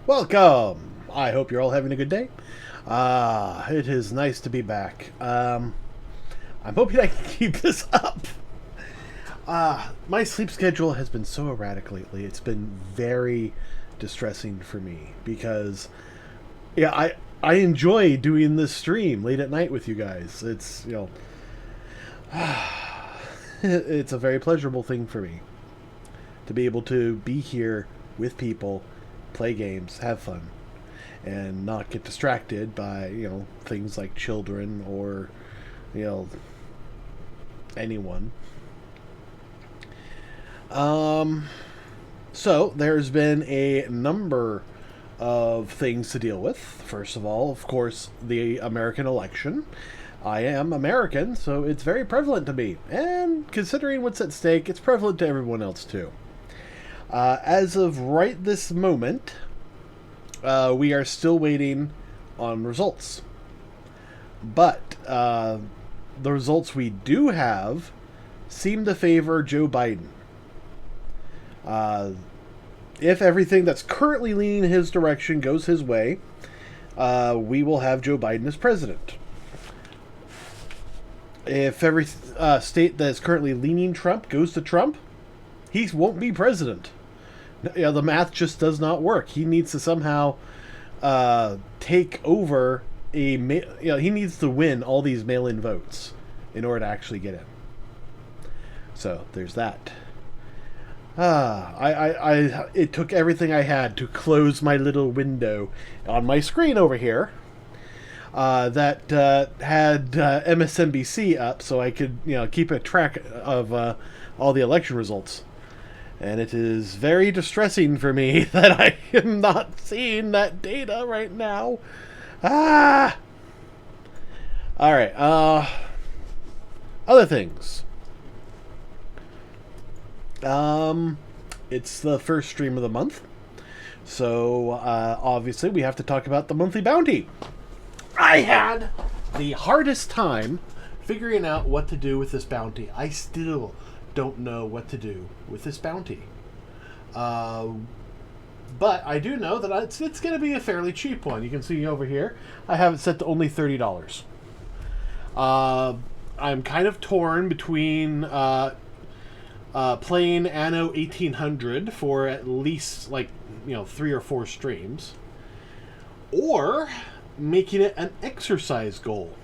Welcome! I hope you're all having a good day. It is nice to be back. I'm hoping I can keep this up. My sleep schedule has been so erratic lately. It's been very distressing for me because, I enjoy doing this stream late at night with you guys. It's, it's a very pleasurable thing for me to be able to be here with people, play games, have fun, and not get distracted by, things like children or, anyone. So there's been a number of things to deal with. First of all, of course, the American election. I am American, so it's very prevalent to me. And considering what's at stake, it's prevalent to everyone else too. As of right this moment, we are still waiting on results. But the results we do have seem to favor Joe Biden. If everything that's currently leaning in his direction goes his way, we will have Joe Biden as president. If every state that is currently leaning Trump goes to Trump, he won't be president. The math just does not work. He needs to somehow take over he needs to win all these mail-in votes in order to actually get in. So there's that. It took everything I had to close my little window on my screen over here that had MSNBC up so I could keep a track of all the election results. And it is very distressing for me that I am not seeing that data right now. Alright, other things. It's the first stream of the month. So, obviously we have to talk about the monthly bounty. I had the hardest time figuring out what to do with this bounty. I still don't know what to do with this bounty. But I do know that it's going to be a fairly cheap one. You can see over here, I have it set to only $30. I'm kind of torn between playing Anno 1800 for at least 3 or 4 streams, or making it an exercise goal,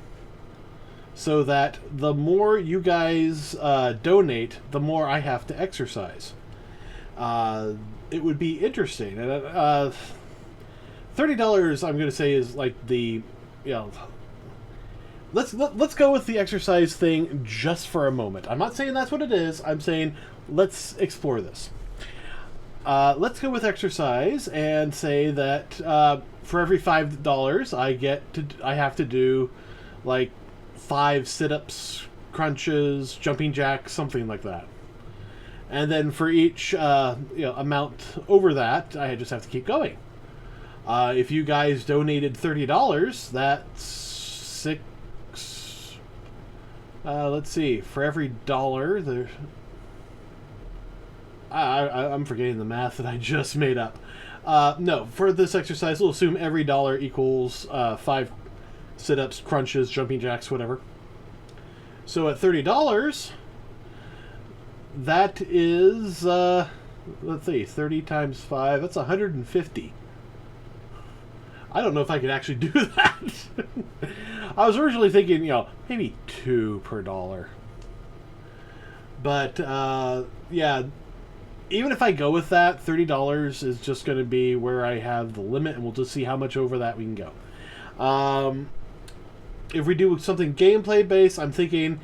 so that the more you guys donate, the more I have to exercise. It would be interesting. And $30, I'm going to say, is like the, let's go with the exercise thing just for a moment. I'm not saying that's what it is. I'm saying let's explore this. Let's go with exercise and say that for every $5 I have to do 5 sit-ups, crunches, jumping jacks, something like that. And then for each amount over that, I just have to keep going. If you guys donated $30, that's 6. Let's see. For every dollar, there. I'm forgetting the math that I just made up. No, for this exercise, we'll assume every dollar equals 5 sit-ups, crunches, jumping jacks, whatever. So at $30, that is, let's see, 30 times 5, that's 150. I don't know if I could actually do that. I was originally thinking, maybe 2 per dollar. But, yeah, even if I go with that, $30 is just going to be where I have the limit, and we'll just see how much over that we can go. If we do something gameplay based, I'm thinking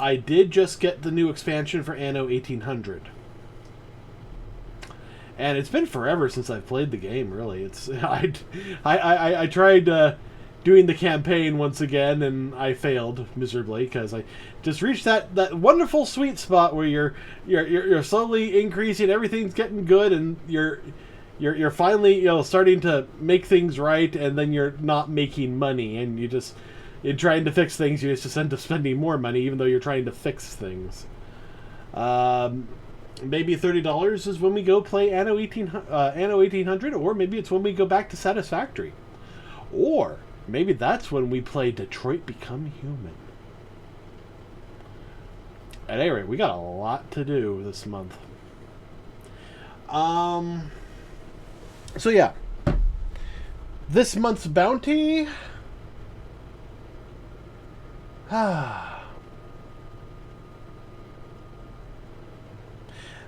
I did just get the new expansion for Anno 1800. And it's been forever since I've played the game, really. It's I tried doing the campaign once again, and I failed miserably because I just reached that wonderful sweet spot where you're slowly increasing, everything's getting good, and you're finally starting to make things right, and then you're not making money, and in trying to fix things, you just end up spending more money, even though you're trying to fix things. Maybe $30 is when we go play Anno 1800, or maybe it's when we go back to Satisfactory. Or maybe that's when we play Detroit Become Human. At any rate, we got a lot to do this month. So yeah. This month's bounty...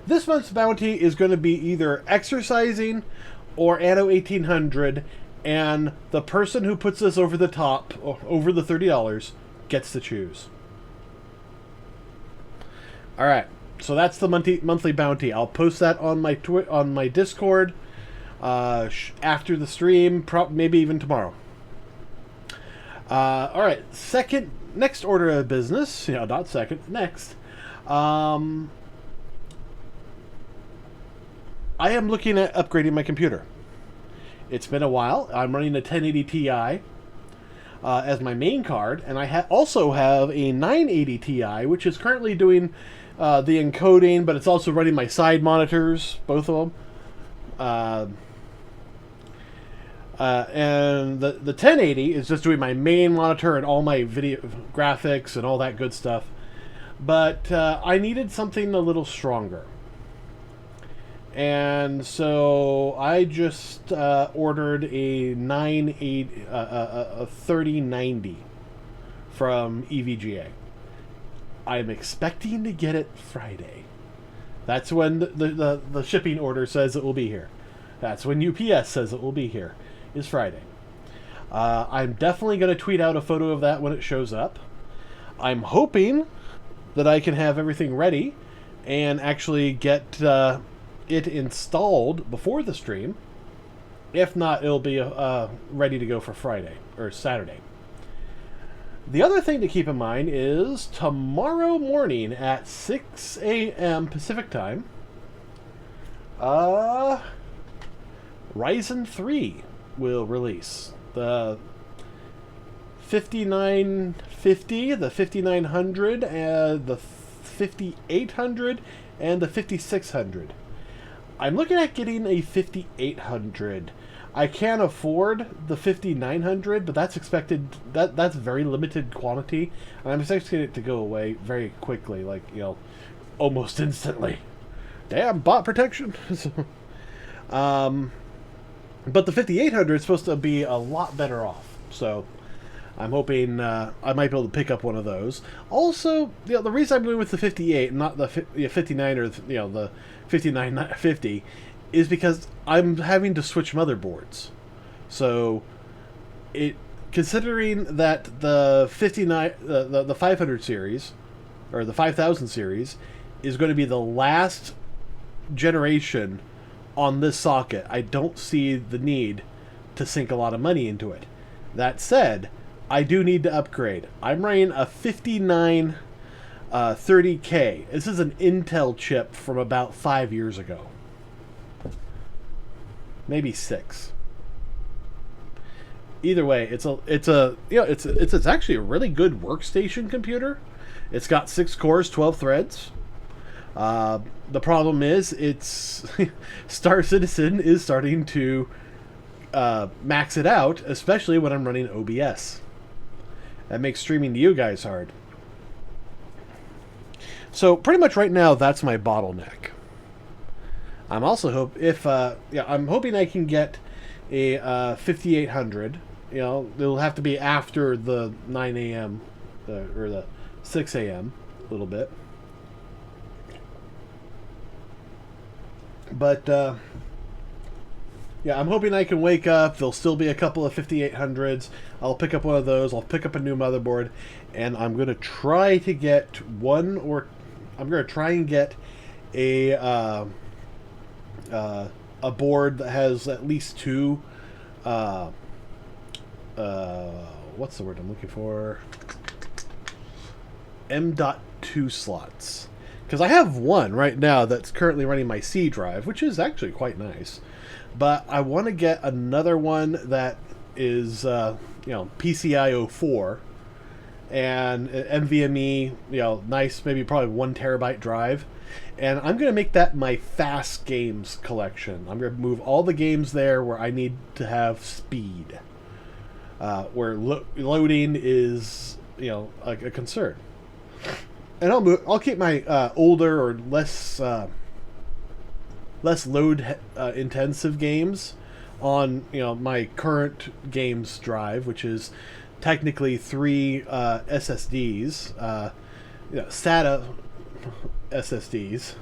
This month's bounty is going to be either exercising or Anno 1800, and the person who puts this over the top, over the $30, gets to choose. Alright, so that's the monthly bounty. I'll post that on my Discord after the stream, maybe even tomorrow. Alright, next order of business, not second, next. I am looking at upgrading my computer. It's been a while. I'm running a 1080 Ti as my main card, and I also have a 980 Ti, which is currently doing the encoding, but it's also running my side monitors, both of them. And the 1080 is just doing my main monitor and all my video graphics and all that good stuff. But I needed something a little stronger. And so I just ordered a 3090 from EVGA. I'm expecting to get it Friday. That's when the shipping order says it will be here. That's when UPS says it will be here, is Friday. I'm definitely going to tweet out a photo of that when it shows up. I'm hoping that I can have everything ready and actually get... it installed before the stream. If not, it'll be ready to go for Friday or Saturday. The other thing to keep in mind is tomorrow morning at 6 a.m. Pacific time, Ryzen 3 will release. The 5950, the 5900, the 5800, and the 5600. I'm looking at getting a 5800. I can't afford the 5900, but that's expected. That's very limited quantity, and I'm expecting it to go away very quickly, like almost instantly. Damn bot protection. But the 5800 is supposed to be a lot better off, so I'm hoping I might be able to pick up one of those. Also, the reason I'm going with the 58 and not the 59 or the 5950 is because I'm having to switch motherboards. So, considering that the 500 series or the 5000 series is going to be the last generation on this socket, I don't see the need to sink a lot of money into it. That said, I do need to upgrade. I'm running a 5930K. This is an Intel chip from about 5 years ago. Maybe 6. Either way, it's actually a really good workstation computer. It's got 6 cores, 12 threads. The problem is, Star Citizen is starting to max it out, especially when I'm running OBS. That makes streaming to you guys hard. So pretty much right now, that's my bottleneck. I'm also I'm hoping I can get a 5800. It'll have to be after the 9 a.m. Or the 6 a.m. a little bit. But I'm hoping I can wake up. There'll still be a couple of 5800s. I'll pick up one of those. I'll pick up a new motherboard, and I'm going to try to get a board that has at least 2 what's the word I'm looking for? M.2 slots. Because I have one right now that's currently running my C drive, which is actually quite nice. But I want to get another one that is, PCIe 04, and NVMe, nice, maybe probably 1 terabyte drive. And I'm going to make that my fast games collection. I'm going to move all the games there where I need to have speed, where loading is, like a concern. And I'll keep my older or less load intensive games on my current games drive, which is technically 3 SSDs, SATA SSDs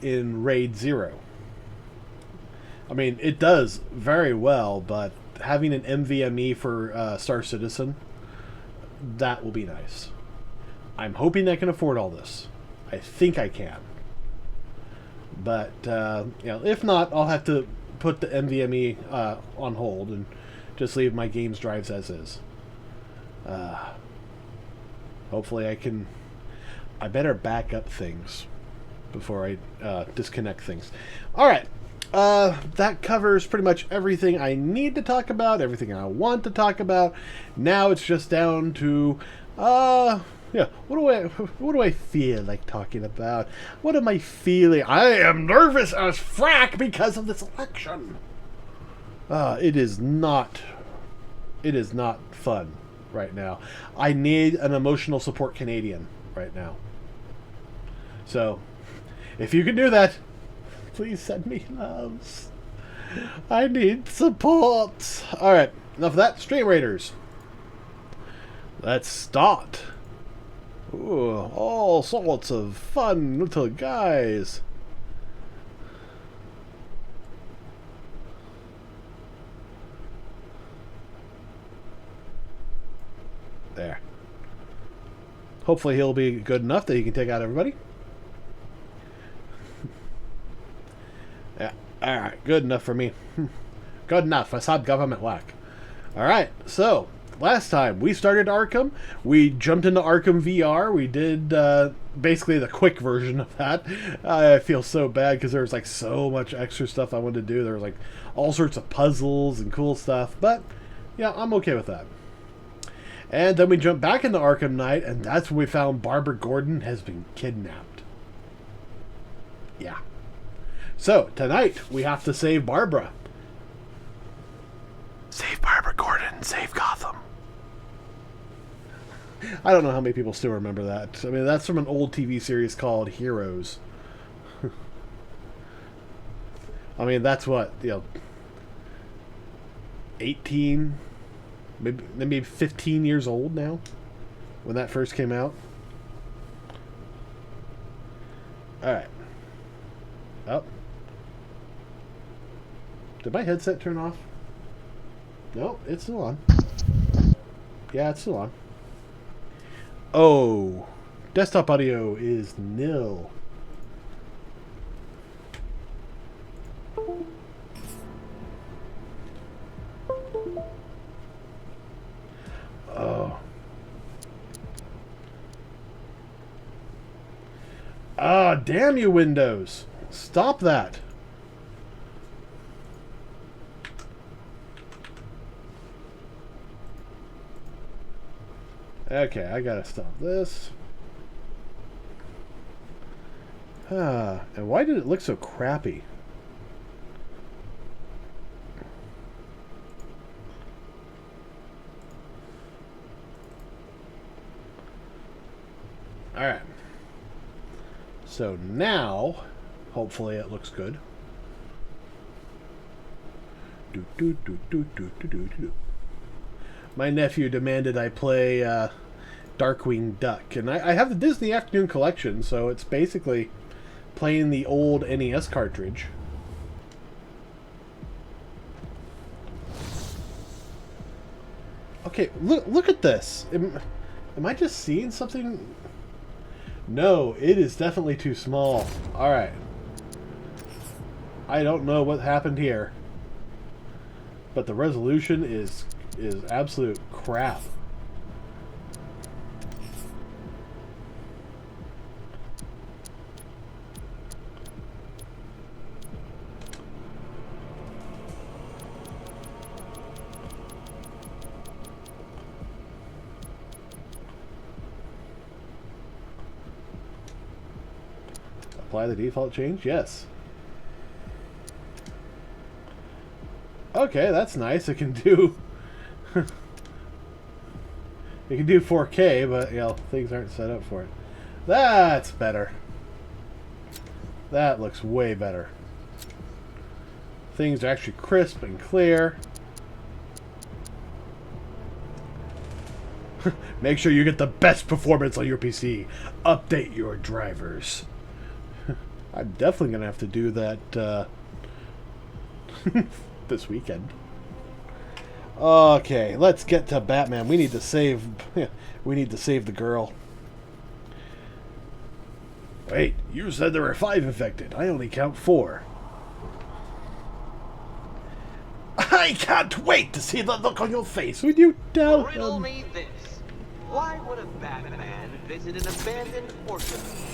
in RAID 0. I mean, it does very well, but having an NVMe for Star Citizen, that will be nice. I'm hoping I can afford all this. I think I can. But, if not, I'll have to put the NVMe on hold and just leave my games drives as is. Hopefully I better back up things before I disconnect things. Alright. That covers pretty much everything I need to talk about, everything I want to talk about. Now it's just down to, what do I feel like talking about? What am I feeling? I am nervous as frack because of this election. It is not fun right now. I need an emotional support Canadian right now. So, if you can do that, please send me loves. I need support. Alright, enough of that. Stream Raiders. Let's start. Ooh, all sorts of fun little guys. There. Hopefully he'll be good enough that he can take out everybody. Yeah, alright, good enough for me. Good enough. I saw government whack. Alright, so last time we started Arkham, we jumped into Arkham VR. We did basically the quick version of that. I feel so bad because there was like so much extra stuff I wanted to do. There was like all sorts of puzzles and cool stuff, but yeah, I'm okay with that. And then we jumped back into Arkham Knight, and that's when we found Barbara Gordon has been kidnapped. Yeah. So, tonight, we have to save Barbara. Save Barbara Gordon, save Gotham. I don't know how many people still remember that. I mean, that's from an old TV series called Heroes. I mean, that's what, 18... maybe 15 years old now when that first came out. Alright. Oh. Did my headset turn off? No, it's still on. Yeah, it's still on. Oh. Desktop audio is nil. Oh. Ah, damn you, Windows. Stop that. Okay, I gotta stop this. And why did it look so crappy? Alright. So now, hopefully it looks good. My nephew demanded I play Darkwing Duck. And I have the Disney Afternoon Collection, so it's basically playing the old NES cartridge. Okay, look at this. Am I just seeing something? No, it is definitely too small. Alright. I don't know what happened here. But the resolution is absolute crap. apply the default change? Yes. Okay, that's nice. It can do... it can do 4K, but, you know, things aren't set up for it. That's better. That looks way better. Things are actually crisp and clear. Make sure you get the best performance on your PC. Update your drivers. I'm definitely going to have to do that this weekend. Okay, let's get to Batman. We need to save the girl. Wait, you said there were 5 infected. I only count 4. I can't wait to see the look on your face when you tell him. Riddle me this. Why would a Batman visit an abandoned orphanage?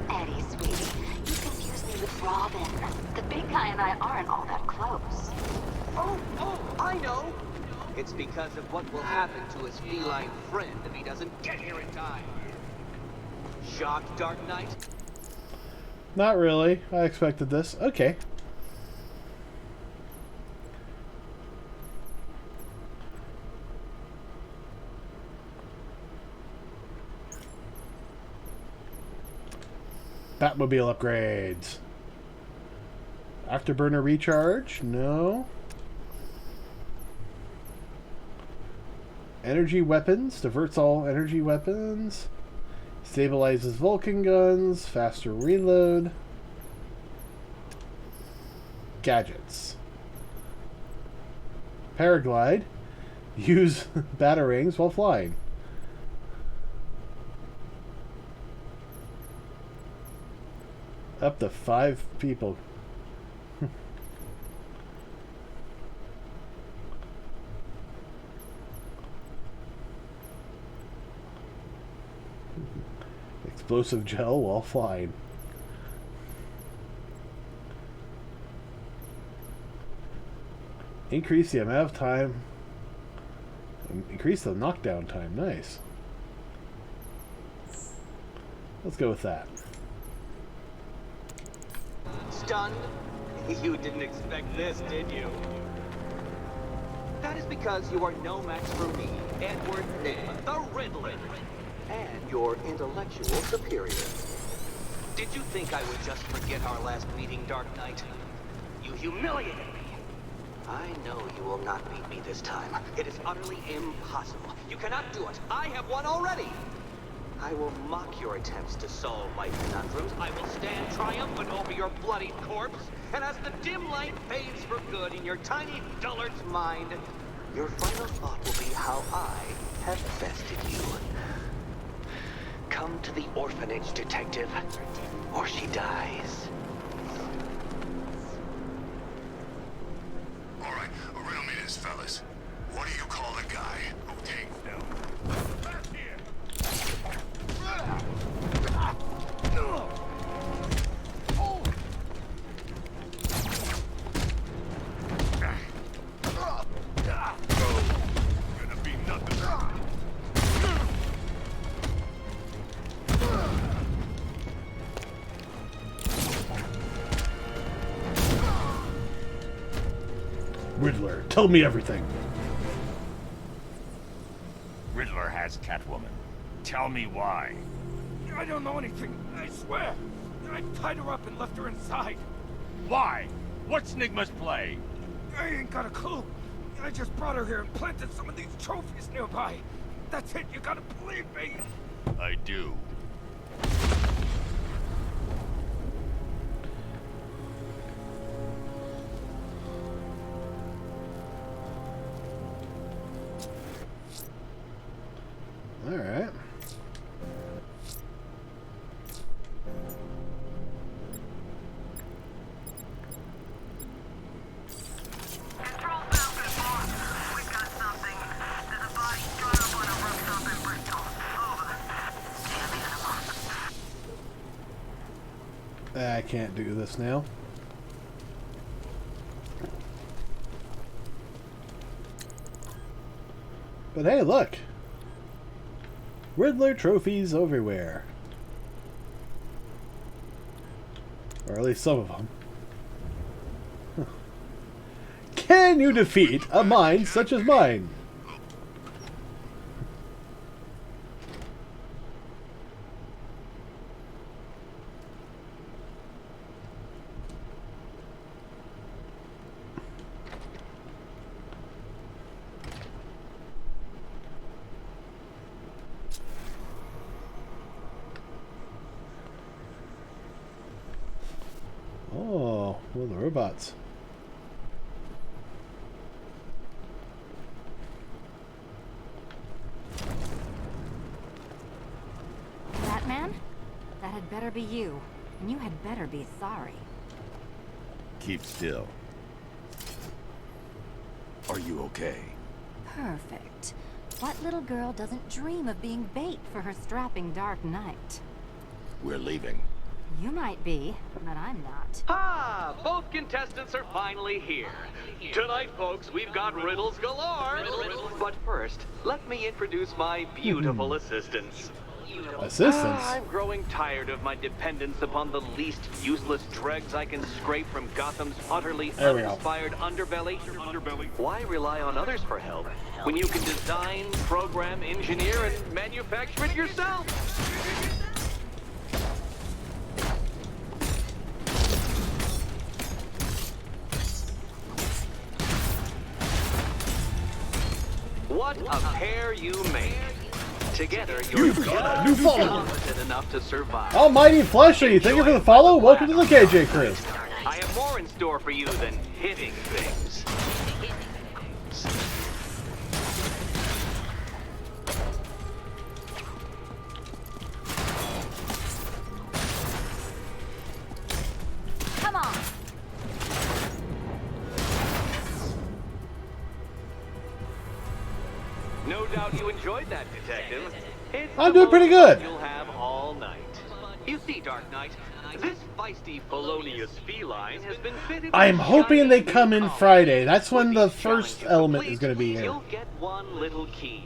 Eddie, sweetie, you confuse me with Robin. The big guy and I aren't all that close. Oh, I know. It's because of what will happen to his feline friend if he doesn't get here in time. Shocked, Dark Knight? Not really. I expected this. Okay. Batmobile upgrades. Afterburner recharge? No. Energy weapons. Diverts all energy weapons. Stabilizes Vulcan guns. Faster reload. Gadgets. Paraglide. Use batarangs while flying. Up to 5 people. Explosive gel while flying. Increase the amount of time. Increase the knockdown time. Nice. Let's go with that. Stunned? You didn't expect this, did you? That is because you are no match for me, Edward Nygma, the Riddler, and your intellectual superior. Did you think I would just forget our last meeting, Dark Knight? You humiliated me. I know you will not beat me this time. It is utterly impossible. You cannot do it. I have won already. I will mock your attempts to solve my conundrums. I will stand triumphant over your bloody corpse. And as the dim light fades for good in your tiny dullard's mind, your final thought will be how I have bested you. Come to the orphanage, detective, or she dies. All right, riddle me this, fellas. What do you call the guy who takes them? Back here. Gonna be nothing. Riddler, tell me everything. Riddler has Catwoman. Tell me why. I don't know anything, I swear. I tied her up and left her inside. Why? What's Nygma's play? I ain't got a clue. I just brought her here and planted some of these trophies nearby. That's it, you gotta believe me. I do. All right. Control Falcon 4. We've got something. There's a body strung up on a rooftop in Bristol. Over. Stand in a month. I can't do this now. But hey, look. Riddler trophies everywhere. Or at least some of them. Can you defeat a mind such as mine? Oh, well, the robots. Batman? That had better be you. And you had better be sorry. Keep still. Are you okay? Perfect. What little girl doesn't dream of being bait for her strapping Dark Knight? We're leaving. You might be, but I'm not. Ah, both contestants are finally here. Tonight, folks, we've got riddles galore. But first, let me introduce my beautiful assistants. Assistants? I'm growing tired of my dependence upon the least useless dregs I can scrape from Gotham's utterly There we go. uninspired underbelly. Why rely on others for help when you can design, program, engineer, and manufacture it yourself? What a pair you make. Together, you're You've got a new follower. competent enough to survive. Almighty Fleshy, thank you for the follow. Welcome to the KJ crew. I have more in store for you than hitting things. Come on! No doubt you enjoyed that, Detective. It's I'm the doing pretty most good. You'll have all night. You see, Dark Knight, this feisty felonious feline has been fitted. I'm with hoping shiny they come in new Friday. That's when With the each first challenge you element is complete, going to be here. You'll get one little key.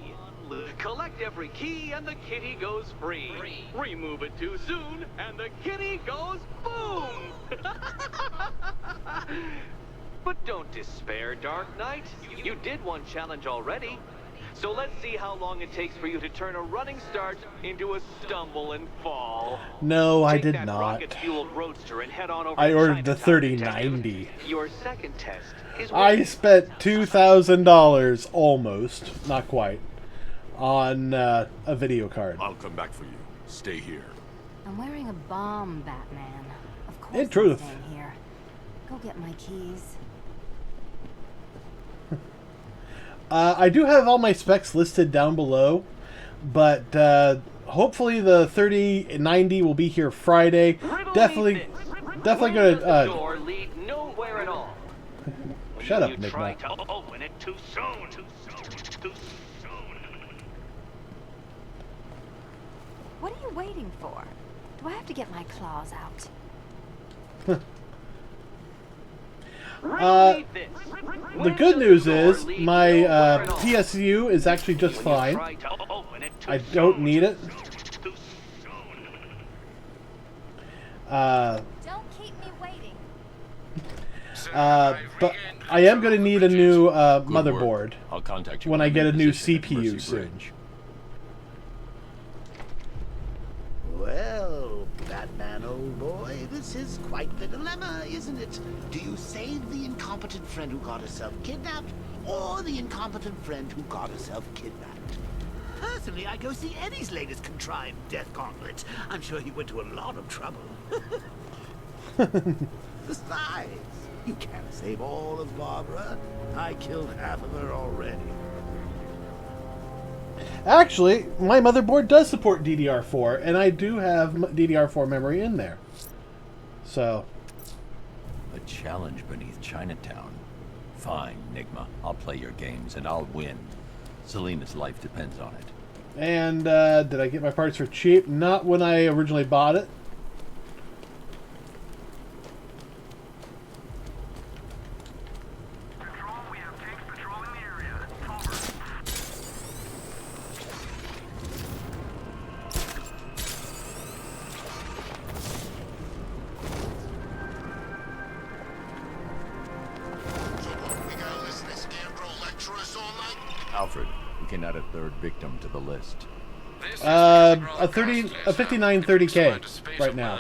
Collect every key and the kitty goes free. Remove it too soon and the kitty goes boom! But don't despair, Dark Knight. You did one challenge already. So let's see how long it takes for you to turn a running start into a stumble and fall. No, I Take did that not. rocket-fueled roadster and head on over I to ordered the Chinatown, 3090. Detective. Your second test is I spent $2,000 almost, not quite, on a video card. I'll come back for you. Stay here. I'm wearing a bomb, Batman. Of course In truth. I'm staying here. Go get my keys. I do have all my specs listed down below, but hopefully the 3090 will be here Friday. Riddle Definitely me this. gonna. Where does the door lead nowhere at all. Shut up, You Nick. try to open it too soon. Too soon. What are you waiting for? Do I have to get my claws out? The good news is my PSU is actually just fine. I don't need it. Don't keep me waiting. But I am going to need a new Good motherboard work. I'll contact you when I I'm get in a new position at CPU Mercy soon. Bridge. Well, Batman, old boy, this is quite the dilemma, isn't it? Do you save the incompetent friend who got herself kidnapped, or the incompetent friend who got herself kidnapped? Personally, I go see Eddie's latest contrived death gauntlet. I'm sure he went to a lot of trouble. Besides, you can't save all of Barbara. I killed half of her already. Actually, my motherboard does support DDR4, and I do have DDR4 memory in there. So, A challenge beneath Chinatown. Fine, Nigma. I'll play your games and I'll win. Selena's life depends on it. and did I get my parts for cheap? Not when I originally bought it. Control, we have tanks patrolling the area. Over. can add a third victim to the list. A 5930K right now.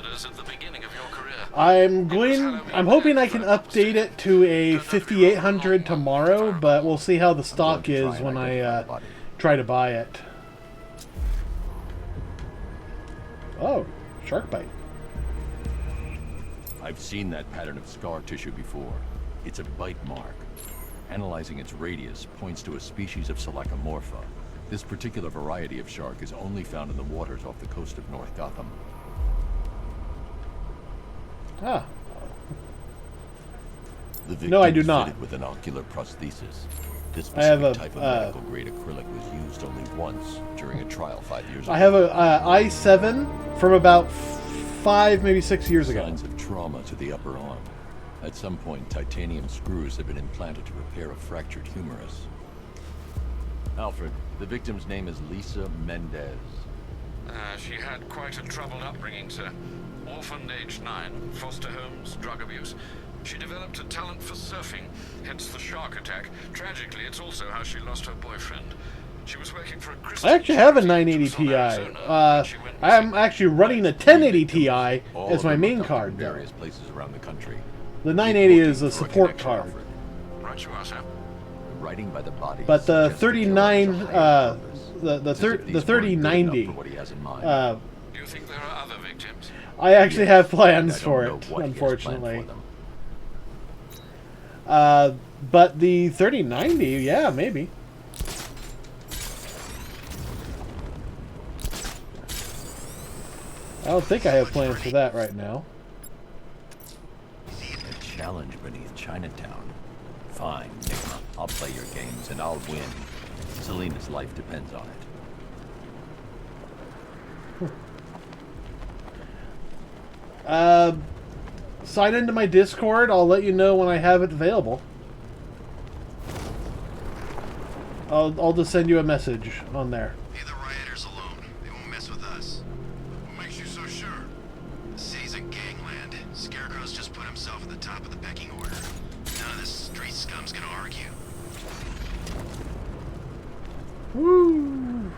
I'm hoping I can update it to a 5800 tomorrow, but we'll see how the stock is when I try to buy it. Oh, shark bite. I've seen that pattern of scar tissue before. It's a bite mark. Analyzing its radius points to a species of Selachomorpha. This particular variety of shark is only found in the waters off the coast of North Gotham. Ah. The victim No, I do is not. fitted with an ocular prosthesis. This I have specific a, type of medical-grade acrylic was used only once during a trial 5 years ago. I have a i7 from about 5, maybe 6 years ago. Signs of trauma to the upper arm. At some point, titanium screws have been implanted to repair a fractured humerus. Alfred, the victim's name is Lisa Mendez. She had quite a troubled upbringing, sir. Orphaned aged 9, foster homes, drug abuse. She developed a talent for surfing, hence the shark attack. Tragically, it's also how she lost her boyfriend. She was working for a Christian. I actually have a 980 Ti. I'm actually running a 1080 Ti as my main card. Various places around the country. The 980 is a support card. Right you are, sir. Writing by the body. But the suggests the killer 39, has a higher purpose. the As if these weren't good 3090. enough for what he has in mind. Do you think there are other victims? I actually have And I plans don't for know it, what he has planned unfortunately. for them. But the 3090, yeah, maybe. I don't think I have plans for that right now. A challenge beneath Chinatown. Fine, Nigma. I'll play your games and I'll win. Selena's life depends on it. Sign into my Discord. I'll let you know when I have it available. I'll just send you a message on there. Leave the rioters alone. They won't mess with us. What makes you so sure? The city's a gangland. Scarecrow's just put himself at the top of the pecking order. None of this street scum's gonna argue. Woo!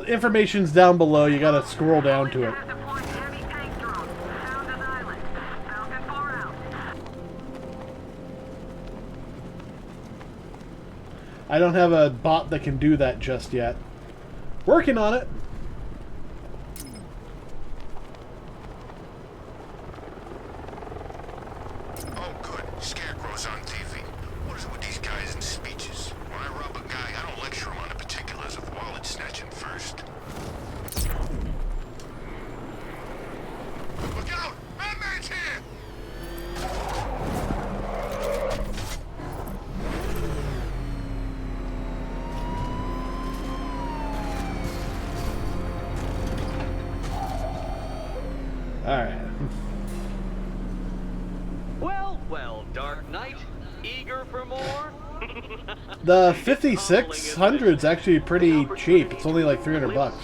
Information's down below. You gotta scroll down to it. Deployed heavy tank drones. Sound as island. Falcon 4 out. I don't have a bot that can do that just yet. Working on it. Oh, good. Scarecrow's on TV. What is it with these guys and speeches? When I rob a guy, I don't lecture him on the particulars of wallet snatching first. Look out! Batman's here! Alright. Well, well, Dark Knight, eager for more? The 5600's actually pretty cheap. It's only like 300 bucks.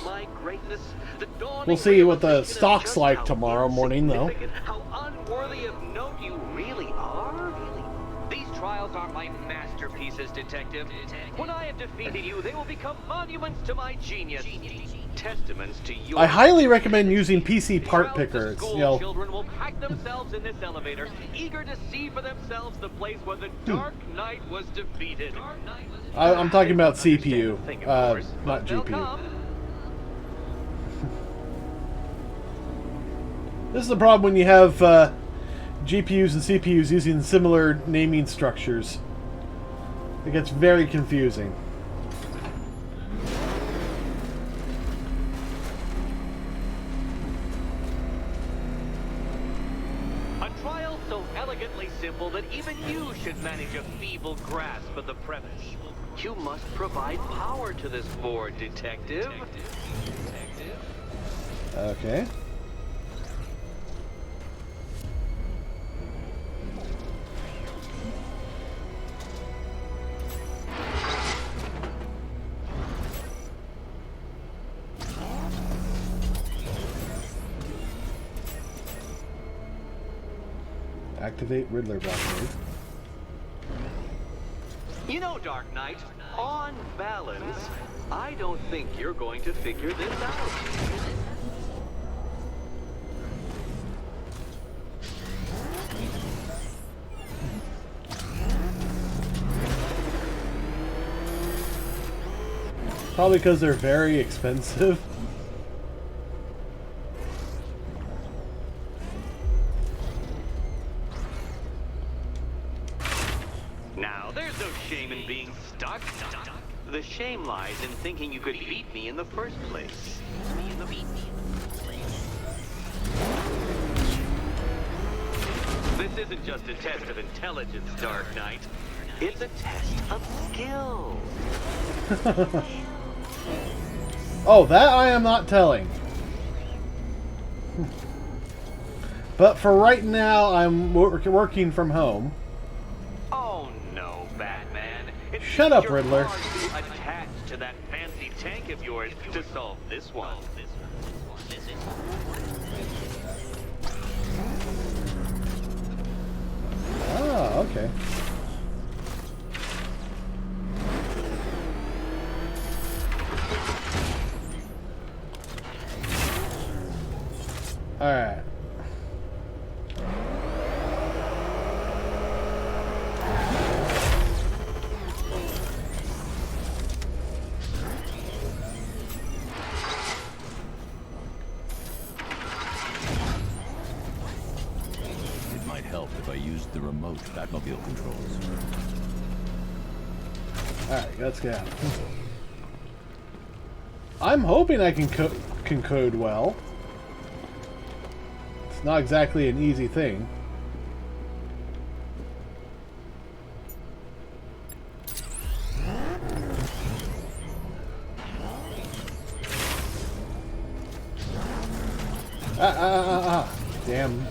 We'll see what the stock's like tomorrow morning, though. How unworthy of note you really are. These trials are my masterpieces, Detective. When I have defeated you, they will become monuments to my genius. Testaments to your... I highly recommend using PC Part Picker. It's, you know, children will pack themselves in this elevator, eager to see for themselves the place where the Dark Knight was defeated. I'm talking about CPU, not GPU. This is the problem when you have GPUs and CPUs using similar naming structures. It gets very confusing. A trial so elegantly simple that even you should manage a feeble grasp of the premise. You must provide power to this board, Detective. Okay. Activate Riddler blockade. You know, Dark Knight, on balance, I don't think you're going to figure this out. Probably because they're very expensive. Now, there's no shame in being stuck. The shame lies in thinking you could beat me in the first place. This isn't just a test of intelligence, Dark Knight. It's a test of skill. Oh, that I am not telling. But for right now, I'm working from home. Oh no, Batman. It Shut up, you're Riddler. far too attached to that fancy tank of yours to solve this one. Ah, okay. Alright. It might help if I used the remote Batmobile controls. Alright, let's go. I'm hoping I can code well. It's not exactly an easy thing. Damn.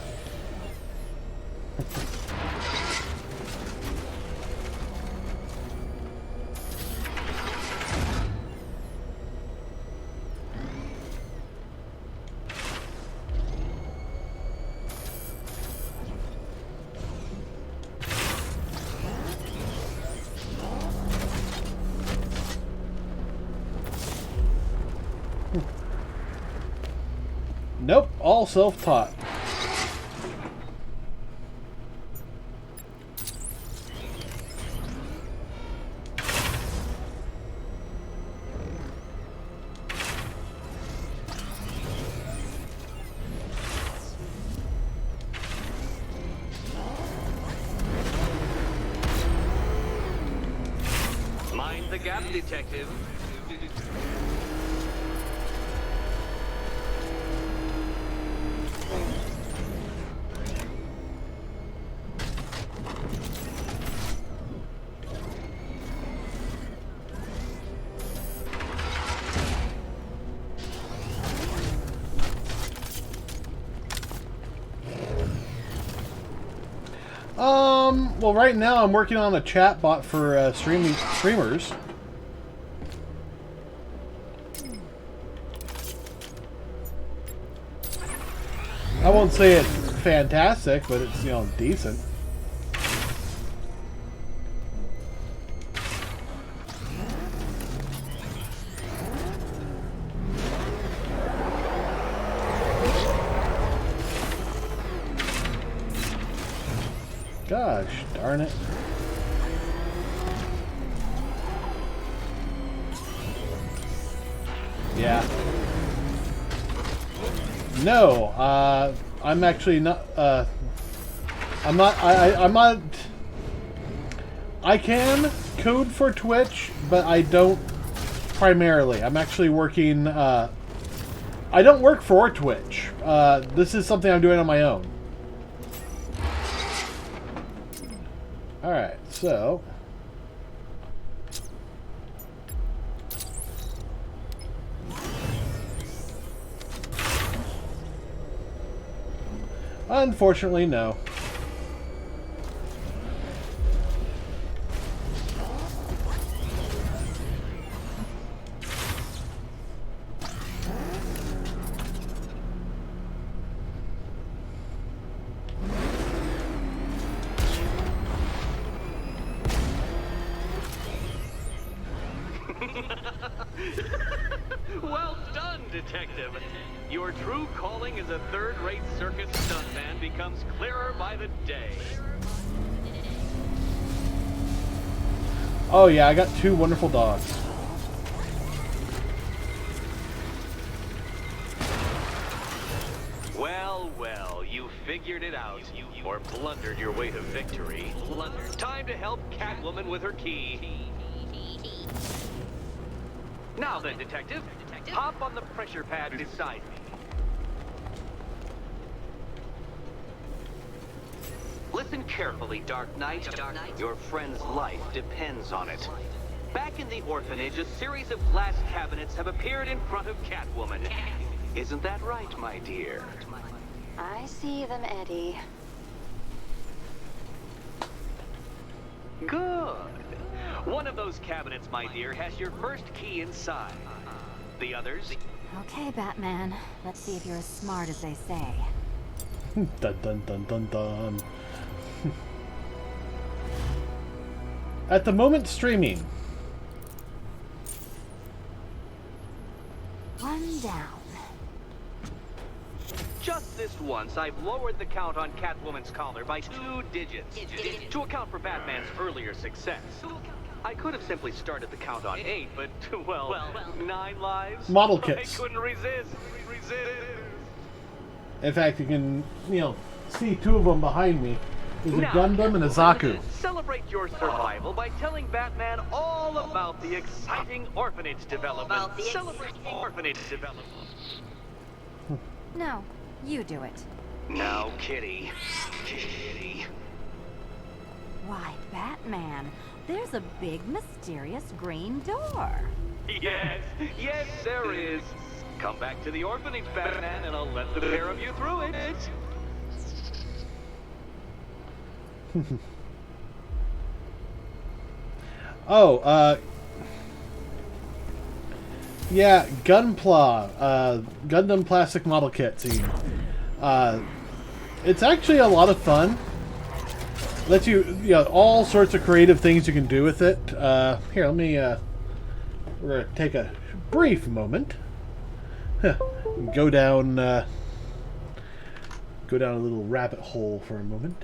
Nope, all self-taught. Mind the gap, detective. Well, right now I'm working on a chat bot for streamers. I won't say it's fantastic, but it's, you know, decent. Gosh, darn it. Yeah. No, I'm actually not, I'm not, I'm not, I can code for Twitch, but I don't primarily. I'm actually working, I don't work for Twitch. This is something I'm doing on my own. Alright, so... Unfortunately, no. Well done, Detective. Your true calling as a third-rate circus stuntman becomes clearer by the day. Oh yeah, I got 2 wonderful dogs. Well, well, you figured it out. Or blundered your way to victory. Time to help Catwoman with her key. Now then, Detective, hop on the pressure pad beside me. Listen carefully, Dark Knight. Your friend's life depends on it. Back in the orphanage, a series of glass cabinets have appeared in front of Catwoman. Isn't that right, my dear? I see them, Eddie. Good. One of those cabinets, my dear, has your first key inside. The others? Okay, Batman. Let's see if you're as smart as they say. Dun dun dun dun dun. At the moment streaming. One down. Just this once, I've lowered the count on Catwoman's collar by 2 digits to account for Batman's earlier success. I could have simply started the count on 8, but, well, 9 lives? Model kits. I couldn't resist. In fact, you can, see 2 of them behind me. There's a Gundam and a Zaku. Celebrate your survival by telling Batman all about the exciting orphanage development. Celebrate orphanage development. No, you do it. Now, Kitty. Kitty. Why, Batman, there's a big, mysterious green door. Yes, there is. Come back to the orphanage, Batman, and I'll let the pair of you through it. Yeah, Gunpla, Gundam Plastic Model Kit scene. It's actually a lot of fun. Lets you, all sorts of creative things you can do with it. Here, let me, we're gonna take a brief moment. Go down a little rabbit hole for a moment.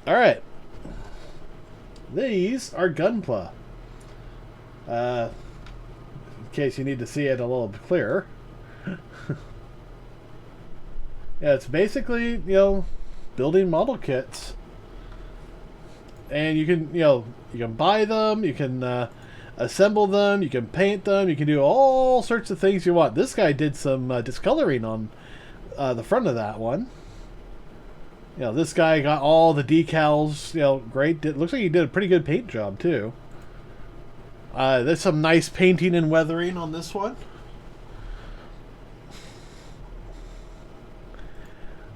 All right. These are Gunpla. In case you need to see it a little bit clearer. Yeah, it's basically, building model kits. And you can, you can buy them, you can assemble them, you can paint them, you can do all sorts of things you want. This guy did some discoloring on the front of that one. This guy got all the decals, great. It looks like he did a pretty good paint job, too. There's some nice painting and weathering on this one.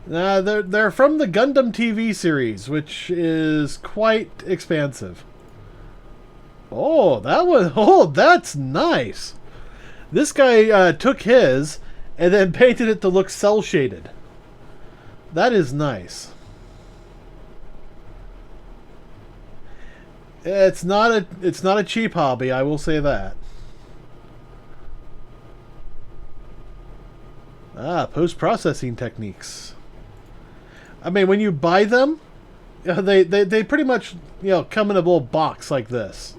They're from the Gundam TV series, which is quite expansive. Oh, that's nice. This guy took his and then painted it to look cell shaded. That is nice. It's not a cheap hobby, I will say that. Post-processing techniques. I mean, when you buy them, they pretty much come in a little box like this,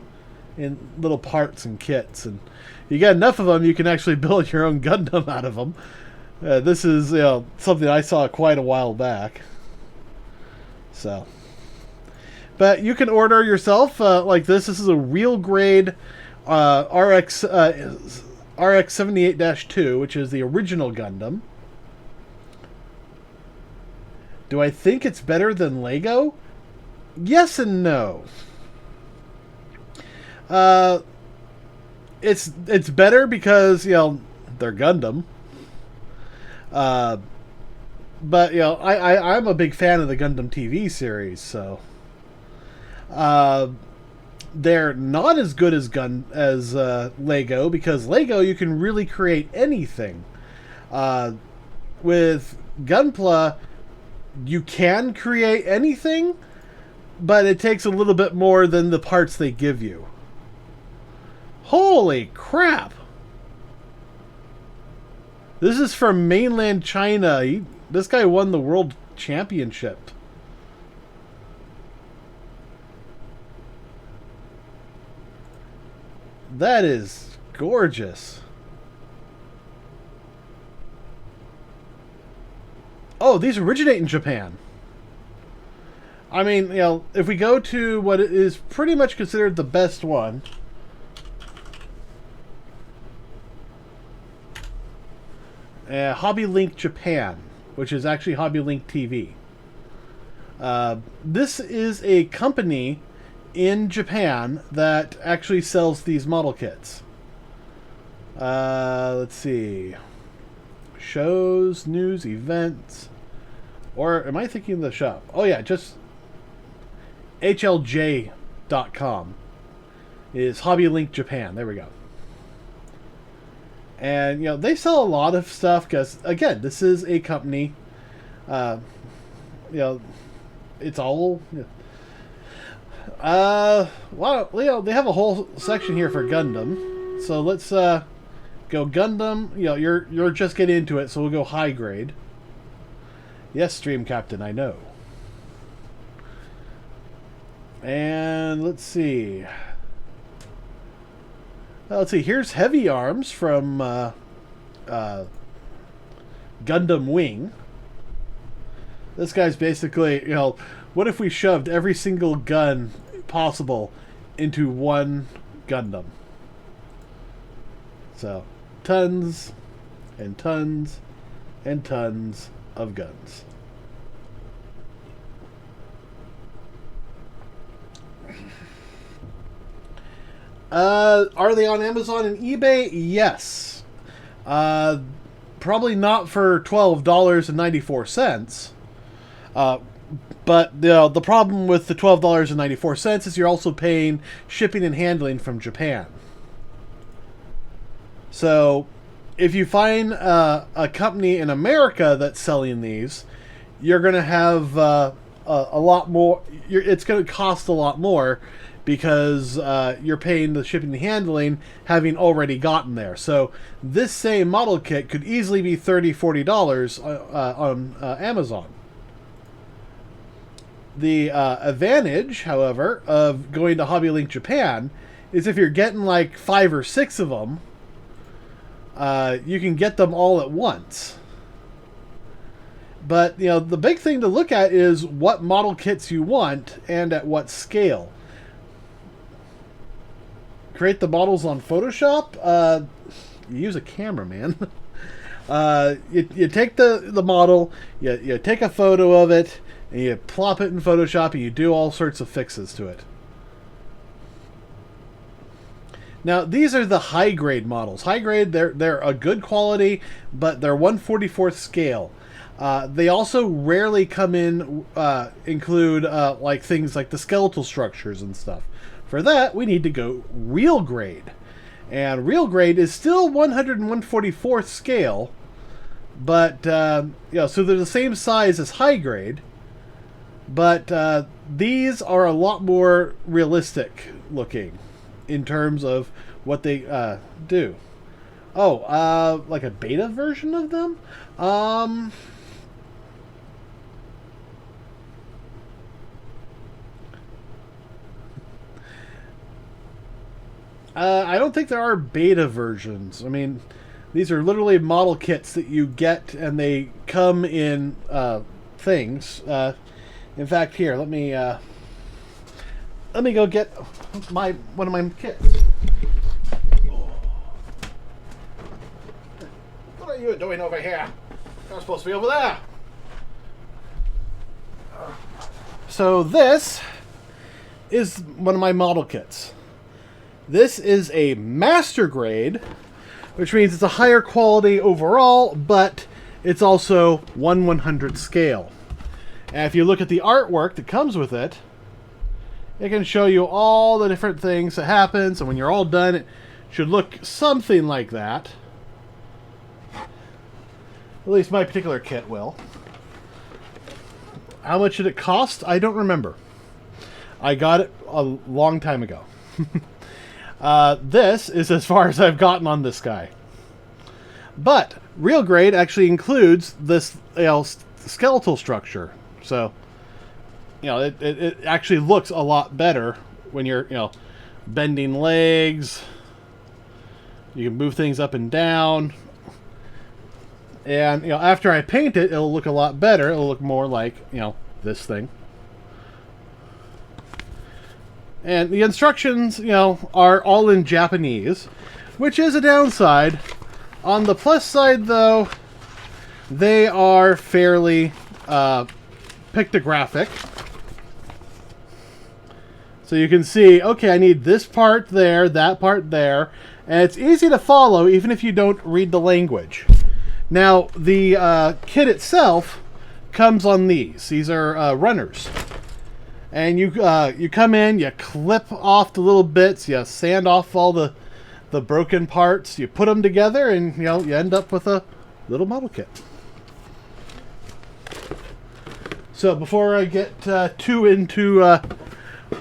in little parts and kits, and you get enough of them, you can actually build your own Gundam out of them. This is something I saw quite a while back. So, but you can order yourself like this. This is a real grade RX 78-2, which is the original Gundam. Do I think it's better than Lego? Yes and no. It's better because they're Gundam. But I'm a big fan of the Gundam TV series, so. they're not as good as Lego, because Lego you can really create anything. With Gunpla, you can create anything, but it takes a little bit more than the parts they give you. Holy crap! This is from mainland China. This guy won the world championship. That is gorgeous. Oh, these originate in Japan. I mean, you know, if we go to what is pretty much considered the best one, Hobby Link Japan, which is actually Hobby Link TV. This is a company in Japan that actually sells these model kits. Let's see. Shows, news, events. Or am I thinking of the shop? Oh yeah, just HLJ.com is Hobby Link Japan. There we go. And, you know, they sell a lot of stuff because, again, this is a company. You know, it's all... You know. Well, you know, they have a whole section here for Gundam. So let's go Gundam. You know, you're just getting into it, so we'll go high grade. Yes, Stream Captain, I know. And let's see. Let's see. Here's Heavy Arms from Gundam Wing. This guy's basically, you know, what if we shoved every single gun possible into one Gundam? So, tons and tons and tons of guns. Are they on Amazon and eBay? Yes. Probably not for $12.94. But the problem with the $12.94 is you're also paying shipping and handling from Japan. So, if you find a company in America that's selling these, you're going to have a lot more. It's going to cost a lot more because you're paying the shipping and handling having already gotten there. So this same model kit could easily be $30, $40 on Amazon. The advantage, however, of going to Hobby Link Japan is if you're getting like 5 or 6 of them, you can get them all at once. But, you know, the big thing to look at is what model kits you want and at what scale. Create the models on Photoshop? You use a camera, man. You take the model, you take a photo of it, and you plop it in Photoshop, and you do all sorts of fixes to it. Now, these are the high-grade models. High-grade, they're a good quality, but they're 1/44 scale. They also rarely come in, include like things like the skeletal structures and stuff. For that, we need to go real grade. And real grade is still 100 and 1/44 scale, but, you know, so they're the same size as high grade, but these are a lot more realistic looking in terms of what they do. Oh, like a beta version of them? I don't think there are beta versions. I mean, these are literally model kits that you get, and they come in things. In fact, here, let me go get one of my kits. What are you doing over here? You're supposed to be over there. So this is one of my model kits. This is a master grade, which means it's a higher quality overall, but it's also 1/100 scale. And if you look at the artwork that comes with it, It can show you all the different things that happen, so when you're all done, it should look something like that. At least my particular kit will. How much did it cost? I don't remember. I got it a long time ago. This is as far as I've gotten on this guy. But Real Grade actually includes this skeletal structure. So, it actually looks a lot better when you're, bending legs. You can move things up and down. And, after I paint it, it'll look a lot better. It'll look more like, this thing. And the instructions, are all in Japanese, which is a downside. On the plus side, though, they are fairly pictographic. So you can see, okay, I need this part there, that part there. And it's easy to follow, even if you don't read the language. Now, the kit itself comes on these. These are runners. And you come in, you clip off the little bits, you sand off all the broken parts, you put them together, and you end up with a little model kit. So before I get too into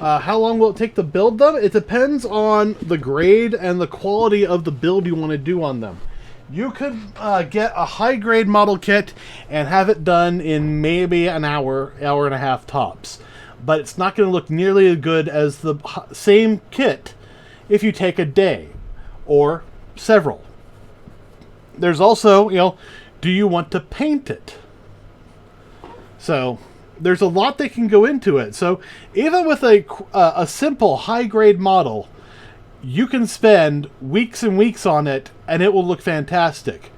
how long will it take to build them, it depends on the grade and the quality of the build you want to do on them. You could get a high-grade model kit and have it done in maybe an hour and a half tops. But it's not going to look nearly as good as the same kit if you take a day or several. There's also, do you want to paint it? So there's a lot that can go into it. So even with a simple high-grade model, you can spend weeks and weeks on it, and it will look fantastic.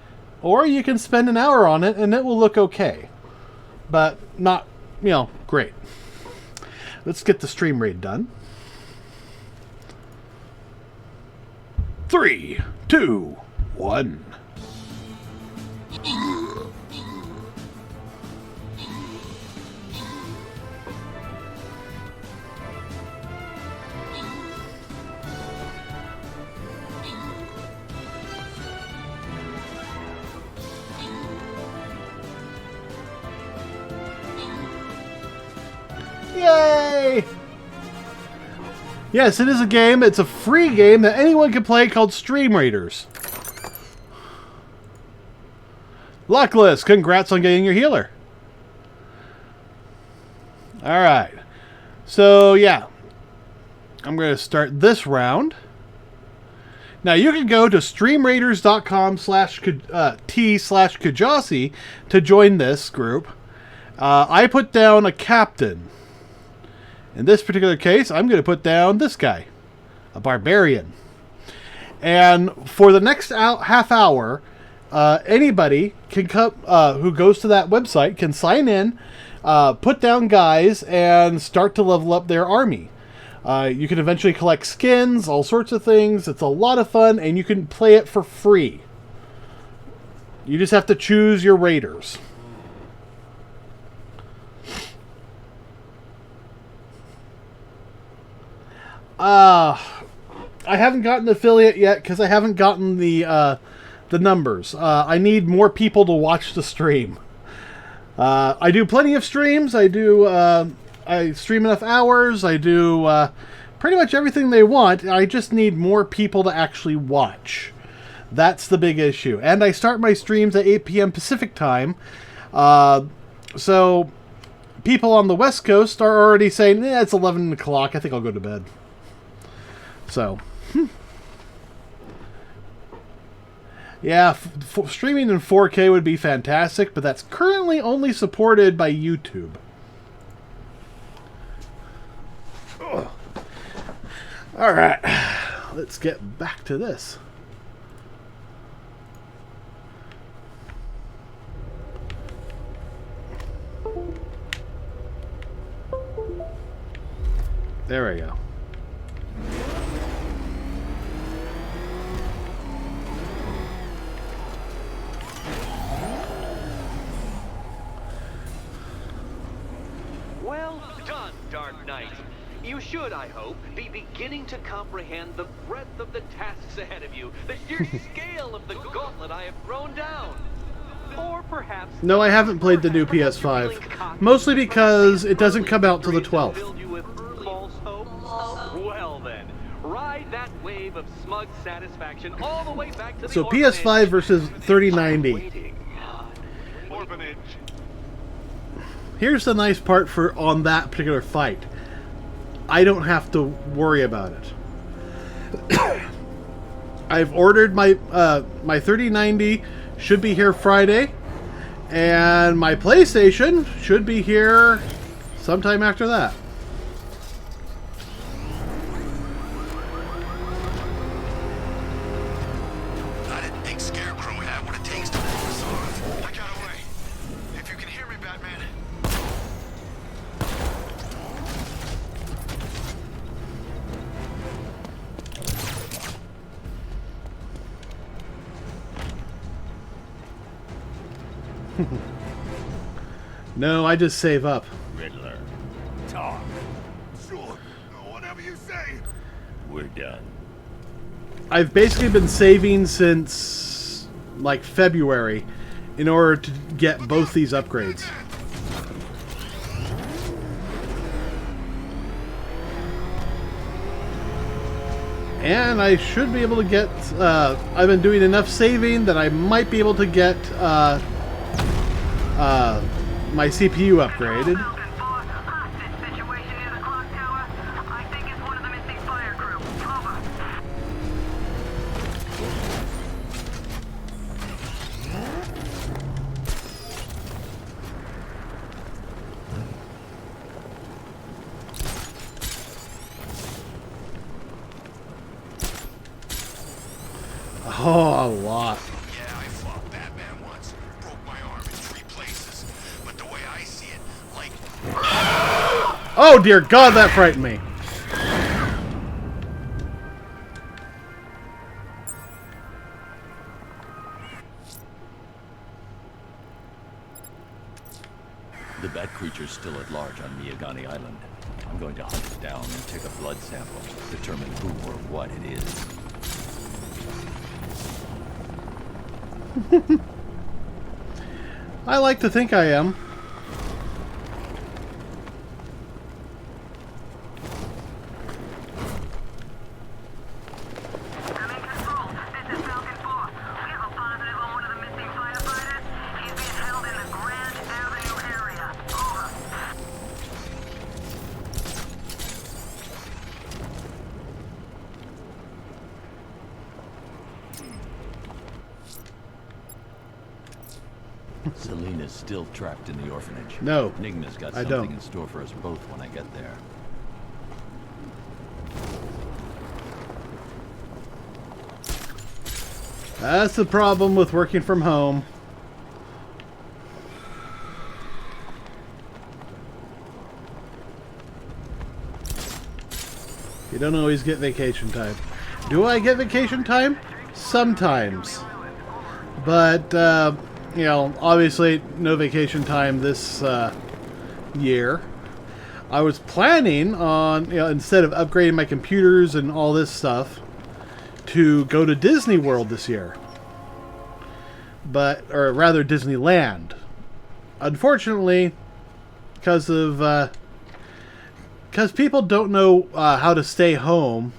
Or you can spend an hour on it, and it will look okay. But not, great. Let's get the stream raid done. 3, 2, 1. Yay! Yes, it is a game. It's a free game that anyone can play called Stream Raiders. Luckless, congrats on getting your healer. Alright. So, yeah. I'm going to start this round. Now, you can go to streamraiders.com/t/Kjasi to join this group. I put down a captain. In this particular case, I'm going to put down this guy, a barbarian. And for the next half hour, anybody can come who goes to that website can sign in, put down guys, and start to level up their army. You can eventually collect skins, all sorts of things. It's a lot of fun, and you can play it for free. You just have to choose your raiders. I haven't gotten affiliate yet because I haven't gotten the numbers. I need more people to watch the stream. I do plenty of streams. I stream enough hours. I do pretty much everything they want. I just need more people to actually watch. That's the big issue. And I start my streams at 8 p.m. Pacific time. So people on the West Coast are already saying, it's 11 o'clock. I think I'll go to bed. So, yeah, streaming in 4K would be fantastic, but that's currently only supported by YouTube. Ugh. All right, let's get back to this. There we go. Well done, Dark Knight. You You should, I hope, be beginning to comprehend the breadth of the tasks ahead of you, the sheer scale of the gauntlet I have thrown down. Or perhaps... No, I haven't played the new PS5. Mostly because it doesn't come out till the 12th. Filled you with false hope? Well then, ride that wave of smug satisfaction all the way back to the So orphanage. PS5 versus 3090. Orphanage. Here's the nice part for on that particular fight. I don't have to worry about it. I've ordered my my 3090 should be here Friday, and my PlayStation should be here sometime after that. I didn't think Scarecrow had what it takes to pull this off. I got away. If you can hear me, Batman. No, I just save up. Riddler, talk. Sure, whatever you say. We're done. I've basically been saving since like February in order to get both these upgrades. And I should be able to get, I've been doing enough saving that I might be able to get my CPU upgraded. Hostage situation near the clock tower. I think it's one of the missing fire crew. Over. Oh, a lot. Yeah, I fought Batman once. Broke my arm in 3 places. But the way I see it, like... Oh dear God, that frightened me. The bat creature's still at large on Miyagani Island. I'm going to hunt it down and take a blood sample, determine who or what it is. I like to think I am. I'm in control. This is Falcon 4. We have a positive on one of the missing firefighters. He's being held in the Grand Avenue area. Over. Selena's still trapped in the orphanage. No, Nigma's got I something don't. in store for us both when I get there. That's the problem with working from home. You don't always get vacation time. Do I get vacation time? Sometimes. But, you know, obviously no vacation time this year. I was planning on, you know, instead of upgrading my computers and all this stuff, to go to Disney World this year. But, or rather Disneyland. Unfortunately, because of, because people don't know how to stay home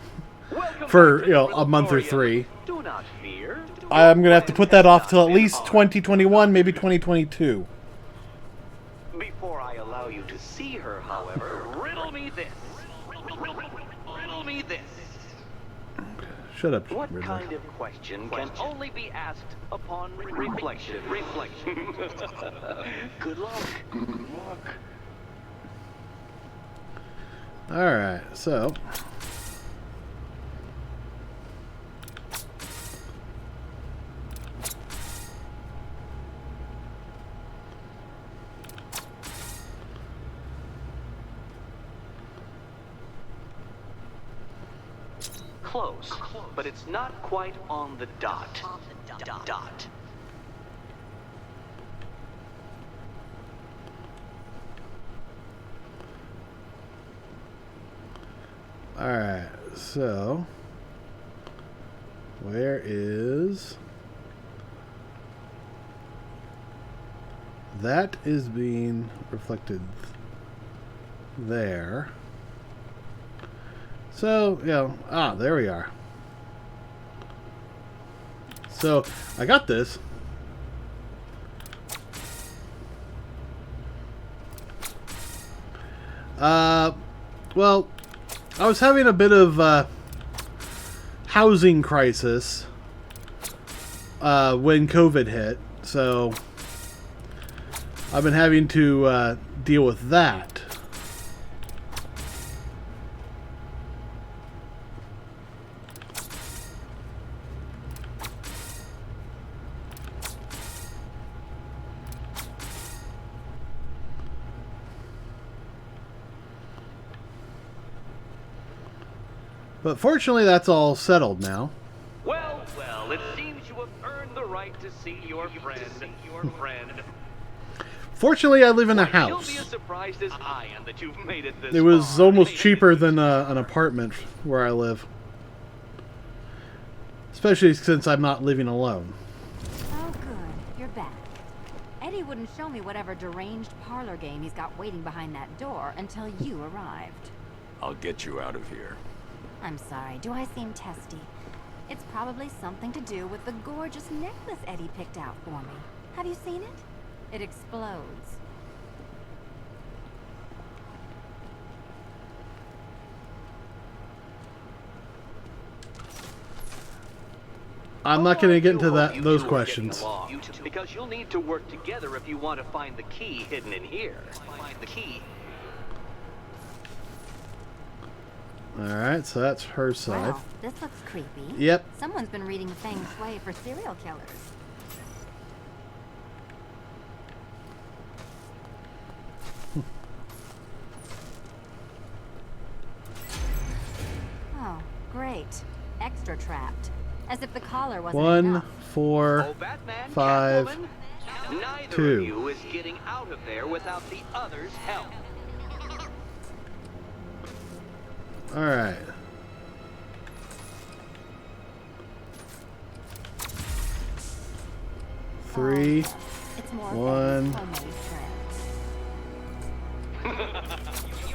for, you know, a month or 3. Do not fear. I'm going to have to put that off till at least 2021, maybe 2022. Before I allow you to see her, however, riddle me this. Riddle me this. Shut up, What Riddler. kind of question can only be asked upon reflection? Reflection. Good luck. Good luck. Alright, so... Close, but it's not quite on the dot. Dot. Alright, so where is that is being reflected there. So, there we are. So, I got this. Well, I was having a bit of housing crisis when COVID hit, so I've been having to deal with that. But fortunately, that's all settled now. Well, it seems you have earned the right to see your friend. Fortunately, I live in a house. You'll be as surprised as I am that you've made it this It was far. almost cheaper than an apartment where I live. Especially since I'm not living alone. Oh, good. You're back. Eddie wouldn't show me whatever deranged parlor game he's got waiting behind that door until you arrived. I'll get you out of here. I'm sorry, do I seem testy? It's probably something to do with the gorgeous necklace Eddie picked out for me. Have you seen it? It explodes. I'm not going to get into You those two are questions. getting along, because you'll need to work together if you want to find the key hidden in here. Find the key. Alright, so that's her side. Wow, this looks creepy. Yep. Someone's been reading Feng Shui for serial killers. Oh, great. Extra trapped. As if the collar wasn't 1, enough. 4, Oh, Batman, 5, Catwoman, neither 2. of you is getting out of there without the other's help. Alright. Three. It's more 1.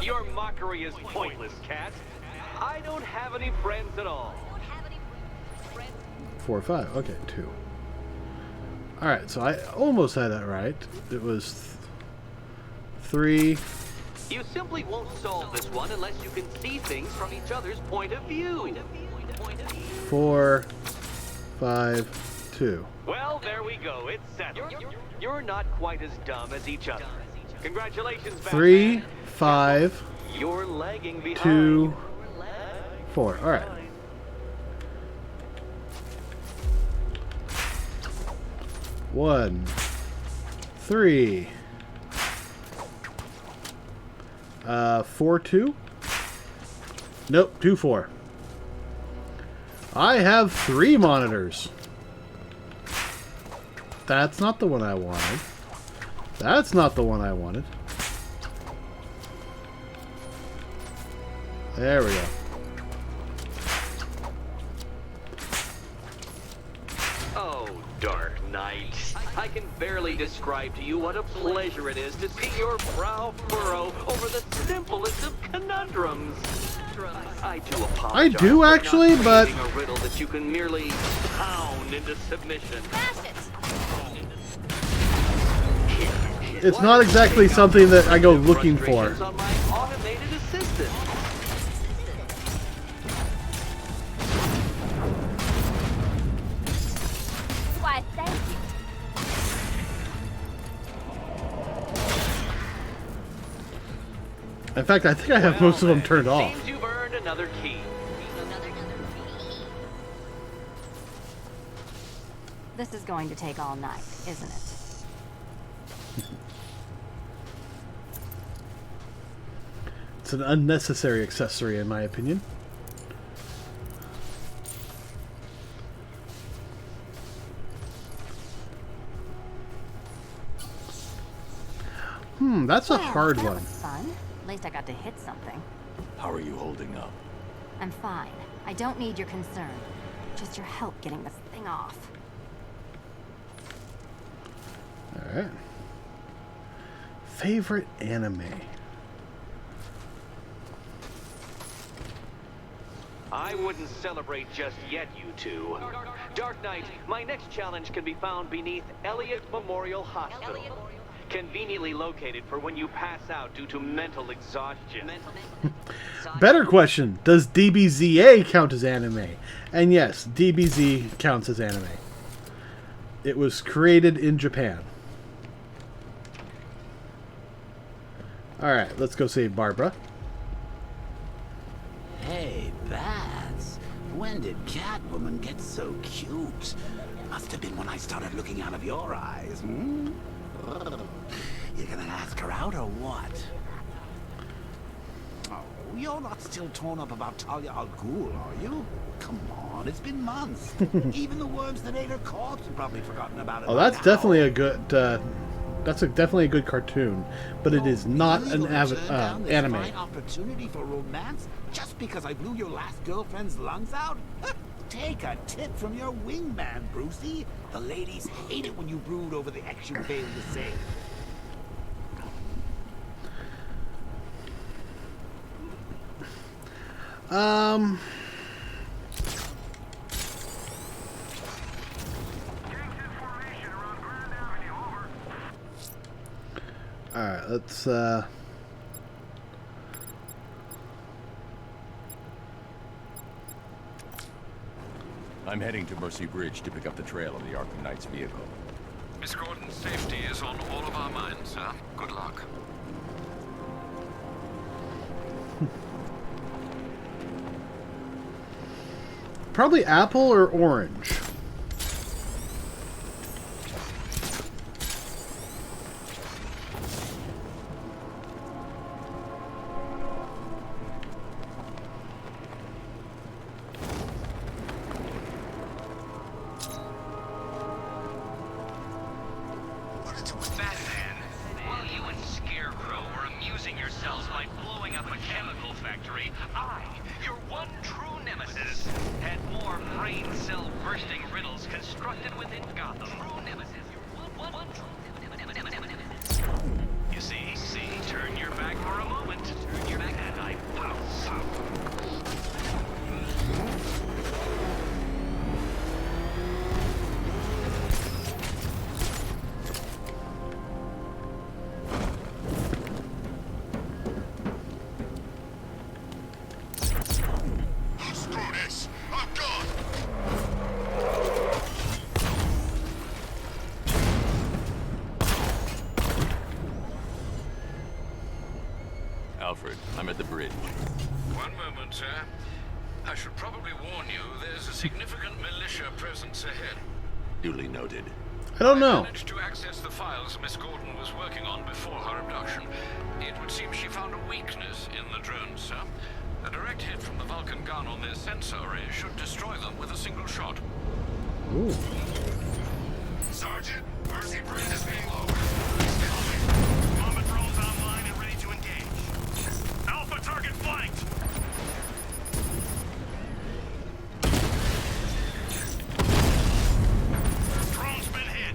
Your mockery is pointless, Cat. I don't have any friends at all. 4, 5. Okay, 2. Alright, so I almost had that right. It was 3. You simply won't solve this one unless you can see things from each other's point of view. 4, 5, 2. Well, there we go. It's settled. You're not quite as dumb as each other. Congratulations, Batman. 3, 5, You're lagging behind. 2, 4. Alright. One, 3, 4, 2. Nope, 2, 4. I have 3 monitors. That's not the one I wanted. That's not the one I wanted. There we go. Oh, Dark Knight. I can barely describe to you what a pleasure it is to see your brow furrow over the simplest of conundrums. I do apologize. I do actually, for not but creating a riddle that you can merely pound into submission. it's not exactly something that I go looking for. Frustrations on my automated assistant. Why, thank you. In fact, I think I have most of them turned off. Seems you've earned another key. This is going to take all night, isn't it? It's an unnecessary accessory, in my opinion. That's a hard that one. was fun. At least I got to hit something. How are you holding up? I'm fine. I don't need your concern. Just your help getting this thing off. Alright. Favorite anime? I wouldn't celebrate just yet, you two. Dark Knight, my next challenge can be found beneath Elliott Memorial Hospital. Conveniently located for when you pass out due to mental exhaustion. Better question. Does DBZA count as anime? And yes, DBZ counts as anime. It was created in Japan. Alright, let's go save Barbara. Hey, Bats. When did Catwoman get so cute? Must have been when I started looking out of your eyes, hmm? You're gonna ask her out or what? Oh, you're not still torn up about Talia al Ghul, are you? Come on, it's been months. Even the worms that ate her corpse have probably forgotten about it. Oh, that's definitely a good... definitely a good cartoon, but it is not an anime. Opportunity for romance just because I blew your last girlfriend's lungs out? Take a tip from your wingman, Brucey. The ladies hate it when you brood over the ex you failed to save. Alright, let's I'm heading to Mercy Bridge to pick up the trail of the Arkham Knight's vehicle. Miss Gordon's safety is on all of our minds, sir. Good luck. probably apple or orange. Alfred, I'm at the bridge. One moment, sir. I should probably warn you, there's a significant militia presence ahead. Duly noted. I don't know. I managed to access the files Miss Gordon was working on before her abduction. It would seem she found a weakness in the drones, sir. A direct hit from the Vulcan gun on their sensor array should destroy them with a single shot. Ooh. Sergeant, Mercy Bridge is being lowered. It's coming. Combat drones online and ready to engage. Alpha target flanked. Drone's been hit.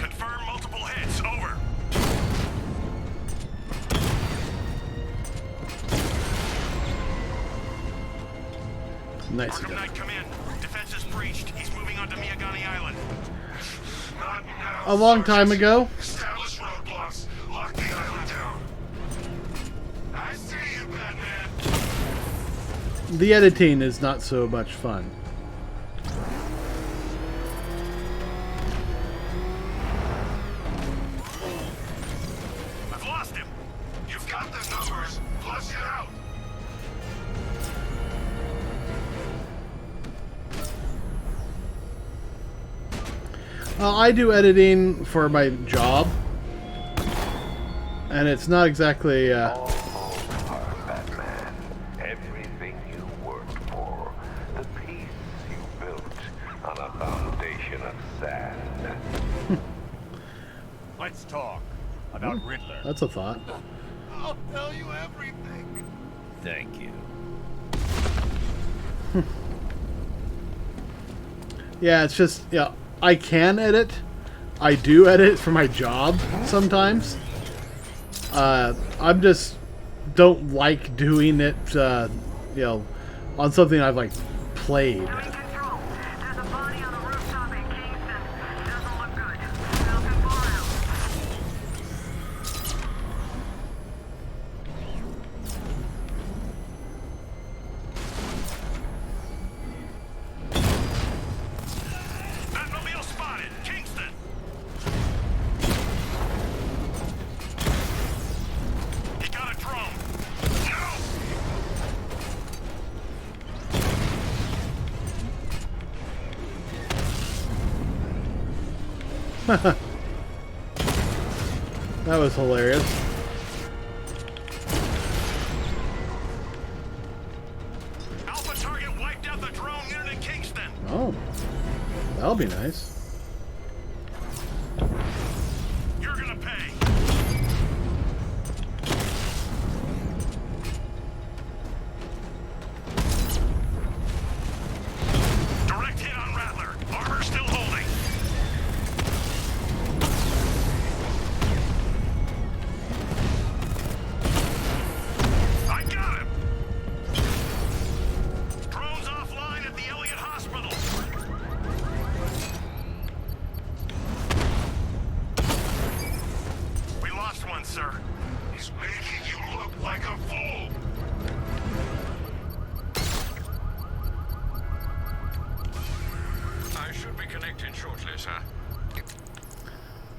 Confirm multiple hits. Over. Nice. Arkham Knight, come in. Defense is breached. He's moving onto Miyagani Island. Not now, A long time Sergeant. ago. Establish roadblocks. Lock the island down. I see you, Batman. The editing is not so much fun. I've lost him. You've got the numbers. Flush it out. I do editing for my job, and it's not exactly. Almost part, Batman. Everything you worked for, the peace you man. Let's talk about Riddler. That's a thought. I'll tell you everything. Thank you. Yeah, it's just, yeah, I can edit. I do edit for my job sometimes. I'm just don't like doing it, you know, on something I've like played. Doing control. There's a body on the rooftop in Kingston. Doesn't look good. Falcon far out. Batmobile spotted! Kingston! He got a drone! No! That was hilarious. Alpha target wiped out the drone unit in Kingston! Oh, that'll be nice. You're gonna pay! Direct hit on Rattler. Armor still holding. I got him! Drone's offline at the Elliott Hospital. We lost one, sir. He's making you look like a fool. I should be connecting shortly, sir.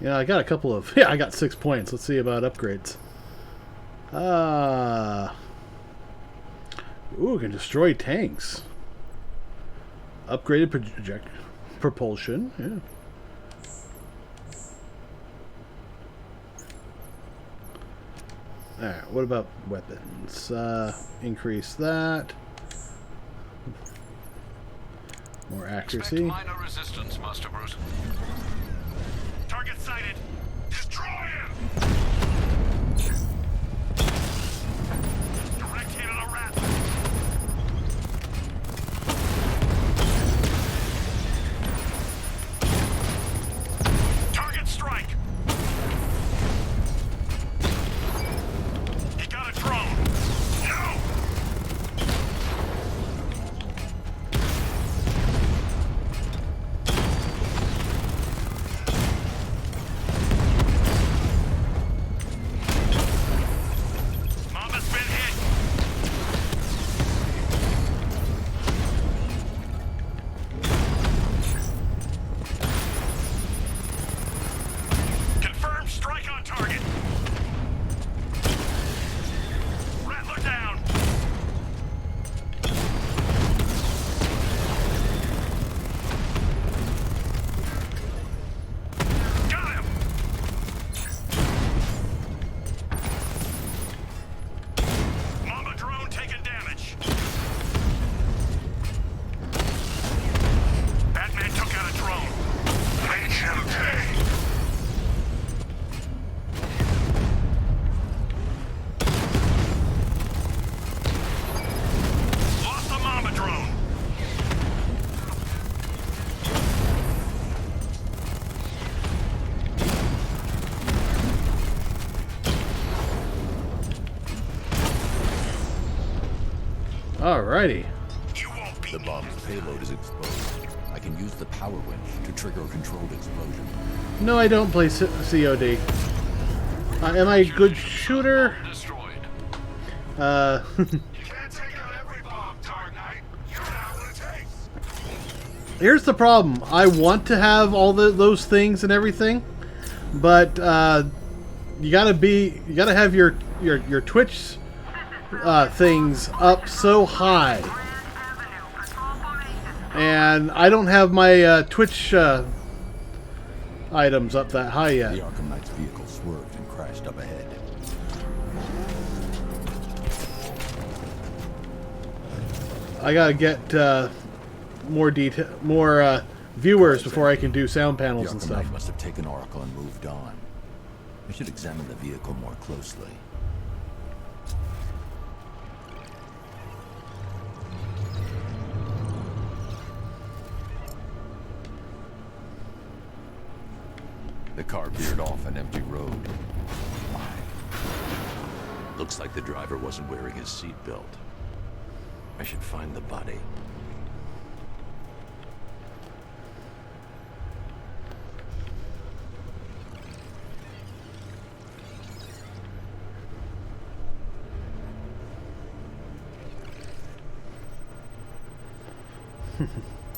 Yeah, I got a couple of... Yeah, I got 6 points. Let's see about upgrades. Ooh, can destroy tanks. Upgraded propulsion. Yeah. Alright, what about weapons? Increase that. More accuracy. Expect minor resistance, Master Bruce. Target sighted. Destroy him! Direct hit on a rat. Target strike. He got a drone. No! Mama's been hit. Confirmed strike on target. Rattler down. Got him. Mama drone taking damage. Batman took out a drone. Make him pay. Lost the Mama drone. Alrighty. You won't beat The me. bomb's payload is exposed. I can use the power winch to trigger a controlled explosion. No, I don't play COD. Am I a good shooter? Destroyed. You can't take out every bomb, Dark Knight. You're not what it takes. Here's the problem. I want to have all those things and everything, but you gotta have your Twitch things up so high, and I don't have my Twitch items up that high yet. The Arkham Knight's vehicle swerved and crashed up ahead. I gotta get more detail, more viewers before I can do sound The panels and Arkham stuff. Knight must have taken Oracle and moved on. I should examine the vehicle more closely. The car veered off an empty road. Looks like the driver wasn't wearing his seatbelt. I should find the body.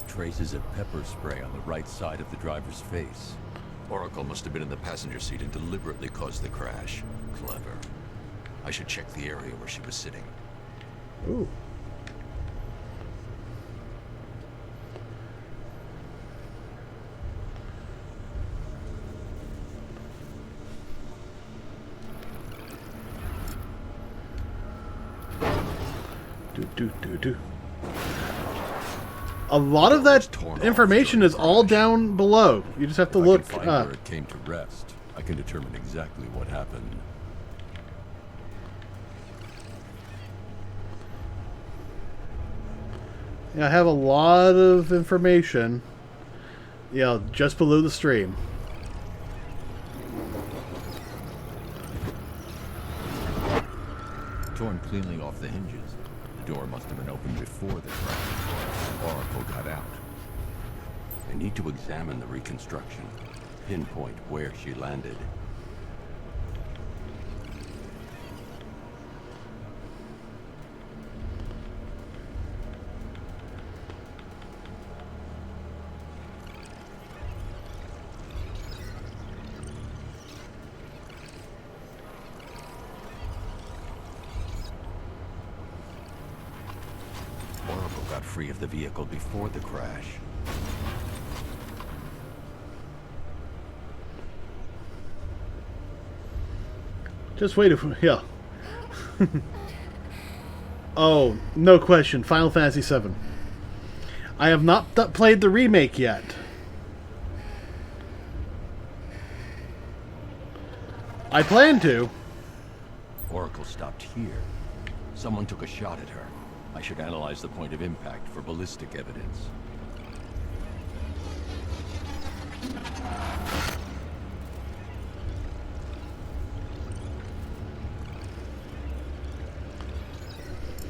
Traces of pepper spray on the right side of the driver's face. Oracle must have been in the passenger seat and deliberately caused the crash. Clever. I should check the area where she was sitting. Ooh. Do. A lot of that information is all down below. You just have to look. If I can find where it came to rest, I can determine exactly what happened. I have a lot of information. Yeah, just below the stream. Torn cleanly off the hinges. The door must have been opened before the crash. Oracle got out. I need to examine the reconstruction. Pinpoint where she landed. Free of the vehicle before the crash. Just wait yeah. Oh, no question. Final Fantasy VII. I have not played the remake yet. I plan to. Oracle stopped here. Someone took a shot at her. I should analyze the point of impact for ballistic evidence.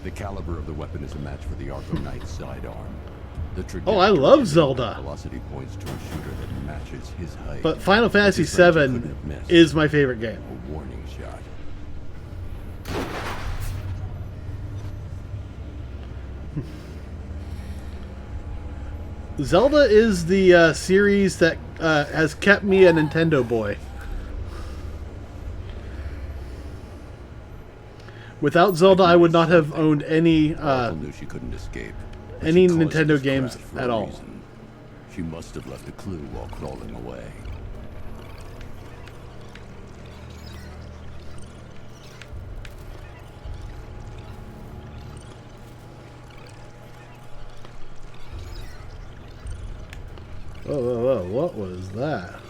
The caliber of the weapon is a match for the Arkham Knight's sidearm. Oh, I love Zelda. Velocity points to a shooter that matches his height. But Final Fantasy VII is my favorite game. A warning shot. Zelda is the series that has kept me a Nintendo boy. Without Zelda, I would not have owned any knew she couldn't escape, any Nintendo games at all. She must have left a clue while crawling away. Whoa, what was that?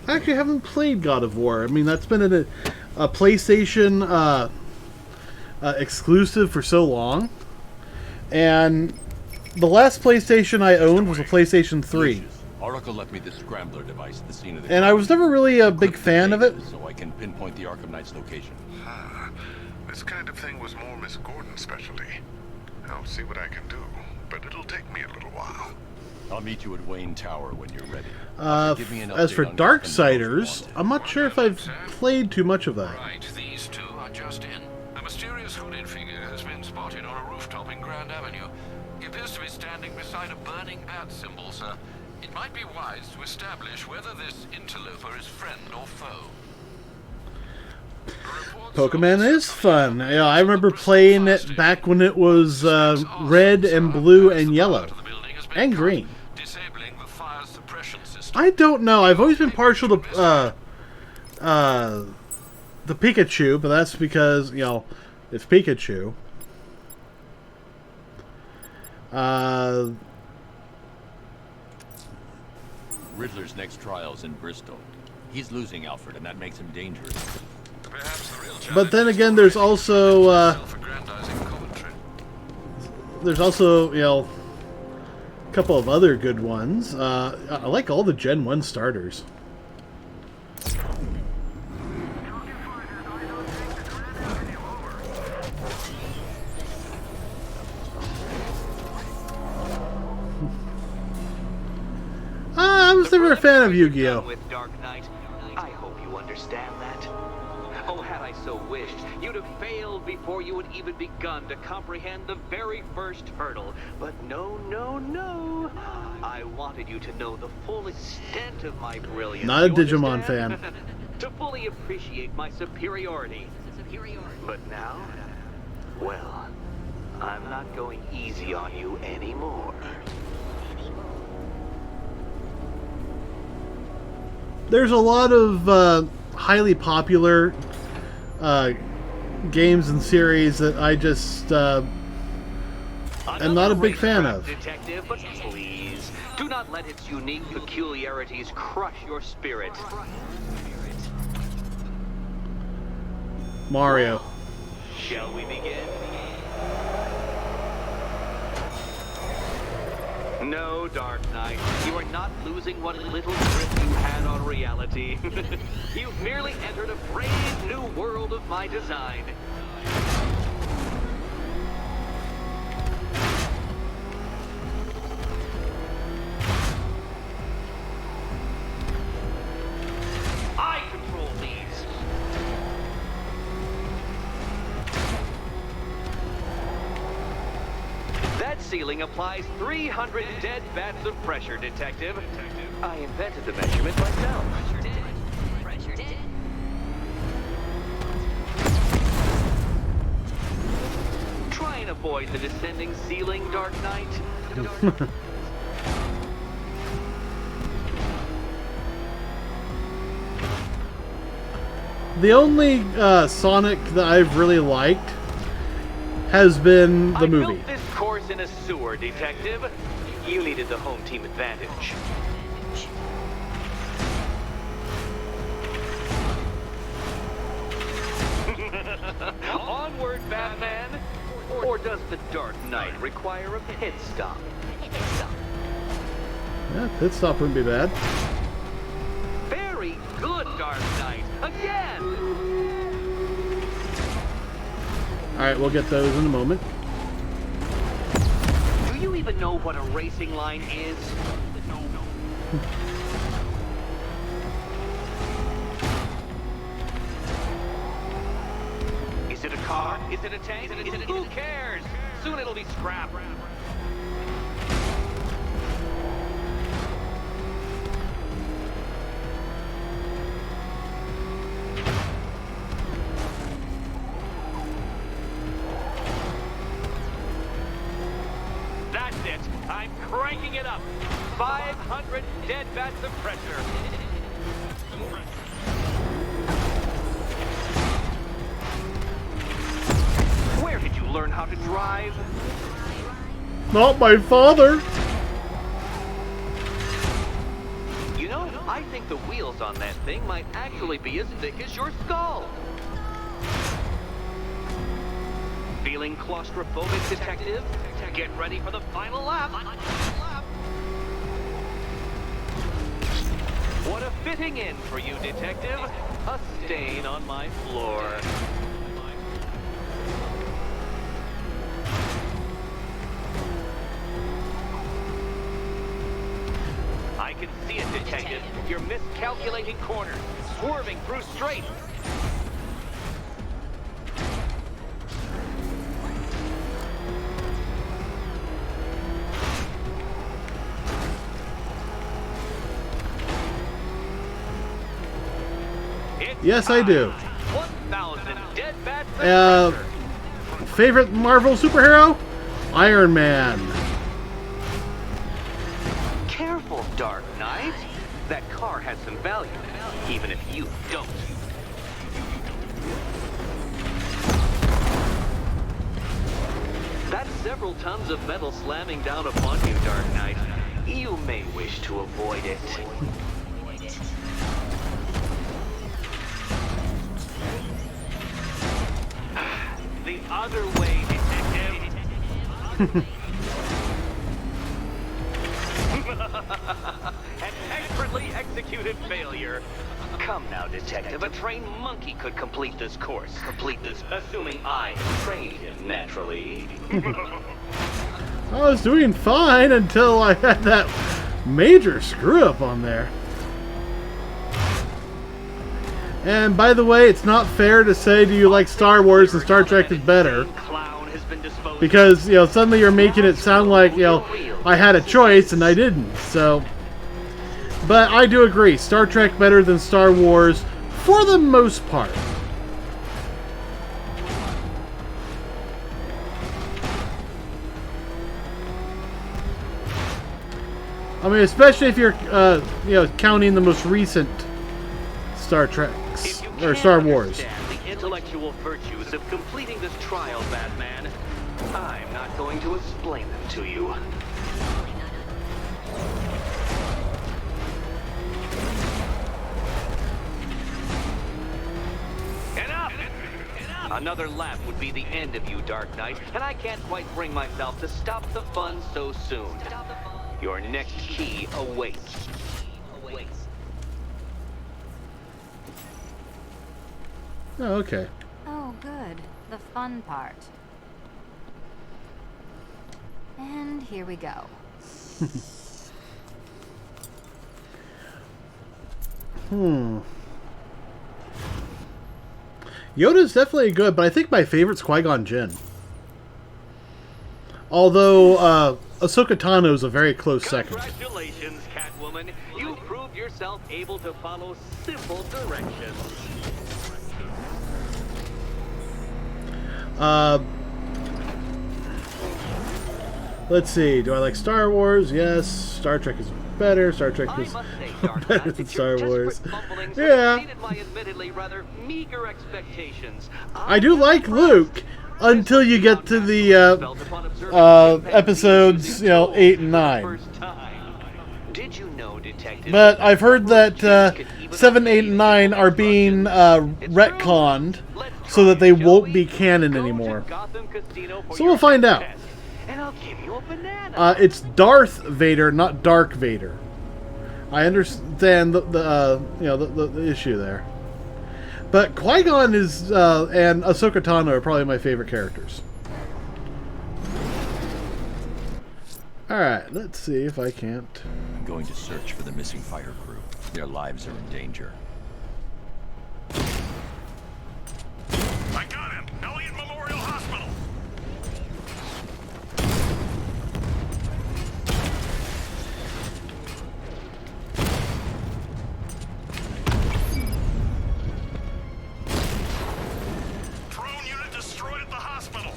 I actually haven't played God of War. I mean, that's been a PlayStation exclusive for so long. And the last PlayStation I owned was a PlayStation 3. Oracle left me the scrambler device at the scene of the and I was never really a big fan of it. So I can pinpoint the Arkham Knight's location. This kind of thing was more Miss Gordon's specialty. I'll see what I can do, but it'll take me a little while. I'll meet you at Wayne Tower when you're ready. As for Darksiders, I'm not sure if I've played too much of that. Right, these two are just in. A mysterious hooded figure has been spotted on a rooftop in Grand Avenue. He appears to be standing beside a burning bat symbol, sir. It might be wise to establish whether this interloper is friend or foe. Pokemon is fun. Yeah, I remember playing it back when it was red and blue and yellow. And green. I don't know. I've always been partial to the Pikachu, but that's because, you know, it's Pikachu. Riddler's next trial's in Bristol. He's losing Alfred, and that makes him dangerous. Perhaps the real But then challenge again, is there's to also, self-aggrandizing commentary. you know, a couple of other good ones. I like all the Gen 1 starters. I was never a fan of Yu-Gi-Oh! With Dark Knight, I hope you understand that. Oh, had I so wished, you'd have failed before you had even begun to comprehend the very first hurdle. But no, no, no. I wanted you to know the full extent of my brilliance. Not a you Digimon understand? fan. To fully appreciate my superiority. But now, well, I'm not going easy on you anymore. There's a lot of highly popular games and series that I just am not a big fan of. Detective, but please, do not let its unique peculiarities crush your spirit. Mario. Shall we begin? No, Dark Knight, you are not losing what little grip you had on reality. You've merely entered a brave new world of my design. I control these. That ceiling applies 300 dead bats of pressure, Detective. I invented the measurement myself. Try and avoid the descending ceiling, Dark Knight. The only Sonic that I've really liked has been the movie. I built this course in a sewer, Detective. You needed the home team advantage. Onward, Batman! Or does the Dark Knight require a pit stop? Yeah, pit stop wouldn't be bad. Very good, Dark Knight! Again! Alright, we'll get those in a moment. Do you even know what a racing line is? No. Is it a car? Is it a tank? Who cares? Soon it'll be scrap. That's it. I'm cranking it up. 500 dead bats of pressure. Where did you learn how to drive? Not my father! You know, I think the wheels on that thing might actually be as thick as your skull. Feeling claustrophobic, Detective? Get ready for the final lap. What a fitting in for you, Detective. A stain on my floor. I can see it, Detective. You're miscalculating corners, swerving through straights. Yes, I do. 1,000 dead bats of pressure. Favorite Marvel superhero? Iron Man. Careful, Dark Knight. That car has some value, even if you don't. several tons of metal slamming down upon you, Dark Knight. You may wish to avoid it. The other way, detective. An expertly executed failure. Come now, detective. A trained monkey could complete this course. Assuming I trained him naturally. I was doing fine until I had that major screw-up on there. And by the way, it's not fair to say, do you like Star Wars and Star Trek is better? Because, you know, suddenly you're making it sound like, you know, I had a choice and I didn't, so... But I do agree, Star Trek better than Star Wars for the most part. I mean, especially if you're, you know, counting the most recent Star Treks or Star Wars. The intellectual virtues of completing this trial, Batman, I'm not going to explain them to you. Enough! Another lap would be the end of you, Dark Knight, and I can't quite bring myself to stop the fun so soon. Your next key awaits. Oh, okay. Oh, good. The fun part. And here we go. Yoda's definitely good, but I think my favorite's Qui-Gon Jinn. Although, Ahsoka Tano is a very close second. Congratulations, Catwoman. You proved yourself able to follow simple directions. Let's see. Do I like Star Wars? Yes. Star Trek is better. Star Trek is better than Star Wars. Yeah. I do like Luke until you get to the episodes, you know, 8 and 9. Did you know, detective? But I've heard that 7, 8, and 9 are being retconned so that they won't be canon anymore. So we'll find out. It's Darth Vader, not Dark Vader. I understand the you know, the issue there. But Qui-Gon is and Ahsoka Tano are probably my favorite characters. Alright, let's see if I can't... I'm going to search for the missing fire crew. Their lives are in danger. I got him! Elliott Memorial Hospital! Drone unit destroyed at the hospital!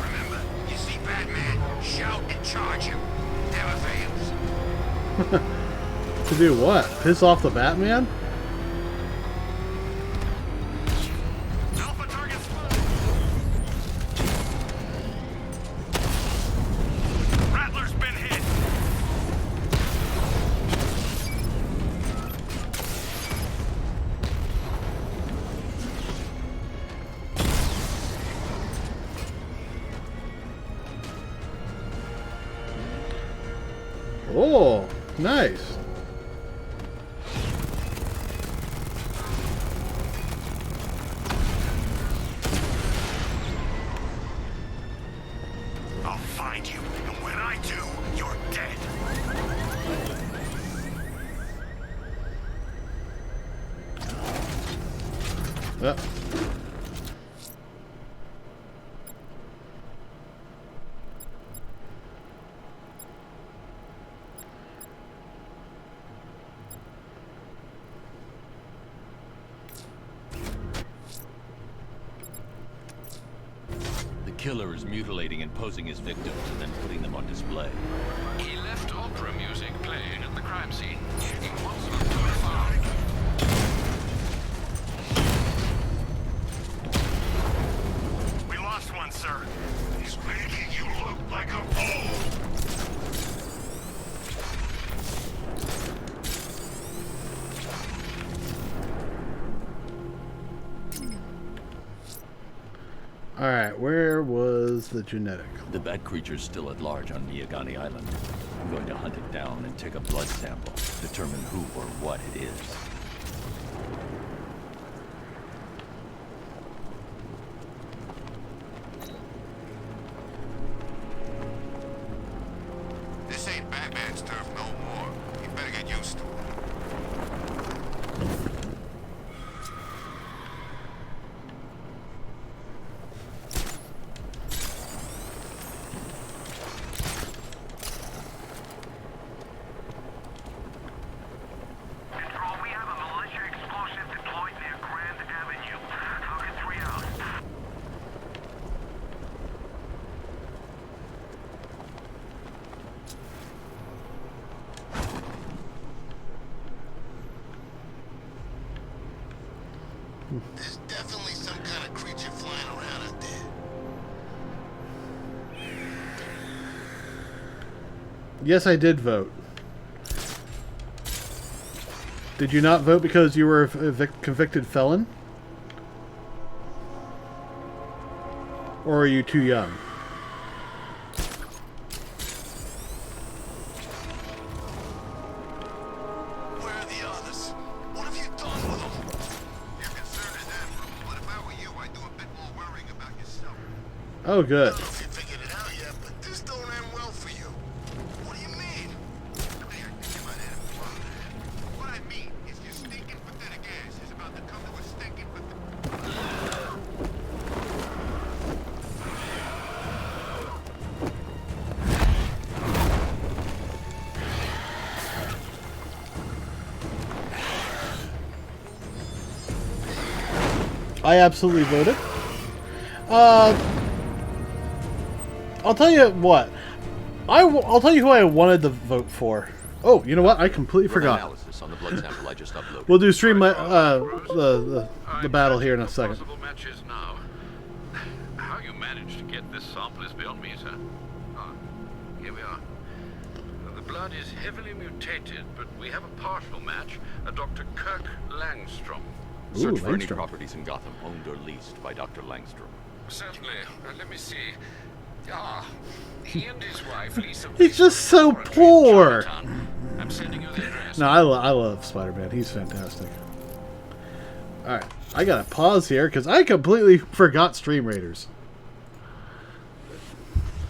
Remember, you see Batman, shout and charge him. Never fails. To do what? Piss off the Batman? Alpha target Rattler's been hit! Oh, nice. I'll find you, and when I do, you're dead. The killer is mutilating and posing his victims and then putting them on display. He left opera music playing at the crime scene. He wants them to be found. We lost one, sir. He's making you look like a fool. Alright, where was the genetic? The bat creature's still at large on Miyagani Island. I'm going to hunt it down and take a blood sample, determine who or what it is. This ain't Batman's turf no more. You better get used to it. Control, we have a militia explosive deployed near Grand Avenue. Falcon 3 out. There's definitely some kind of creature flying around out there. Yes, I did vote. Did you not vote because you were a convicted felon? Or are you too young? Where are the others? What have you done with them? Your concern is admirable, but if I were you, I'd do a bit more worrying about yourself. Oh, good. I don't know if you figured it out yet, but this don't end well for you. What do you mean? I think I can get my head in front of that. What I mean is your stinking pathetic ass is about to come to a stinking I absolutely voted. I'll tell you what. I'll tell you who I wanted to vote for. Oh, you know what? I completely forgot. Analysis on the blood sample I just uploaded. We'll do stream the battle here in a second. Possible matches now. How you managed to get this sample is beyond me, sir. Ah, here we are. The blood is heavily mutated, but we have a partial match, a Dr. Kirk Langstrom. Search for any Langstrom. properties in Gotham owned or leased by Dr. Langstrom. Certainly. Let me see. Ah, he and his wife lease a He's just so poor. I'm sending you the address. No, I love Spider-Man. He's fantastic. Alright, I gotta pause here because I completely forgot Stream Raiders.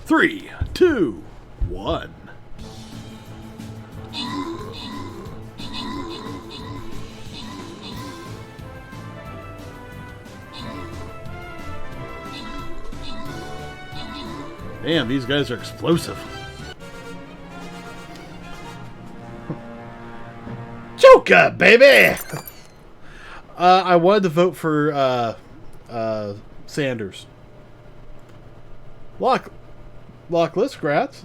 3, 2, 1. Damn, these guys are explosive. Joker, baby! I wanted to vote for Sanders. Lockless, grats.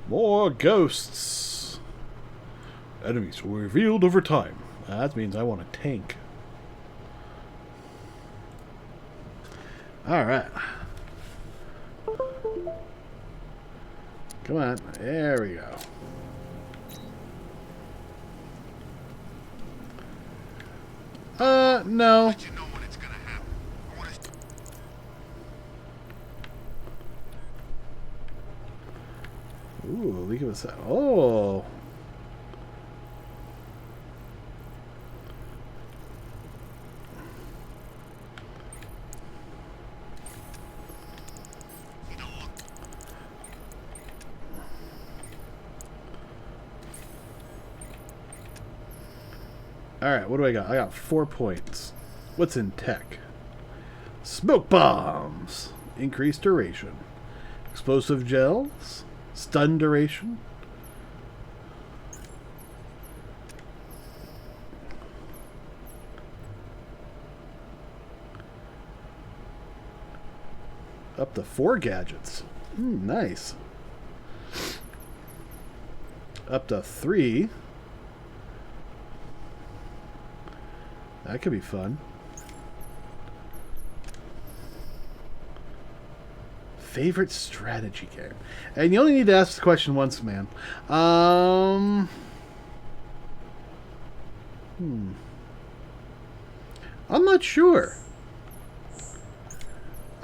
More ghosts. Enemies were revealed over time. That means I want a tank. Alright. Come on. There we go. No. Let you know when it's gonna happen. I wanna... Ooh, look at this. Oh. Alright, what do I got? I got 4 points. What's in tech? Smoke bombs. Increased duration. Explosive gels. Stun duration. Up to 4 gadgets. Nice. Up to 3. That could be fun. Favorite strategy game? And you only need to ask the question once, man. I'm not sure.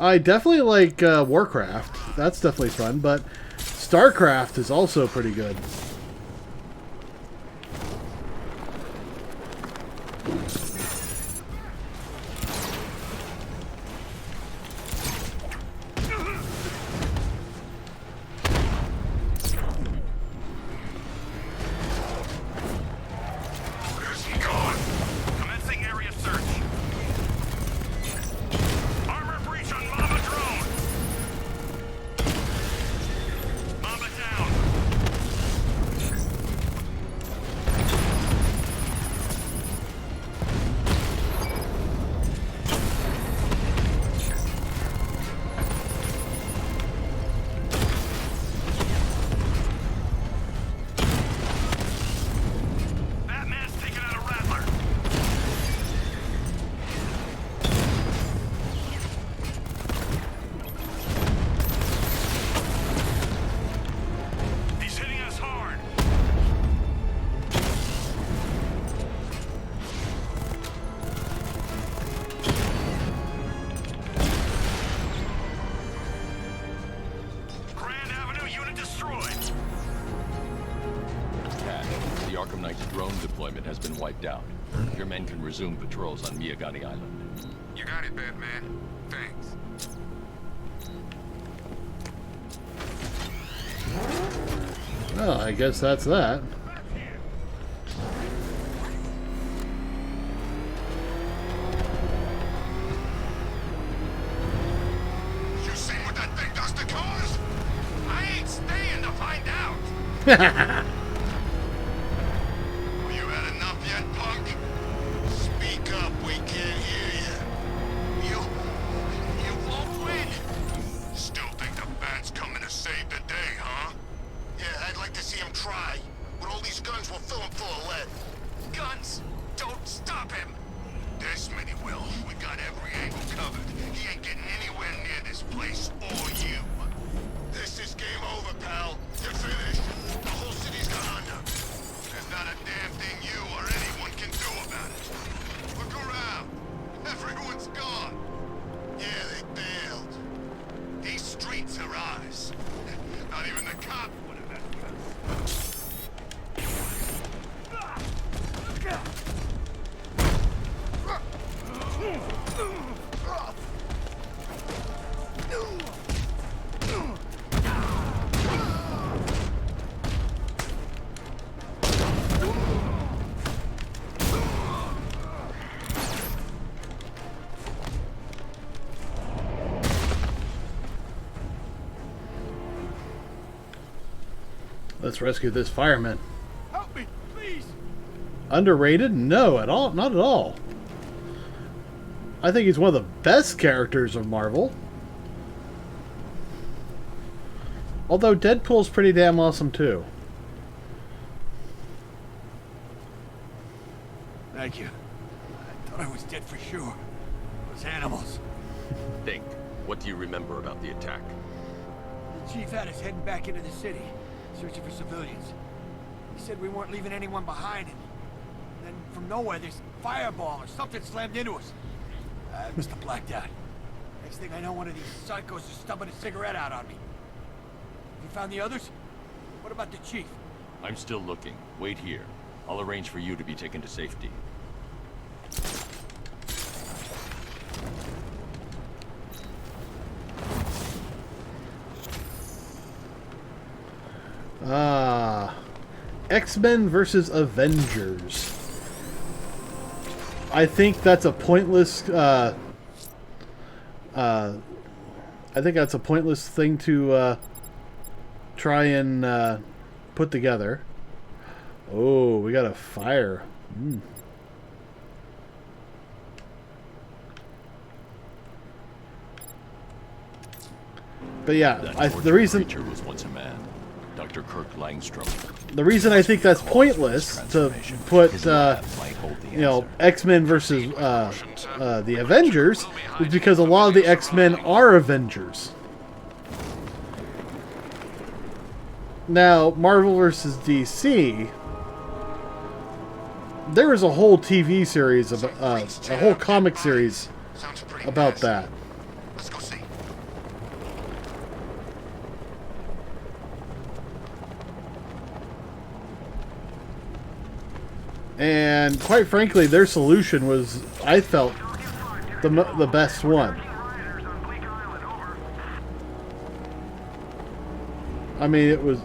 I definitely like Warcraft. That's definitely fun, but StarCraft is also pretty good. Arkham Knight's drone deployment has been wiped out. Your men can resume patrols on Miyagani Island. You got it, Batman. Thanks. Well, I guess that's that. You seen what that thing does to cars? I ain't staying to find out. You had enough yet, punk? Speak up, we can't hear you. You won't win. Still think the Bat's coming to save the day, huh? Yeah, I'd like to see him try. With all these guns, we'll fill him full of lead. Guns? Don't stop him! This many will. We got every angle covered. He ain't getting anywhere near this place, or you. This is game over, pal. You're finished. The whole city's gone under. There's not a damn thing you or anyone can do about it. Look around. Everyone's gone. Yeah, they bailed. These streets are ours. Not even the cop would have had guns. Let's rescue this fireman. Help me, please! Underrated? No, at all. Not at all. I think he's one of the best characters of Marvel. Although Deadpool's pretty damn awesome too. Thank you. I thought I was dead for sure. Those animals. Think. What do you remember about the attack? The chief had us heading back into the city, searching for civilians. He said we weren't leaving anyone behind, and then from nowhere this fireball or something slammed into us. I must have blacked out. Next thing I know, one of these psychos is stubbing a cigarette out on me. You found the others? What about the chief? I'm still looking. Wait here. I'll arrange for you to be taken to safety. X-Men versus Avengers. I think that's a pointless thing to try and put together. Oh, we got a fire. But yeah, That the reason creature was once a man. Dr. Kirk Langstrom. the reason I think that's pointless to put you know, X-Men versus the Avengers is because a lot of the X-Men are Avengers. Now, Marvel versus DC, there was a whole TV series of a whole comic series about that. Let's go see. And quite frankly, their solution was, I felt, the best one. I mean, it was,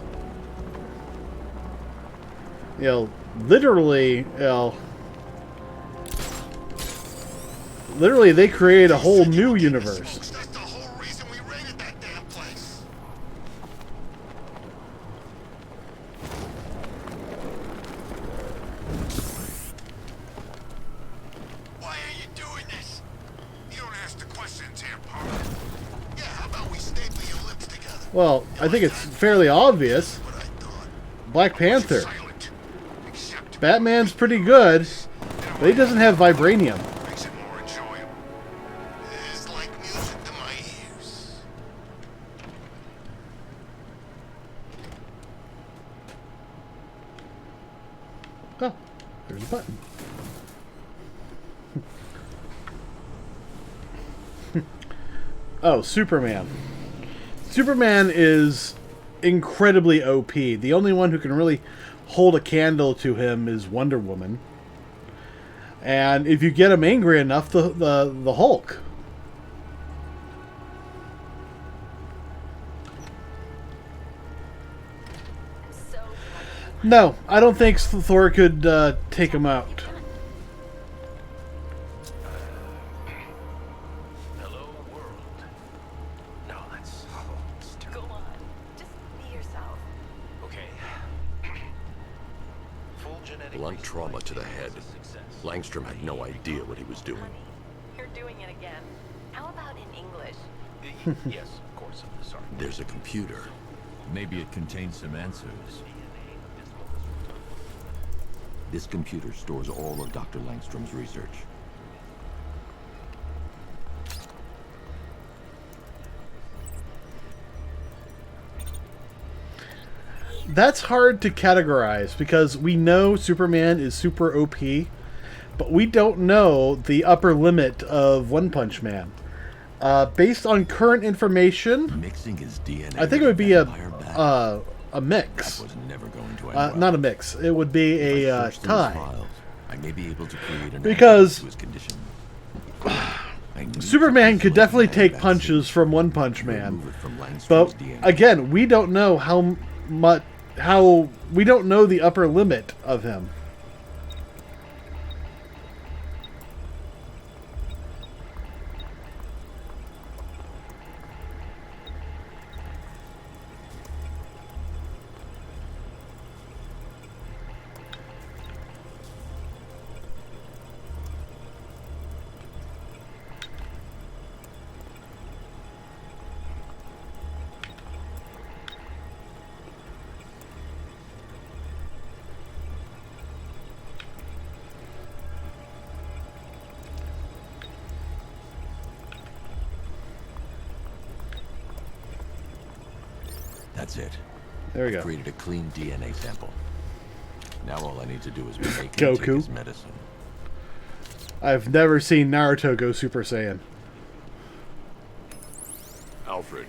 you know, literally, you know, literally they create a whole new universe. That's the whole reason we raided that damn place. Why are you doing this? You don't ask the questions here, partner. Yeah, how about we staple your lips together? Well, I think it's fairly obvious. What I thought. Black Panther. Silent. Except Batman's pretty good, but he doesn't have vibranium. makes it more enjoyable. It's like music to my ears. Oh, there's a button. Oh, Superman. Superman is incredibly OP. The only one who can really hold a candle to him is Wonder Woman. And if you get him angry enough, the Hulk. No, I don't think Thor could take him out. Hello, world. No, that's Go on. Just be yourself. okay. Full genetic Blunt trauma to the head. Langstrom had no idea what he was doing. You're doing it again. How about in English? Yes, of course. Sorry. There's a computer. Maybe it contains some answers. This computer stores all of Dr. Langstrom's research. That's hard to categorize because we know Superman is super OP, but we don't know the upper limit of One Punch Man. Based on current information, Mixing his DNA. I think it would be a mix. That was never going to end well. Not a mix. It would be If I a search through his tie. files, I may be able to create an Because antidote to his condition. I need Superman to could definitely isolate take that punches vaccine from One Punch and Man. remove it from Langstrom's But DNA. again, we don't know we don't know the upper limit of him. That's it. There we go. Created a clean DNA sample. Now all I need to do is make him Goku. take his medicine. I've never seen Naruto go Super Saiyan. Alfred,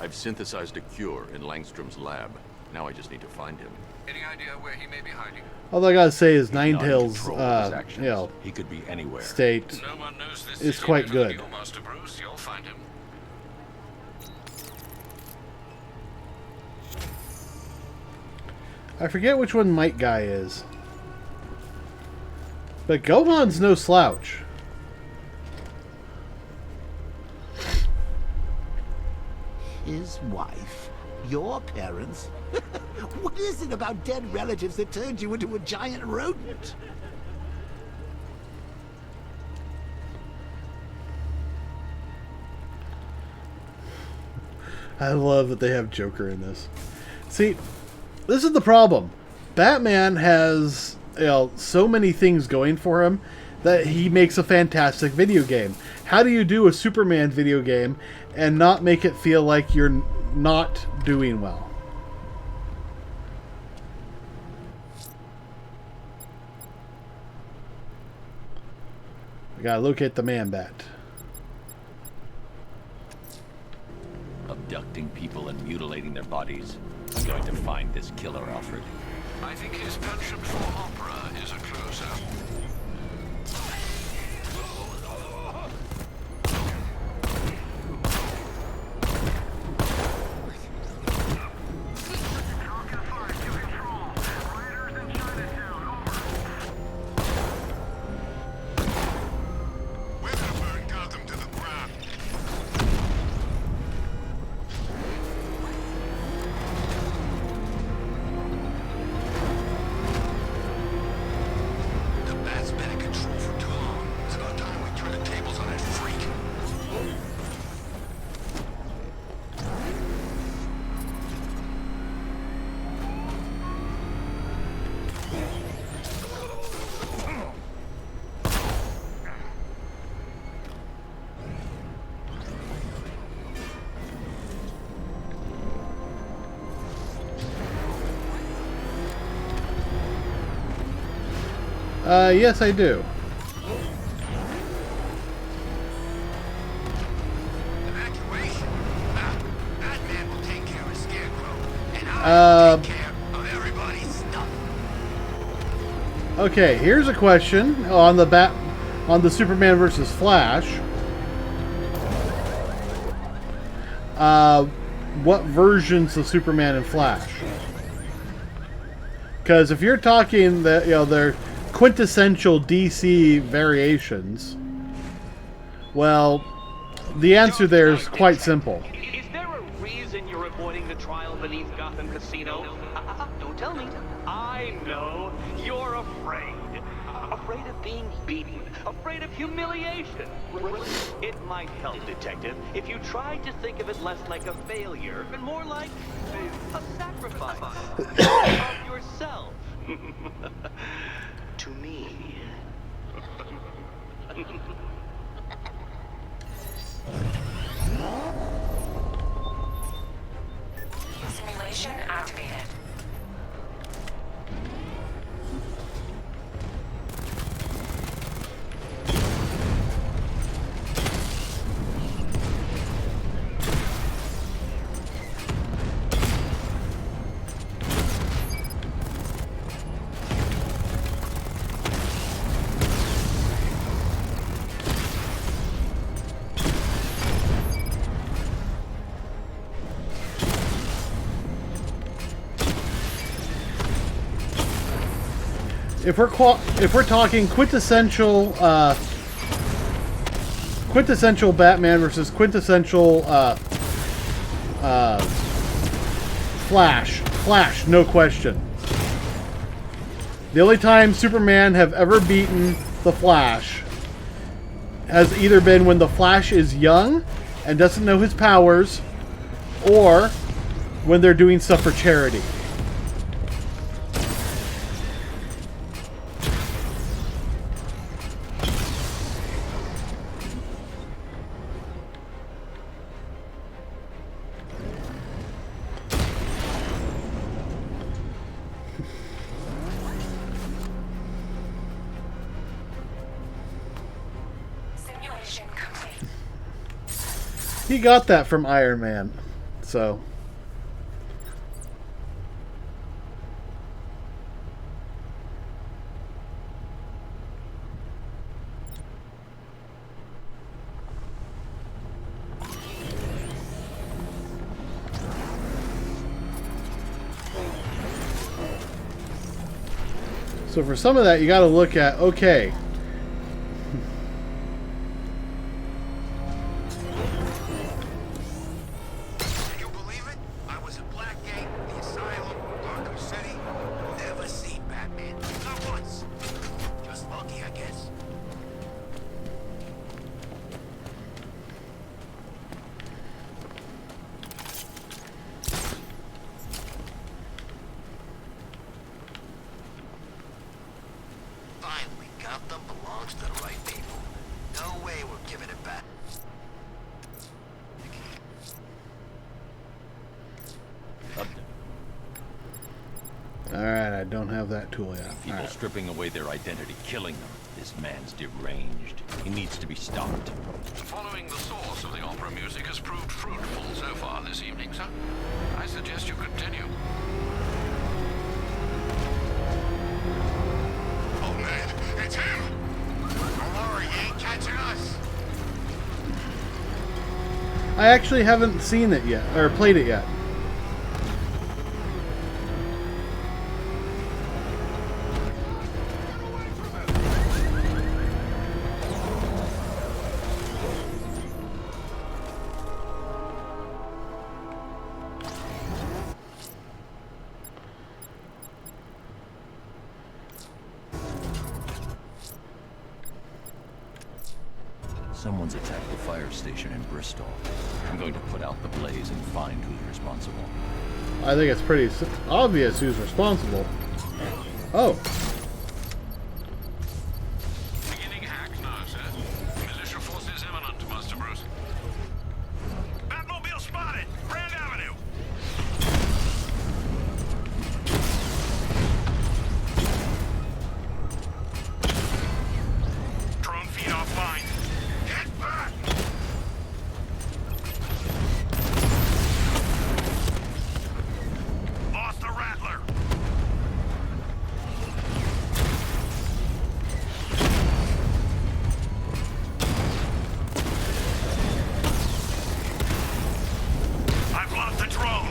I've synthesized a cure in Langstrom's lab. Now I just need to find him. Any idea where he may be hiding? All I gotta say is He's not in Ninetales, control of his actions. you know, He could be anywhere. state No one knows this is city quite better than good. you, Master Bruce. You'll find him. I forget which one Might Guy is. But Gohan's no slouch. His wife? Your parents? What is it about dead relatives that turned you into a giant rodent? I love that they have Joker in this. See, this is the problem. Batman has, you know, so many things going for him that he makes a fantastic video game. How do you do a Superman video game and not make it feel like you're not doing well? I gotta locate the Man-Bat. Abducting people and mutilating their bodies. I'm going to find this killer, Alfred. I think his penchant for opera is a closer. Yes, I do. Evacuation? Batman will take care of Scarecrow, and I'll take care of everybody's stuff. Okay, here's a question on the Superman versus Flash. What versions of Superman and Flash? Because if you're talking that, you know, they're quintessential DC variations, well, the answer there is quite simple. Is there a reason you're avoiding the trial beneath Gotham Casino? Don't tell me. I know. You're afraid. Afraid of being beaten. Afraid of humiliation. It might help, Detective, if you tried to think of it less like a failure and more like a sacrifice of yourself. To me. Simulation activated. If we're talking quintessential Batman versus quintessential Flash, no question. The only time Superman have ever beaten the Flash has either been when the Flash is young and doesn't know his powers, or when they're doing stuff for charity. He got that from Iron Man, so. So for some of that, you got to look at, okay, Arkham City, never seen Batman. Not once. Just lucky, I guess. something belongs to the right people. No way we're giving it back. Alright, I don't have that tool yet. People stripping away their identity, killing them. This man's deranged. He needs to be stopped. Following the source of the opera music has proved fruitful so far this evening, sir. I suggest you continue. Oh man, it's him! Don't worry, he ain't catching us. I actually haven't seen it yet, or played it yet. Someone's attacked the fire station in Bristol. I'm going to put out the blaze and find who's responsible. I think it's pretty obvious who's responsible. Oh. Beginning hack now, sir. Militia forces imminent, Master Bruce. Batmobile spotted! Grand Avenue! Drone feed offline. Get back! Lost the Rattler! I've lost the drone!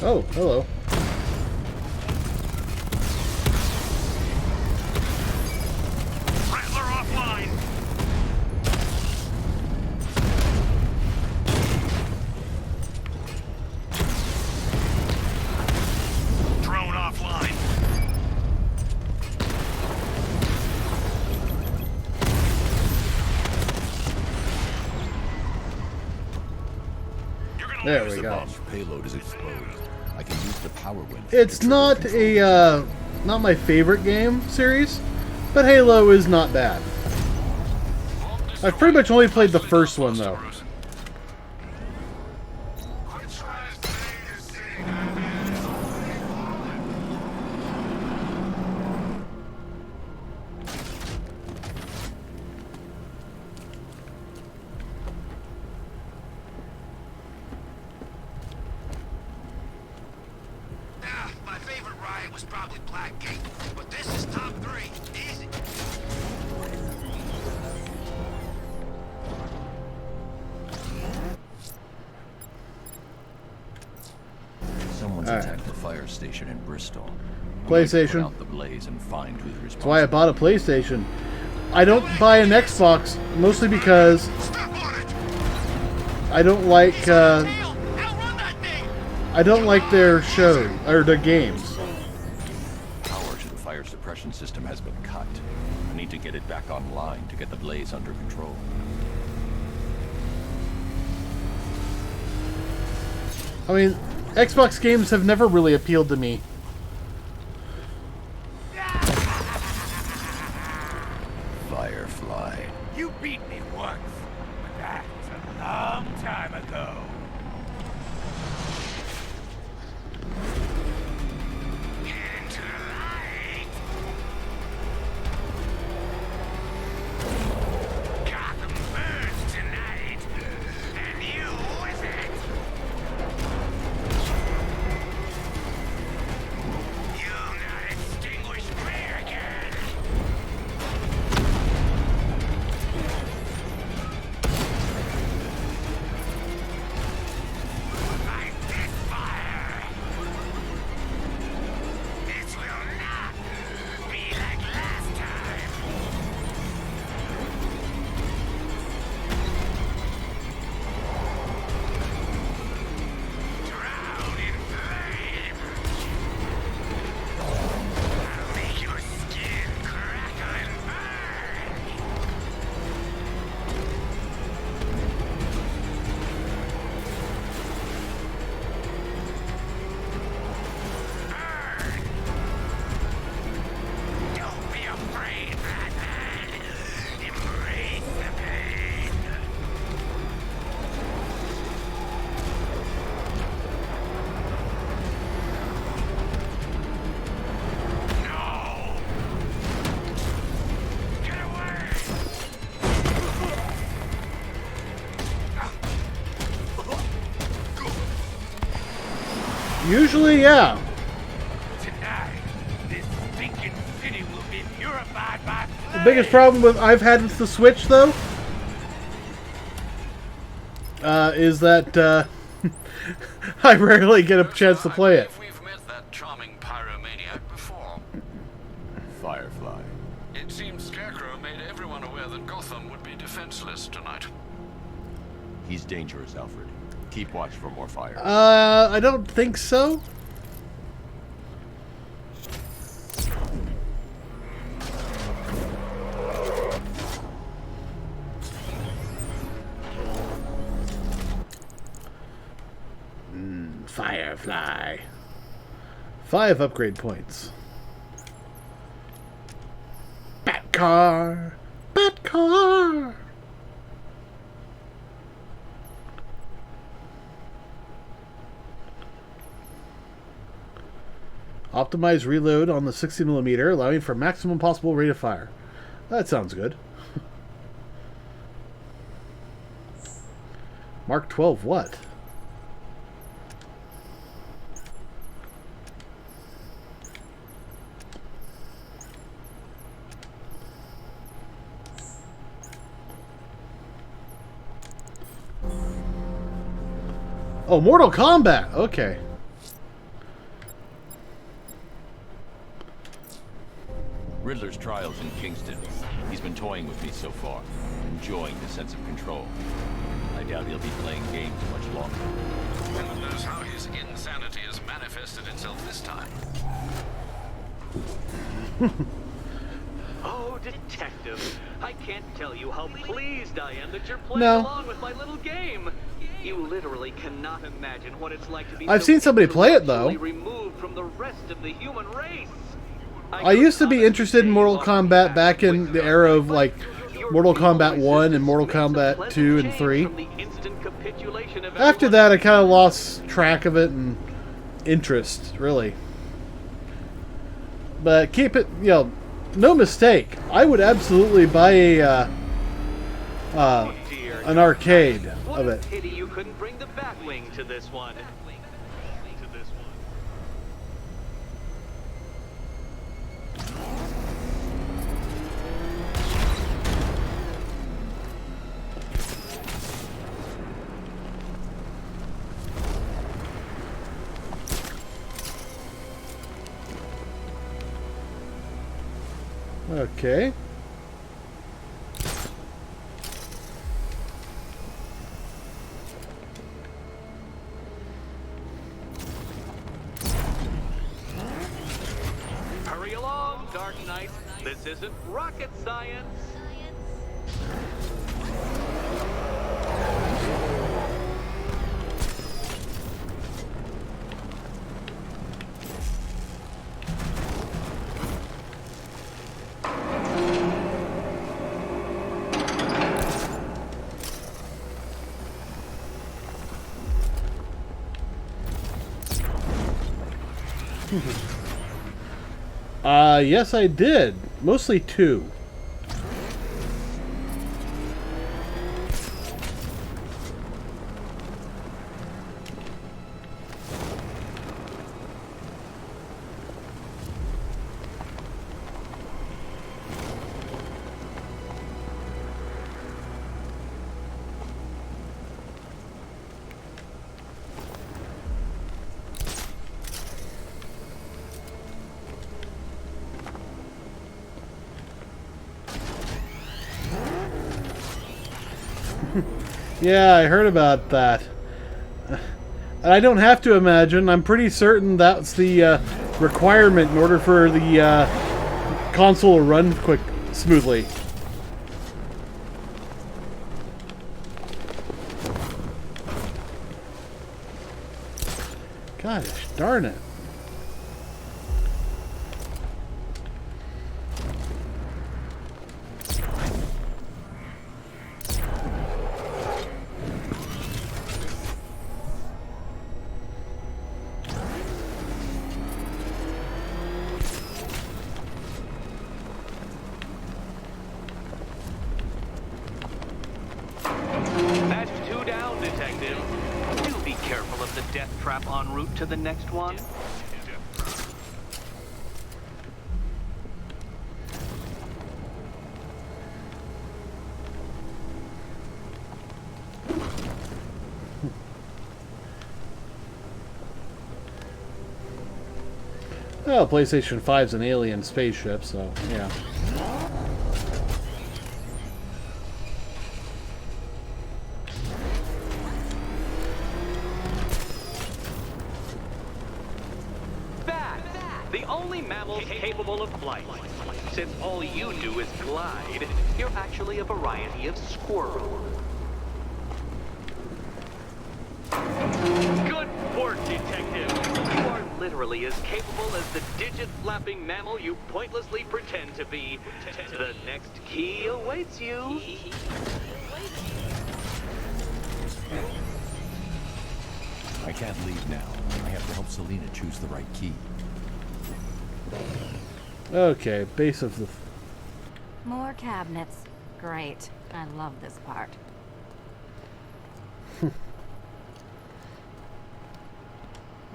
Oh, hello. Rattler offline! Drone offline! You're gonna There lose we the go. bomb. Payload is exposed. I can use the power wind. It's not a, not my favorite game series, but Halo is not bad. I've pretty much only played the first one, though. Ah, my favorite riot was probably Blackgate, but this is top 3. Easy. Someone's Alright. attacked the fire station in Bristol. PlayStation. Put out the blaze and find who's responsible. That's why I bought a PlayStation. I don't buy an Xbox, mostly because I don't like, I don't like their show, or their games. Power to the fire suppression system has been cut. I need to get it back online to get the blaze under control. I mean, Xbox games have never really appealed to me. Firefly. You beat me once, but that was a long time ago. Into the light. Gotham burns tonight, and you with it. Usually, yeah. Tonight, this stinking city will be purified by The biggest problem I've had with the Switch, though, is that I rarely get a chance to play it. We've met that charming pyromaniac before. Firefly. It seems Scarecrow made everyone aware that Gotham would be defenseless tonight. He's dangerous, Alfred. Keep watch for more fire. I don't think so. Firefly. 5 upgrade points. Batcar! Batcar! Optimize reload on the 60mm, allowing for maximum possible rate of fire. That sounds good. Mark 12 what? Oh, Mortal Kombat! Okay. Riddler's trial's in Kingston. He's been toying with me so far, enjoying the sense of control. I doubt he'll be playing games much longer. Heaven knows how his insanity has manifested itself this time. Oh, detective, I can't tell you how pleased I am that you're playing No. along with my little game. You literally cannot imagine what it's like to be I've so seen somebody play it, though. intellectually removed from the rest of the human race. I used to be interested in Mortal Kombat back in the era of, like, Mortal Kombat 1 and Mortal Kombat 2 and 3. After that, I kind of lost track of it and interest, really. But keep it, you know, no mistake. I would absolutely buy a an arcade of it. Pity you couldn't bring the Batwing to this one. Okay. Hurry along, Dark Knight. This isn't rocket science. Yes, I did. Mostly 2. Yeah, I heard about that. And I don't have to imagine. I'm pretty certain that's the requirement in order for the console to run smoothly. Gosh darn it. That's 2 down, detective. Do be careful of the death trap en route to the next one? Well, PlayStation 5's an alien spaceship, so yeah. The only mammal capable of flight. Since all you do is glide, you're actually a variety of squirrel. Good work, Detective. You are literally as capable as the digit-flapping mammal you pointlessly pretend to be. The next key awaits you. I can't leave now. I have to help Selena choose the right key. Okay, base of the... More cabinets. Great. I love this part.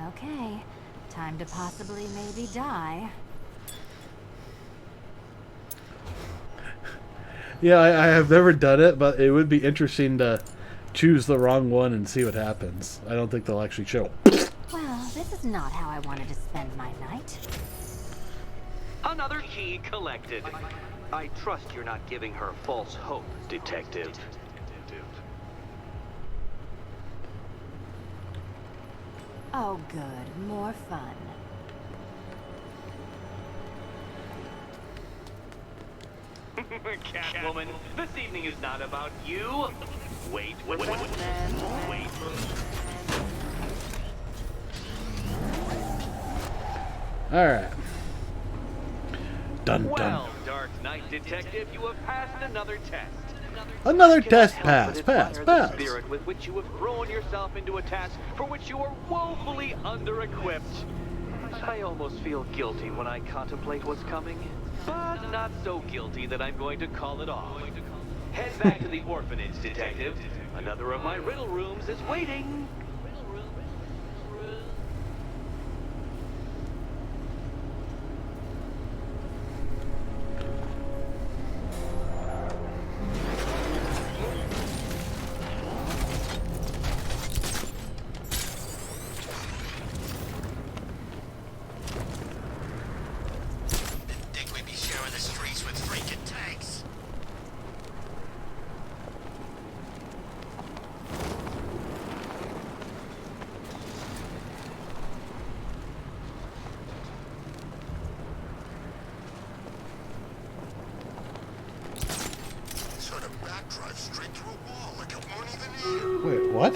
Okay, time to possibly maybe die. Yeah, I have never done it, but it would be interesting to choose the wrong one and see what happens. I don't think they'll actually show. Well, this is not how I wanted to spend my night. Another key collected. I trust you're not giving her false hope, Detective. Oh, good. More fun. Catwoman, this evening is not about you. Wait. Alright. Dun dun. Well, Dark Knight Detective, you have passed another test. Another test Cannot pass, help but pass, admire pass. the spirit with which you have thrown yourself into a task for which you are woefully under-equipped. I almost feel guilty when I contemplate what's coming, but not so guilty that I'm going to call it off. Head back to the orphanage, Detective. Another of my riddle rooms is waiting. Think we'd be sharing the streets with freaking tanks. Sort of backdrive straight through a wall like it won't even air. Wait, what?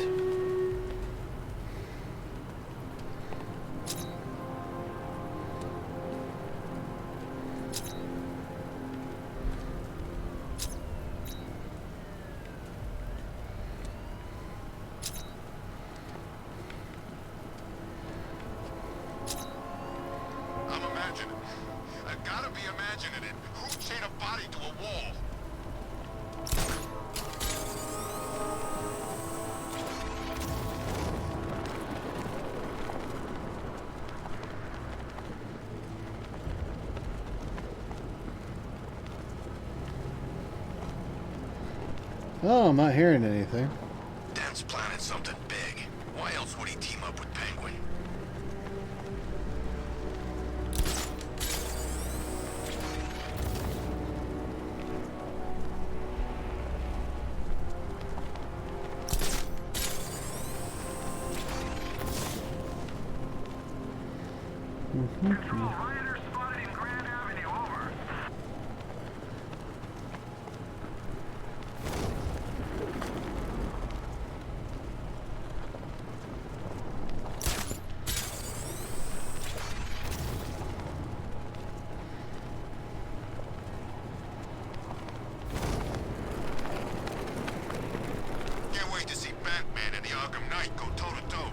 I'm imagining. I've gotta be imagining it. Who chained a body to a wall? Oh, I'm not hearing anything. Dan's planning something big. Why else would he team up with Penguin? Rioters spotted in Grand Avenue, over. Can't wait to see Batman and the Arkham Knight go toe-to-toe.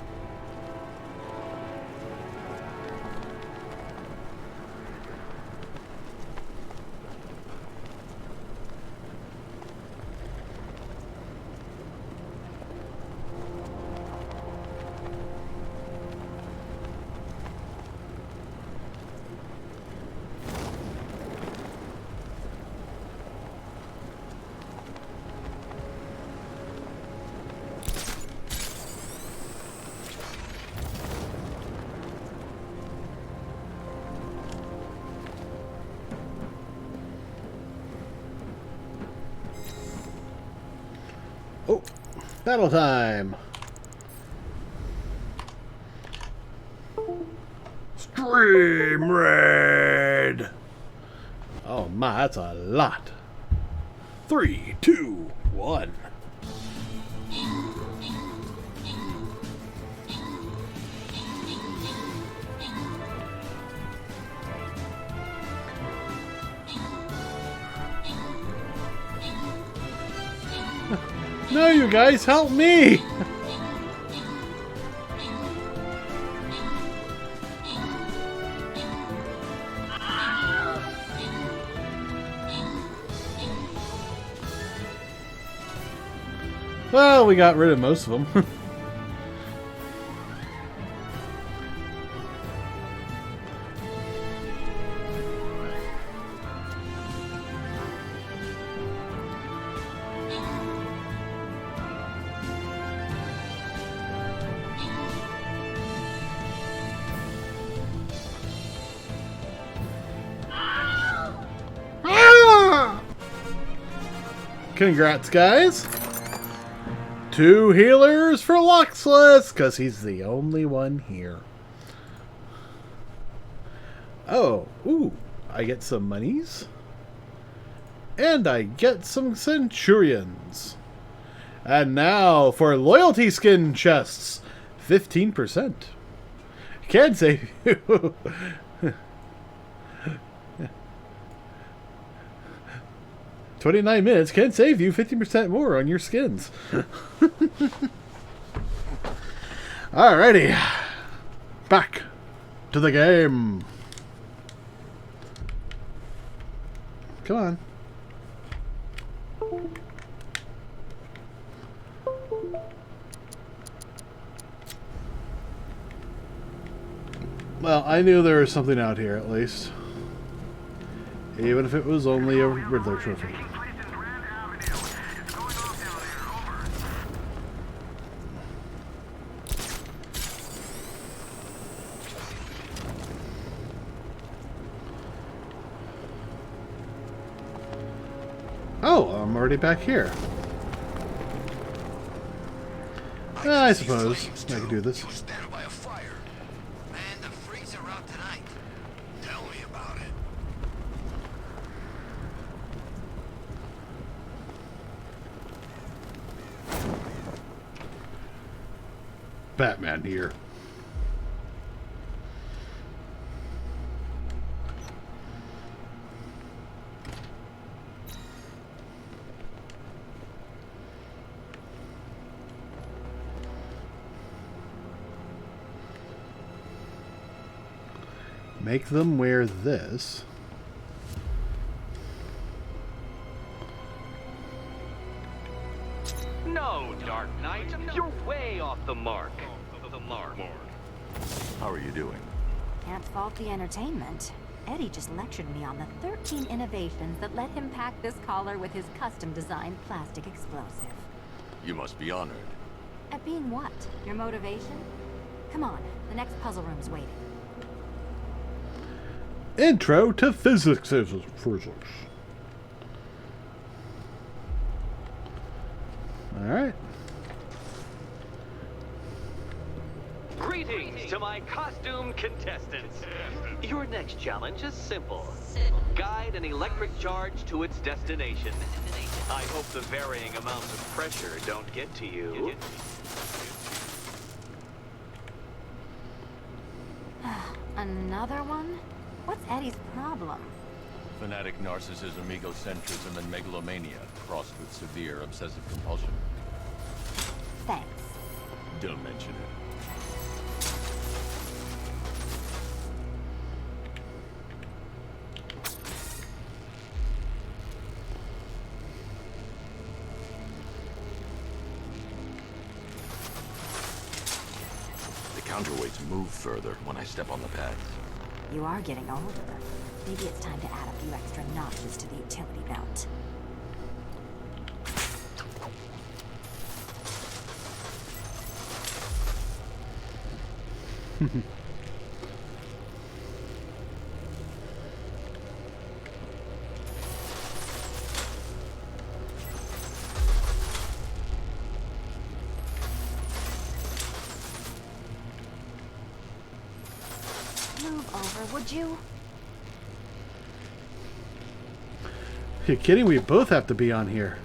Battle time. Stream Raid. Oh my, that's a lot. 3, 2, 1. No, you guys, help me! Well, we got rid of most of them. Congrats, guys. 2 healers for Luxless, because he's the only one here. Oh, ooh, I get some monies. And I get some Centurions. And now for loyalty skin chests. 15%. Can save you. 29 minutes can save you 50% more on your skins. Alrighty. Back to the game. Come on. Well, I knew there was something out here at least. Even if it was only a Riddler trophy. Oh, I'm already back here. I suppose I could do this. Batman here. Make them wear this. No, Dark Knight, you're way off the mark. How are you doing? Can't fault the entertainment. Eddie just lectured me on the 13 innovations that let him pack this collar with his custom-designed plastic explosive. You must be honored. At being what? Your motivation? Come on, the next puzzle room's waiting. Intro to physics. Alright. Greetings to my costume contestants. Your next challenge is simple. Guide an electric charge to its destination. I hope the varying amounts of pressure don't get to you. Another one? What's Eddie's problem? Fanatic narcissism, egocentrism, and megalomania, crossed with severe obsessive compulsion. Thanks. Don't mention it. The counterweights move further when I step on the pads. You are getting older. Maybe it's time to add a few extra notches to the utility belt. Move over, would you? You're kidding? We both have to be on here.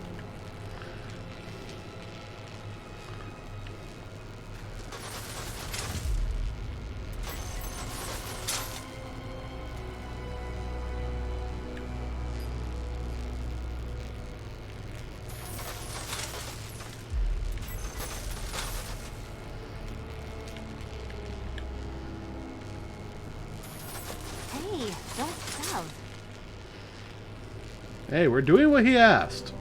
Hey, don't shove. Hey, we're doing what he asked.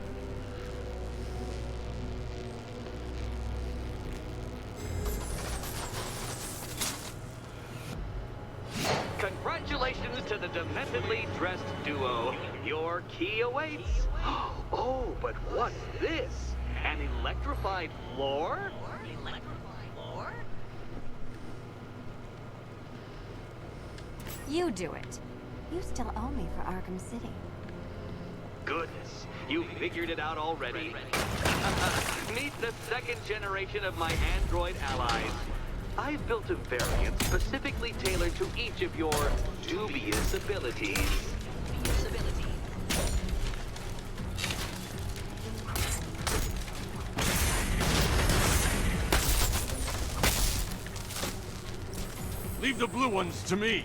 Congratulations to the dementedly dressed duo. Your key awaits. Oh, but what's this? An electrified floor? You do it. You still owe me for Arkham City. Goodness, you figured it out already. Meet the second generation of my android allies. I've built a variant specifically tailored to each of your dubious abilities. Leave the blue ones to me.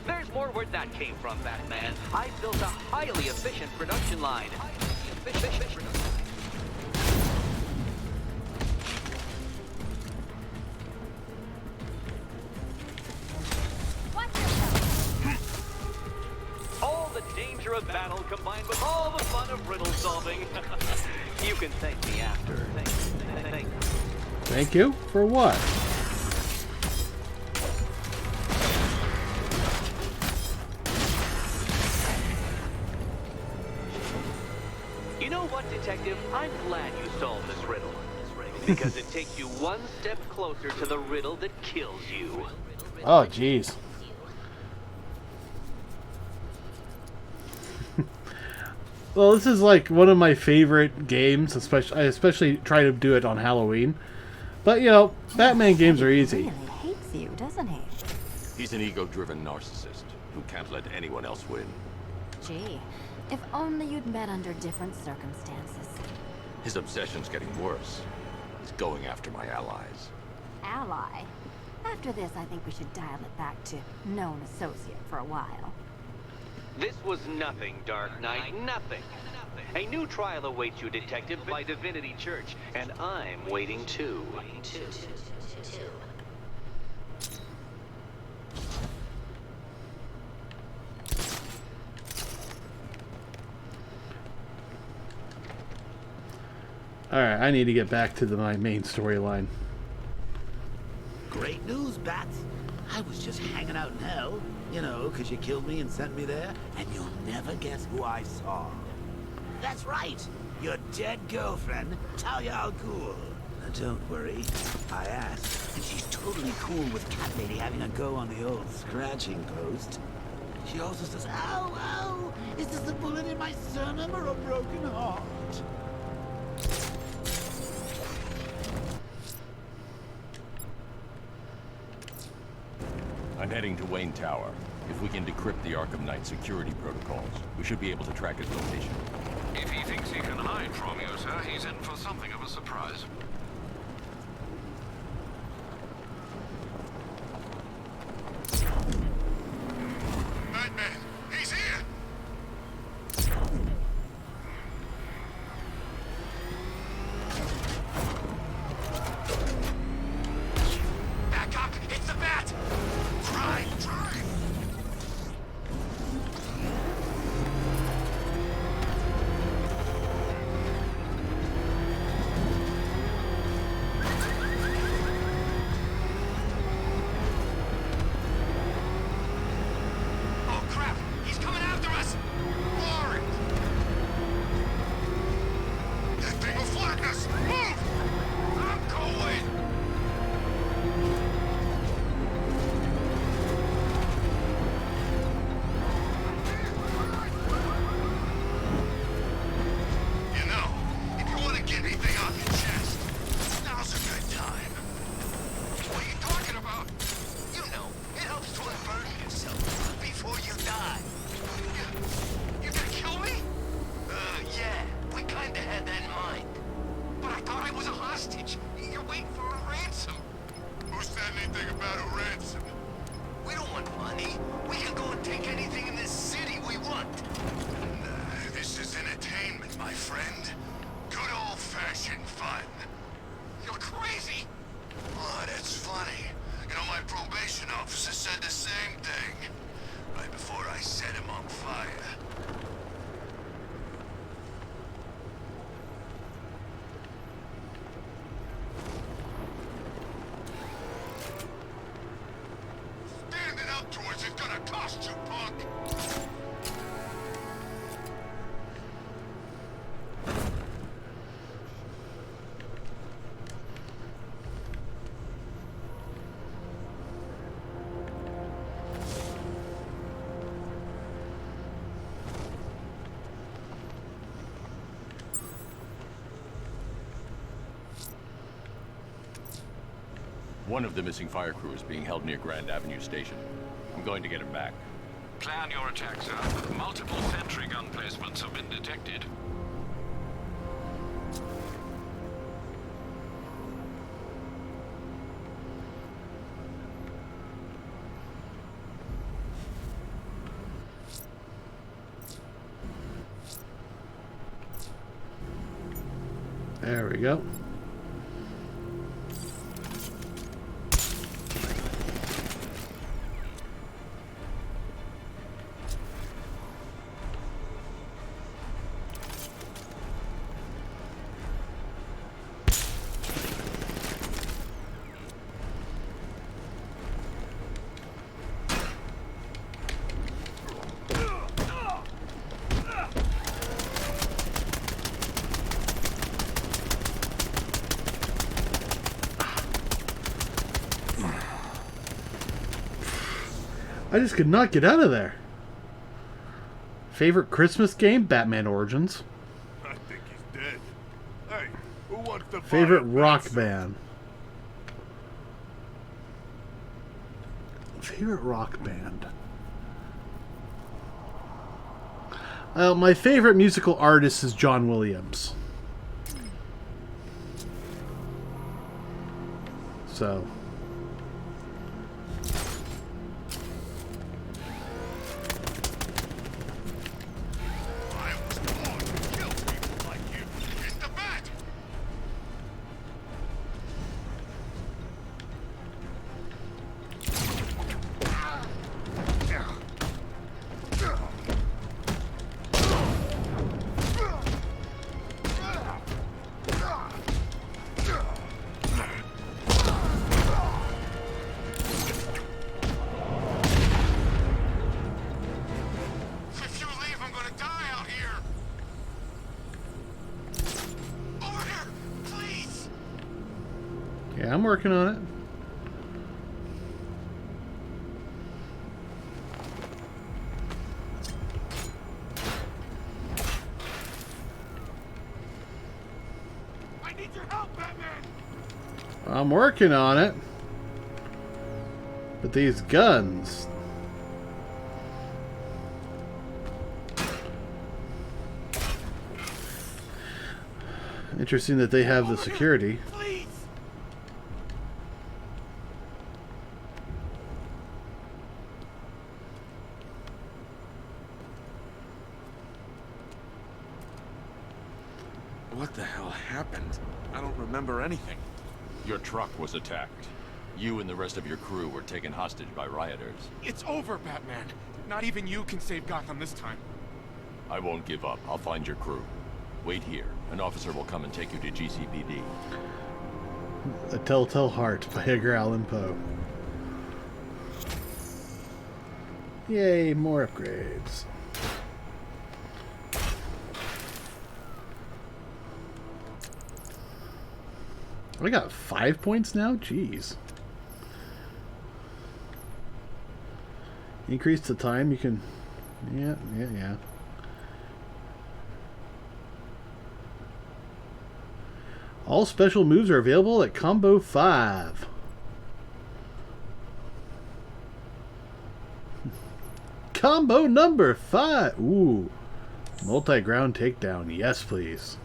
There's more where that came from, Batman. I built a highly efficient production line. All the danger of battle combined with all the fun of riddle solving. You can thank me after. Thank you. Thank you? For what? You know what, Detective? I'm glad you solved this riddle. Because it takes you one step closer to the riddle that kills you. Oh, jeez. Well, this is like one of my favorite games, I especially try to do it on Halloween. But, you know, Batman games are easy. He really hates you, doesn't he? He's an ego-driven narcissist who can't let anyone else win. Gee, if only you'd met under different circumstances. His obsession's getting worse. He's going after my allies. Ally? After this, I think we should dial it back to known associate for a while. This was nothing, Dark Knight, nothing. A new trial awaits you, Detective, by Divinity Church, and I'm waiting too. Alright, I need to get back to my main storyline. Great news, Bats. I was just hanging out in hell, you know, because you killed me and sent me there, and you'll never guess who I saw. That's right, your dead girlfriend, Talia al Ghul. Now don't worry, I asked, and she's totally cool with Cat Lady having a go on the old scratching post. She also says, ow, ow, is this a bullet in my sternum or a broken heart? I'm heading to Wayne Tower. If we can decrypt the Arkham Knight security protocols, we should be able to track his location. If he thinks he can hide from you, sir, he's in for something of a surprise. Batman, he's here! Back up! It's the Bat! Drive! You're crazy! Oh, that's funny. You know, my probation officer said the same thing. Right before I set him on fire. Standing up to us is gonna cost you, punk! One of the missing fire crew is being held near Grand Avenue Station. I'm going to get him back. Plan your attack, sir. Multiple sentry gun placements have been detected. There we go. I just could not get out of there. Favorite Christmas game? Batman Origins. I think he's dead. Hey, who wants to Favorite buy a rock pencil? band. Favorite rock band. My favorite musical artist is John Williams. So. I was born to kill people like you. It's the bat! If you leave, I'm gonna die out here. Order, please. Yeah, I'm working on it. I need your help, Batman! I'm working on it. But these guns. Interesting that they have the security. Please! What the hell happened? I don't remember anything. Your truck was attacked. You and the rest of your crew were taken hostage by rioters. It's over, Batman. Not even you can save Gotham this time. I won't give up. I'll find your crew. Wait here. An officer will come and take you to GCPD. A Telltale Heart by Edgar Allan Poe. Yay, more upgrades. I got 5 points now? Jeez. Increase the time you can... Yeah. All special moves are available at Combo 5. Combo number 5. Ooh. Multi-ground takedown. Yes, please.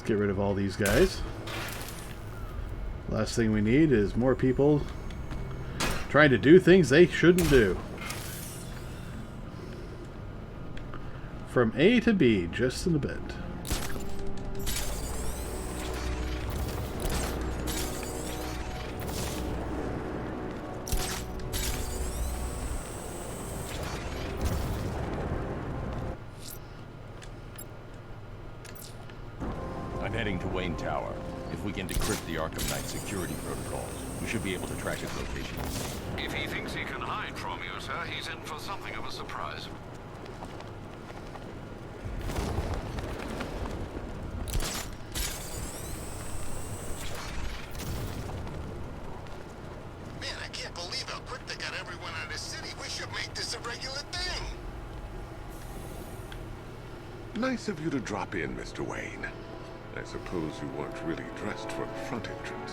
Let's get rid of all these guys. Last thing we need is more people trying to do things they shouldn't do. From A to B, just in a bit. I'm heading to Wayne Tower. If we can decrypt the Arkham Knight security protocols, we should be able to track his location. If he thinks he can hide from you, sir, he's in for something of a surprise. Man, I can't believe how quick they got everyone out of the city. We should make this a regular thing. Nice of you to drop in, Mr. Wayne. I suppose you weren't really dressed for the front entrance.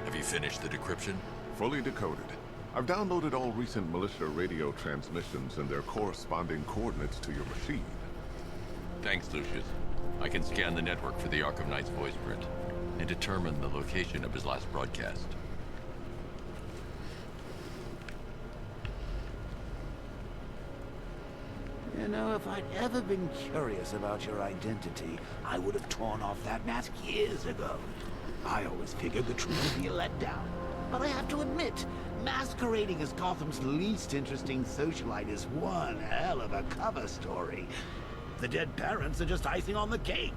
Have you finished the decryption? Fully decoded. I've downloaded all recent militia radio transmissions and their corresponding coordinates to your machine. Thanks, Lucius. I can scan the network for the Arkham Knight's voice print and determine the location of his last broadcast. You know, if I'd ever been curious about your identity, I would have torn off that mask years ago. I always figured the truth would be a letdown. But I have to admit, masquerading as Gotham's least interesting socialite is one hell of a cover story. The dead parents are just icing on the cake.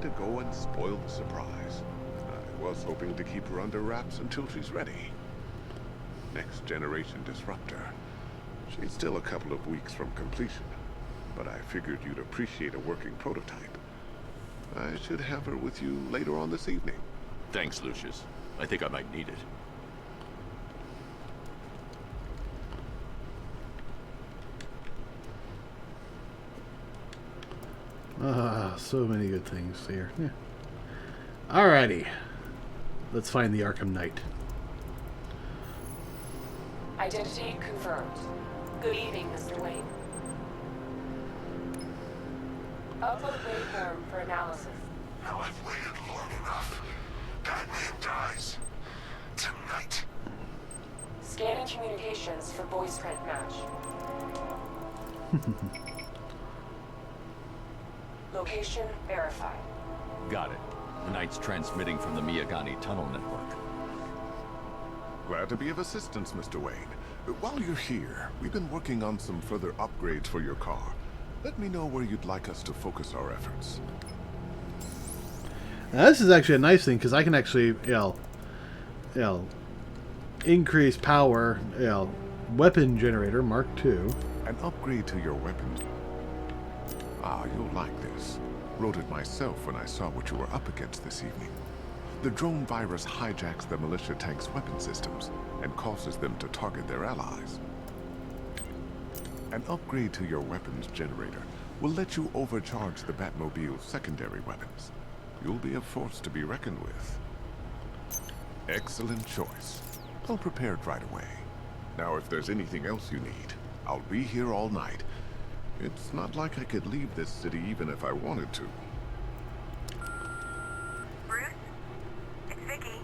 To go and spoil the surprise. I was hoping to keep her under wraps until she's ready. Next generation disruptor. She's still a couple of weeks from completion, but I figured you'd appreciate a working prototype. I should have her with you later on this evening. Thanks, Lucius. I think I might need it. So many good things here. Yeah. Alrighty. Let's find the Arkham Knight. Identity confirmed. Good evening, Mr. Wayne. Upload waveform for analysis. Now I've waited long enough. Batman dies. Tonight. Scanning communications for voice print match. Location verified. Got it. The Knight's transmitting from the Miyagani tunnel network. Glad to be of assistance, Mr. Wayne. While you're here, we've been working on some further upgrades for your car. Let me know where you'd like us to focus our efforts. Now, this is actually a nice thing because I can actually, increase power, weapon generator Mark II. An upgrade to your weapon. Ah, you'll like this. Wrote it myself when I saw what you were up against this evening. The drone virus hijacks the militia tank's weapon systems and causes them to target their allies. An upgrade to your weapons generator will let you overcharge the Batmobile's secondary weapons. You'll be a force to be reckoned with. Excellent choice. I'll prepare it right away. Now, if there's anything else you need, I'll be here all night. It's not like I could leave this city even if I wanted to. Bruce? It's Vicky.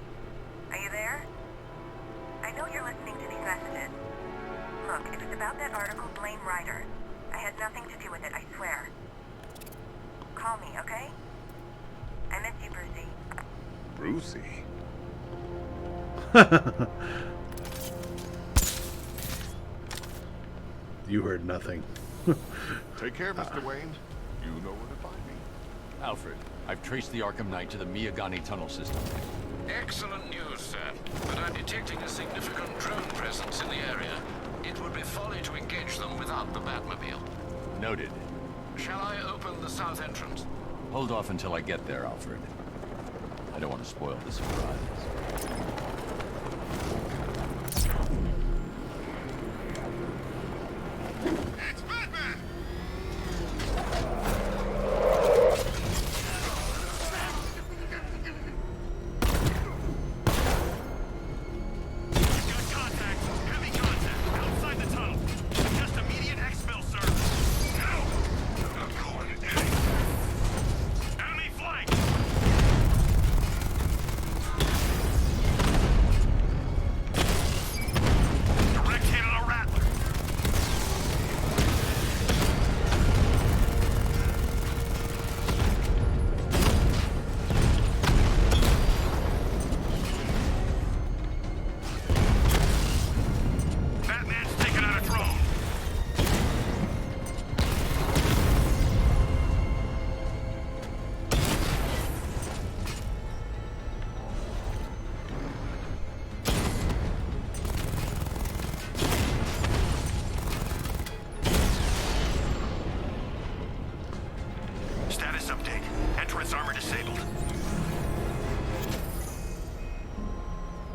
Are you there? I know you're listening to these messages. Look, if it's about that article, blame Ryder. I had nothing to do with it, I swear. Call me, okay? I miss you, Brucey. Brucey? You heard nothing. Take care, Mr. Wayne. You know where to find me. Alfred, I've traced the Arkham Knight to the Miyagani tunnel system. Excellent news, sir. But I'm detecting a significant drone presence in the area. It would be folly to engage them without the Batmobile. Noted. Shall I open the south entrance? Hold off until I get there, Alfred. I don't want to spoil the surprise.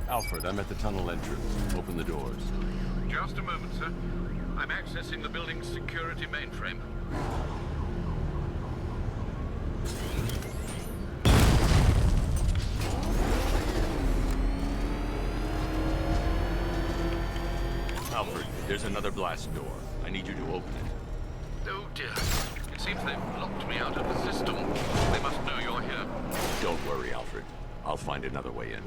Alfred, I'm at the tunnel entrance. Open the doors. Just a moment, sir. I'm accessing the building's security mainframe. Alfred, there's another blast door. I need you to open it. Oh dear. It seems they've locked me out of the system. They must know you're here. Don't worry, Alfred. I'll find another way in.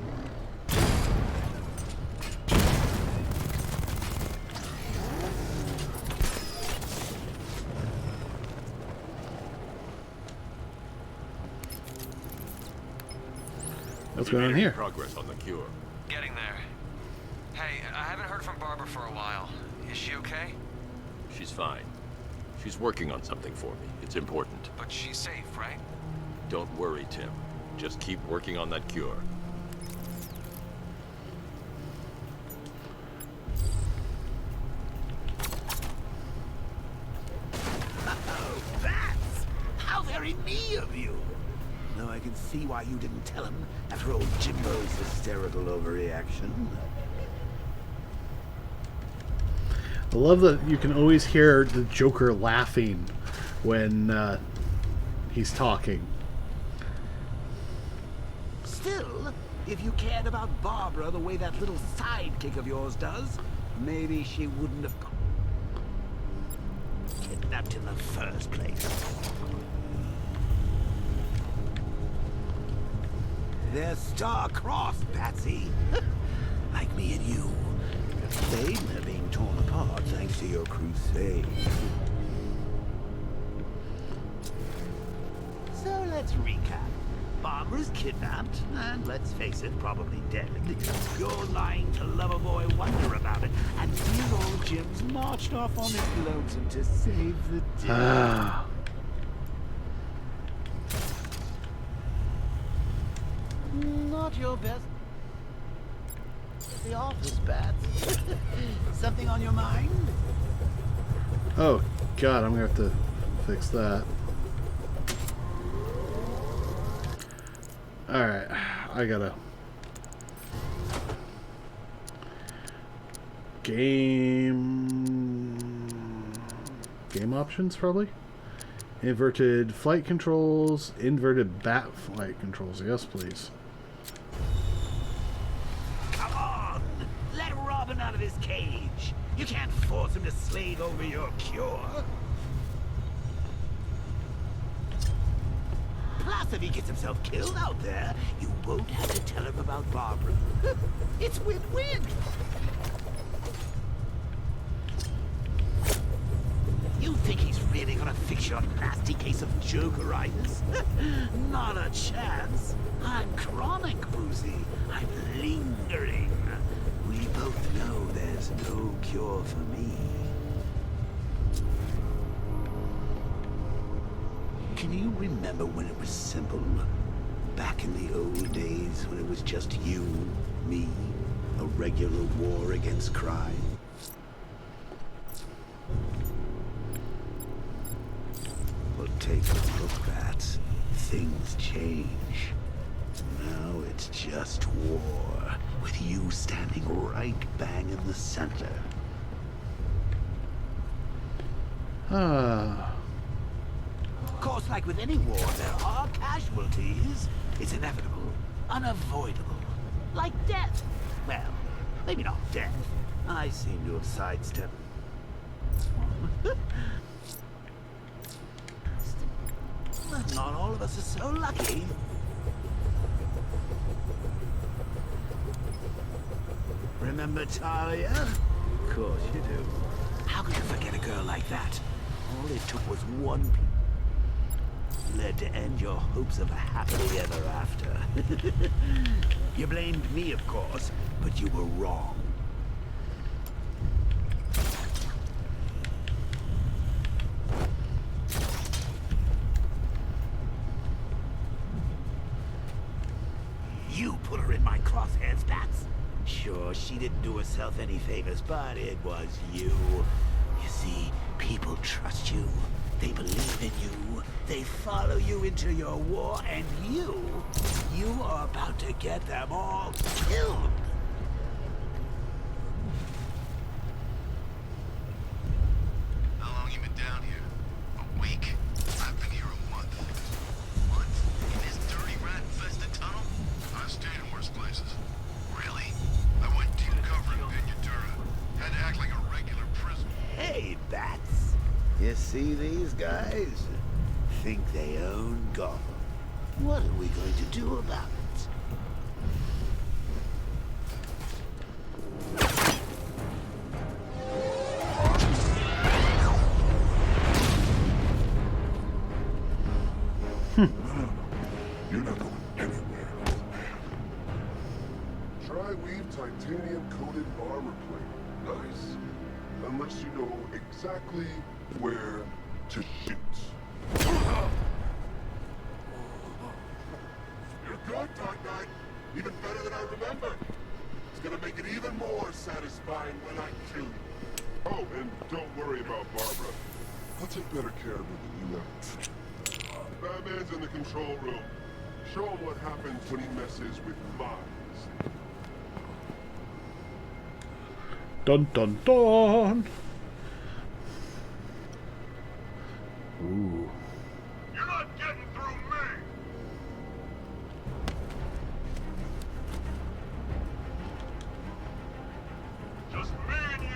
What's going on here? Progress on the cure. Getting there. Hey, I haven't heard from Barbara for a while. Is she okay? She's fine. She's working on something for me. It's important. But she's safe, right? Don't worry, Tim. Just keep working on that cure. Oh, bats! How very me of you! Though I can see why you didn't tell him after old Jimbo's hysterical overreaction. I love that you can always hear the Joker laughing when he's talking. Still, if you cared about Barbara the way that little sidekick of yours does, maybe she wouldn't have kidnapped in the first place. They're star-crossed, Patsy. Like me and you. They are being torn apart thanks to your crusade. So let's recap. Barbara's kidnapped, and let's face it, probably dead. You're lying to Loverboy Wonder about it, and dear old Jim's marched off on his lonesome to save the day. Not your best. The office, Bats. Something on your mind? Oh, God, I'm gonna have to fix that. Alright, I gotta... Game options, probably? Inverted flight controls, inverted bat flight controls. Yes, please. Come on! Let Robin out of his cage. You can't force him to slave over your cure. Plus, if he gets himself killed out there, you won't have to tell him about Barbara. It's win-win. You think he's really gonna fix your nasty case of Jokeritis? Not a chance. I'm chronic, Brucey. I'm lingering. We both know there's no cure for me. Can you remember when it was simple? Back in the old days when it was just you, me, a regular war against crime? Well, take a look, Bats. Things change. Now it's just war, with you standing right bang in the center. Of course, like with any war, there are casualties. It's inevitable, unavoidable. Like death. Well, maybe not death. I seem to have sidestepped. Not all of us are so lucky. Remember Talia? Of course you do. How could you forget a girl like that? All it took was one led to end your hopes of a happily ever after. You blamed me, of course, but you were wrong. You put her in my crosshairs, Bats. Sure, she didn't do herself any favors, but it was you. You see, people trust you. They believe in you. They follow you into your war, and you are about to get them all killed. You see these guys? Think they own Gotham. What are we going to do about it? You're not going anywhere, old man. Tri-weave titanium-coated armor plate. Nice. Unless you know exactly where to shoot. You're good, Dark Knight. Even better than I remember. It's gonna make it even more satisfying when I kill you. Oh, and don't worry about Barbara. I'll take better care of her than you ever. Batman's in the control room. Show him what happens when he messes with minds. Dun dun dun! Ooh. You're not getting through me! Just me and you!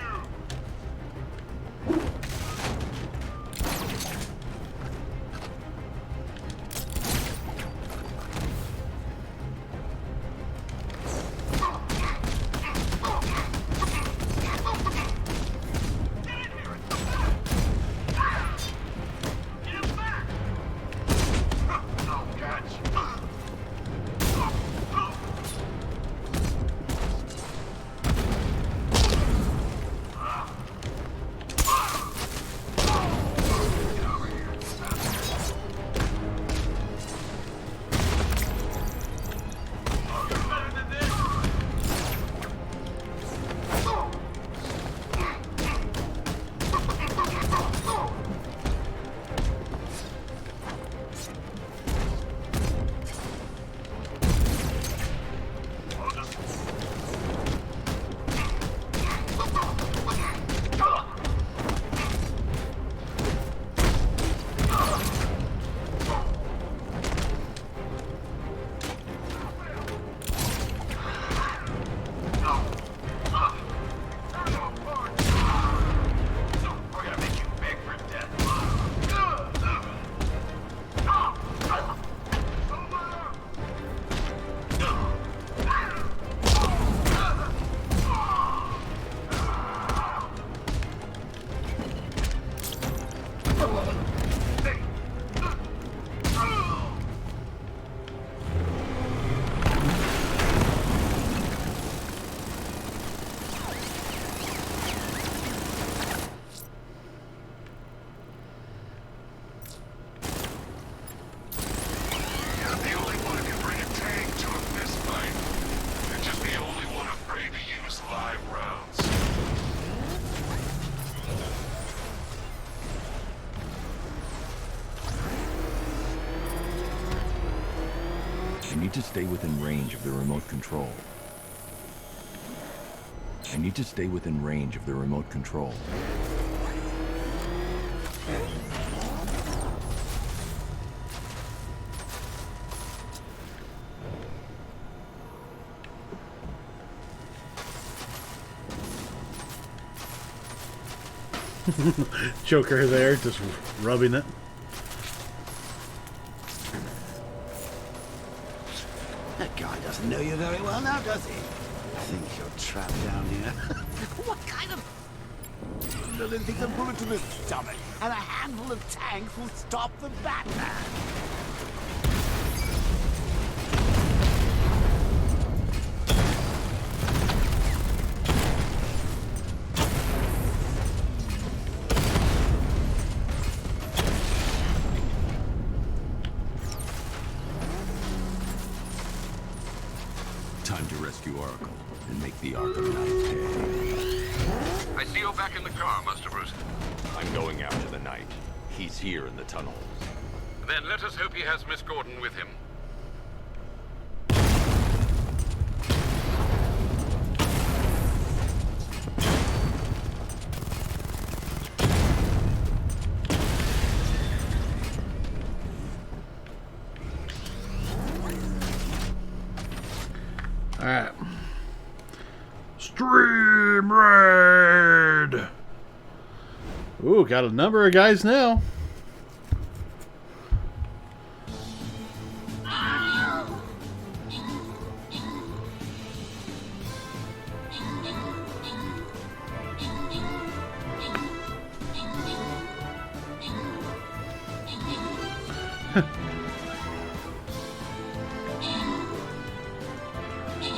I need to stay within range of the remote control. I need to stay within range of the remote control. Joker there, just rubbing it. That guy doesn't know you very well now, does he? Think you're trapped down here? What kind of... I don't think a bullet to the stomach and a handful of tanks will stop the Batman. Time to rescue Arkham and make the Arkham Knight pay. I see you're back in the car, Master Bruce. I'm going after the Knight. He's here in the tunnel. Then let us hope he has Miss Gordon with him. Alright. Stream raid! Ooh, got a number of guys now.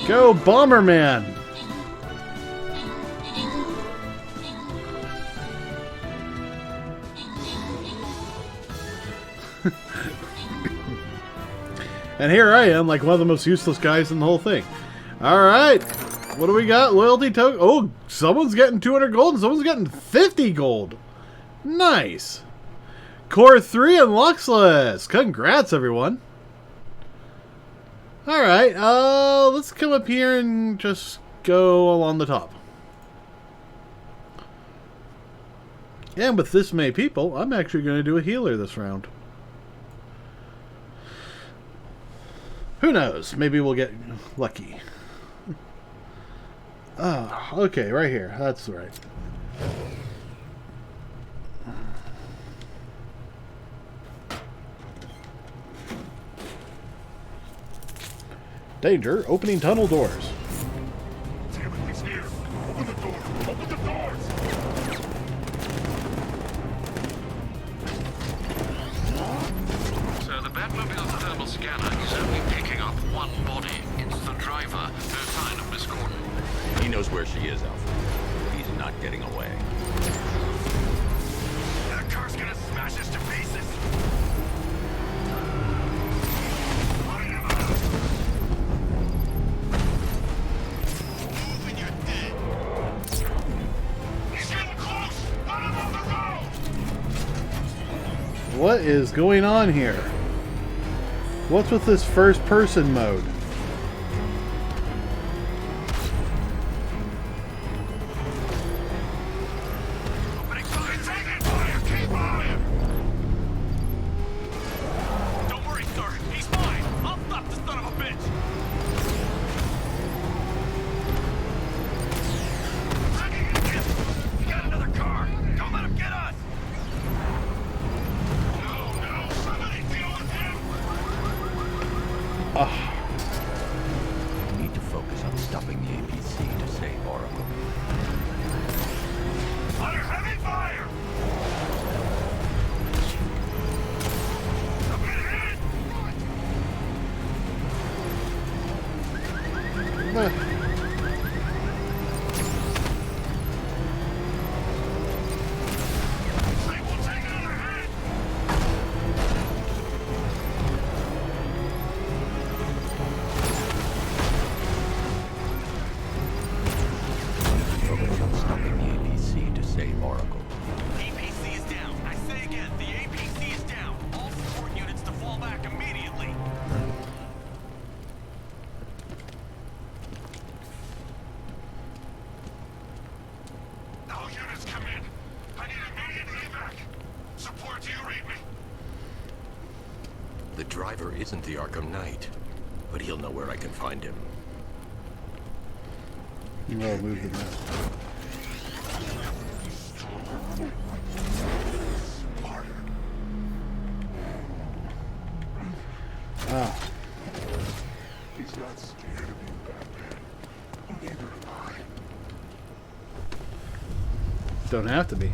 Go, Bomberman! And here I am, like one of the most useless guys in the whole thing. Alright, what do we got? Loyalty token. Oh, someone's getting 200 gold and someone's getting 50 gold. Nice. Core 3 and Luxless. Congrats, everyone. Alright, let's come up here and just go along the top. And with this many people, I'm actually going to do a healer this round. Who knows? Maybe we'll get lucky. Ah, okay, right here. That's right. Danger, opening tunnel doors. Damn it, he's here. Open the door. Open the doors. So the Batmobile's thermal scanner is only picking up one body. It's the driver. No sign of Miss Gordon. He knows where she is, Alfred. He's not getting away. That car's gonna smash us to pieces. Moving, you're dead. He's getting close. Let him on the road. What is going on here? What's with this first person mode? Don't worry, sir. He's mine. I'll stop this son of a bitch. We got another car. Don't let him get us. No, somebody deal with him. We need to focus on stopping the APC to save Arkham. Under heavy fire. I'm getting hit. They will take another hit. Focus on stopping the APC to save Oracle. APC is down. I say again, the APC is down. All support units to fall back immediately. All units come in. I need immediate evac. Support, do you read me? The driver isn't the Arkham Knight, but he'll know where I can find him. I'll move the map. Ah. He's not scared of you, Batman. Neither am I. Don't have to be.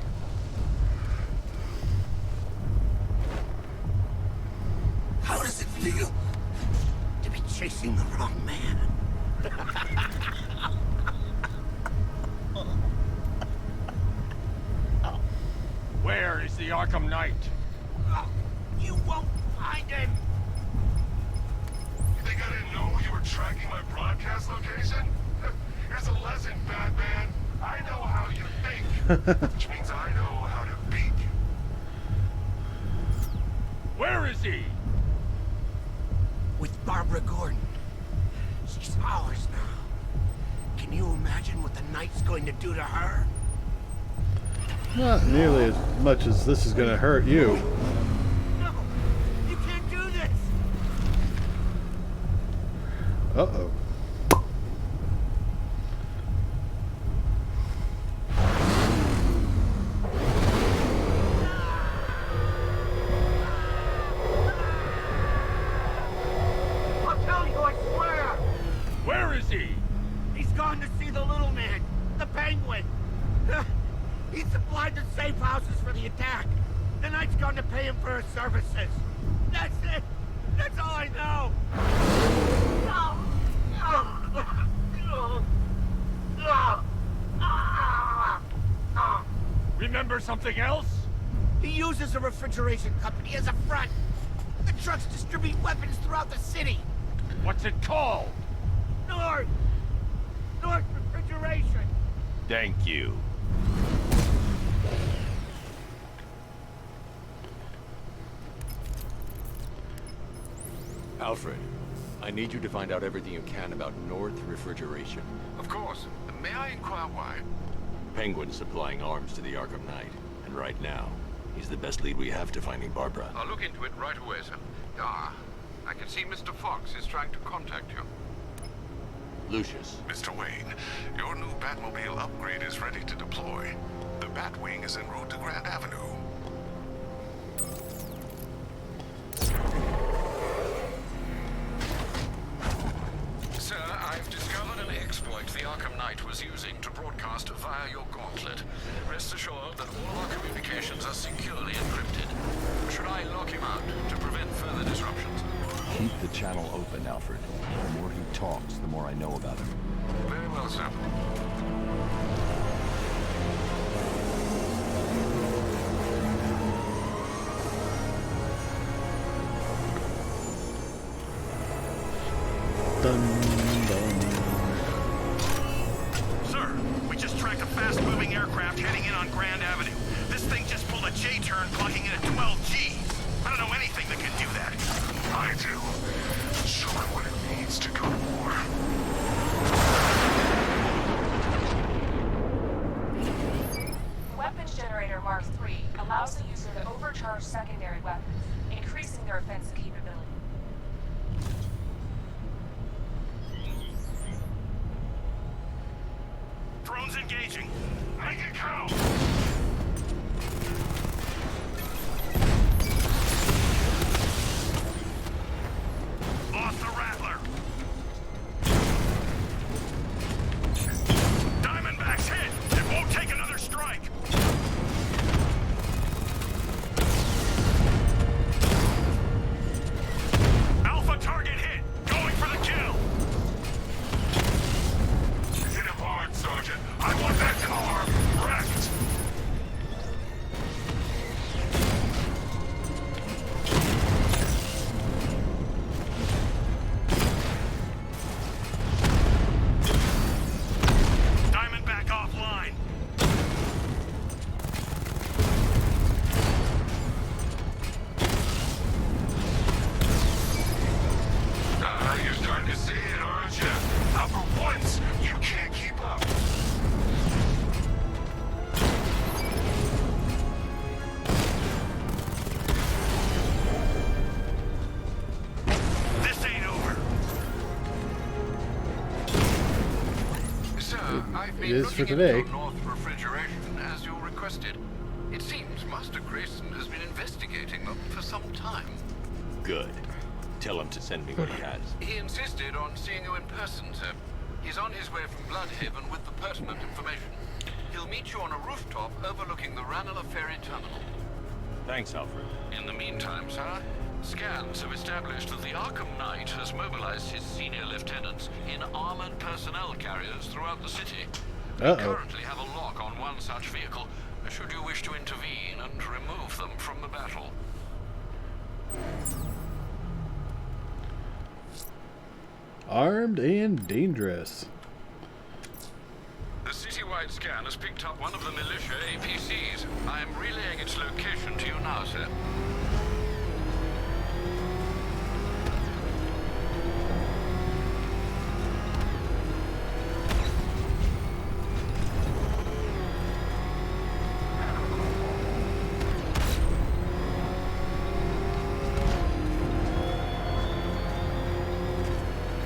How does it feel to be chasing the wrong man? Where is the Arkham Knight? You won't find him. You think I didn't know you were tracking my broadcast location? Here's a lesson, Batman. I know how you think, which means I know how to beat you. Where is he? With Barbara Gordon. She's ours now. Can you imagine what the Knight's going to do to her? Not nearly as much as this is going to hurt you. No! You can't do this! Uh-oh. He supplied the safe houses for the attack. The Knight's going to pay him for his services. That's it. That's all I know. Remember something else? He uses a refrigeration company as a front. The trucks distribute weapons throughout the city. What's it called? North Refrigeration. Thank you. Alfred, I need you to find out everything you can about North Refrigeration. Of course. May I inquire why? Penguin's supplying arms to the Arkham Knight, and right now, he's the best lead we have to finding Barbara. I'll look into it right away, sir. I can see Mr. Fox is trying to contact you. Lucius. Mr. Wayne, your new Batmobile upgrade is ready to deploy. The Batwing is en route to Grand Avenue. Sir, I've discovered an exploit the Arkham Knight was using to broadcast via your gauntlet. Rest assured that all of our communications are securely encrypted. Should I lock him out to prevent further disruptions? Keep the channel open, Alfred. The more he talks, the more I know about him. Very well, sir. Sir, we just tracked a fast-moving aircraft heading in on Grand Avenue. This thing just pulled a J-turn, clocking in at 12G. I don't know anything that can do that. I do. Show it what it means to go to war. Weapons Generator Mark III allows the user to overcharge secondary weapons, increasing their offensive capability. Drones engaging. Make it count! Lost the Rattler. Diamondback's hit. It won't take another strike. Alpha target hit. Going for the kill. Hit him hard, Sergeant. I want that car wrecked. Diamondback offline. You're starting to see it, aren't you? Now for once, you can't keep up. This ain't over. Sir, I've been It is for looking today. into North Refrigeration as you requested. It seems Master Grayson has been investigating them for some time. Good. Tell him to send me what he has. He insisted on seeing you in person, sir. He's on his way from Bloodhaven with the pertinent information. He'll meet you on a rooftop overlooking the Ranelagh Ferry Terminal. Thanks, Alfred. In the meantime, sir, scans have established that the Arkham Knight has mobilized his senior lieutenants in armored personnel carriers throughout the city. We currently have a lock on one such vehicle, should you wish to intervene and remove them from the battle. Armed and dangerous. The citywide scan has picked up one of the militia APCs. I am relaying its location to you now, sir.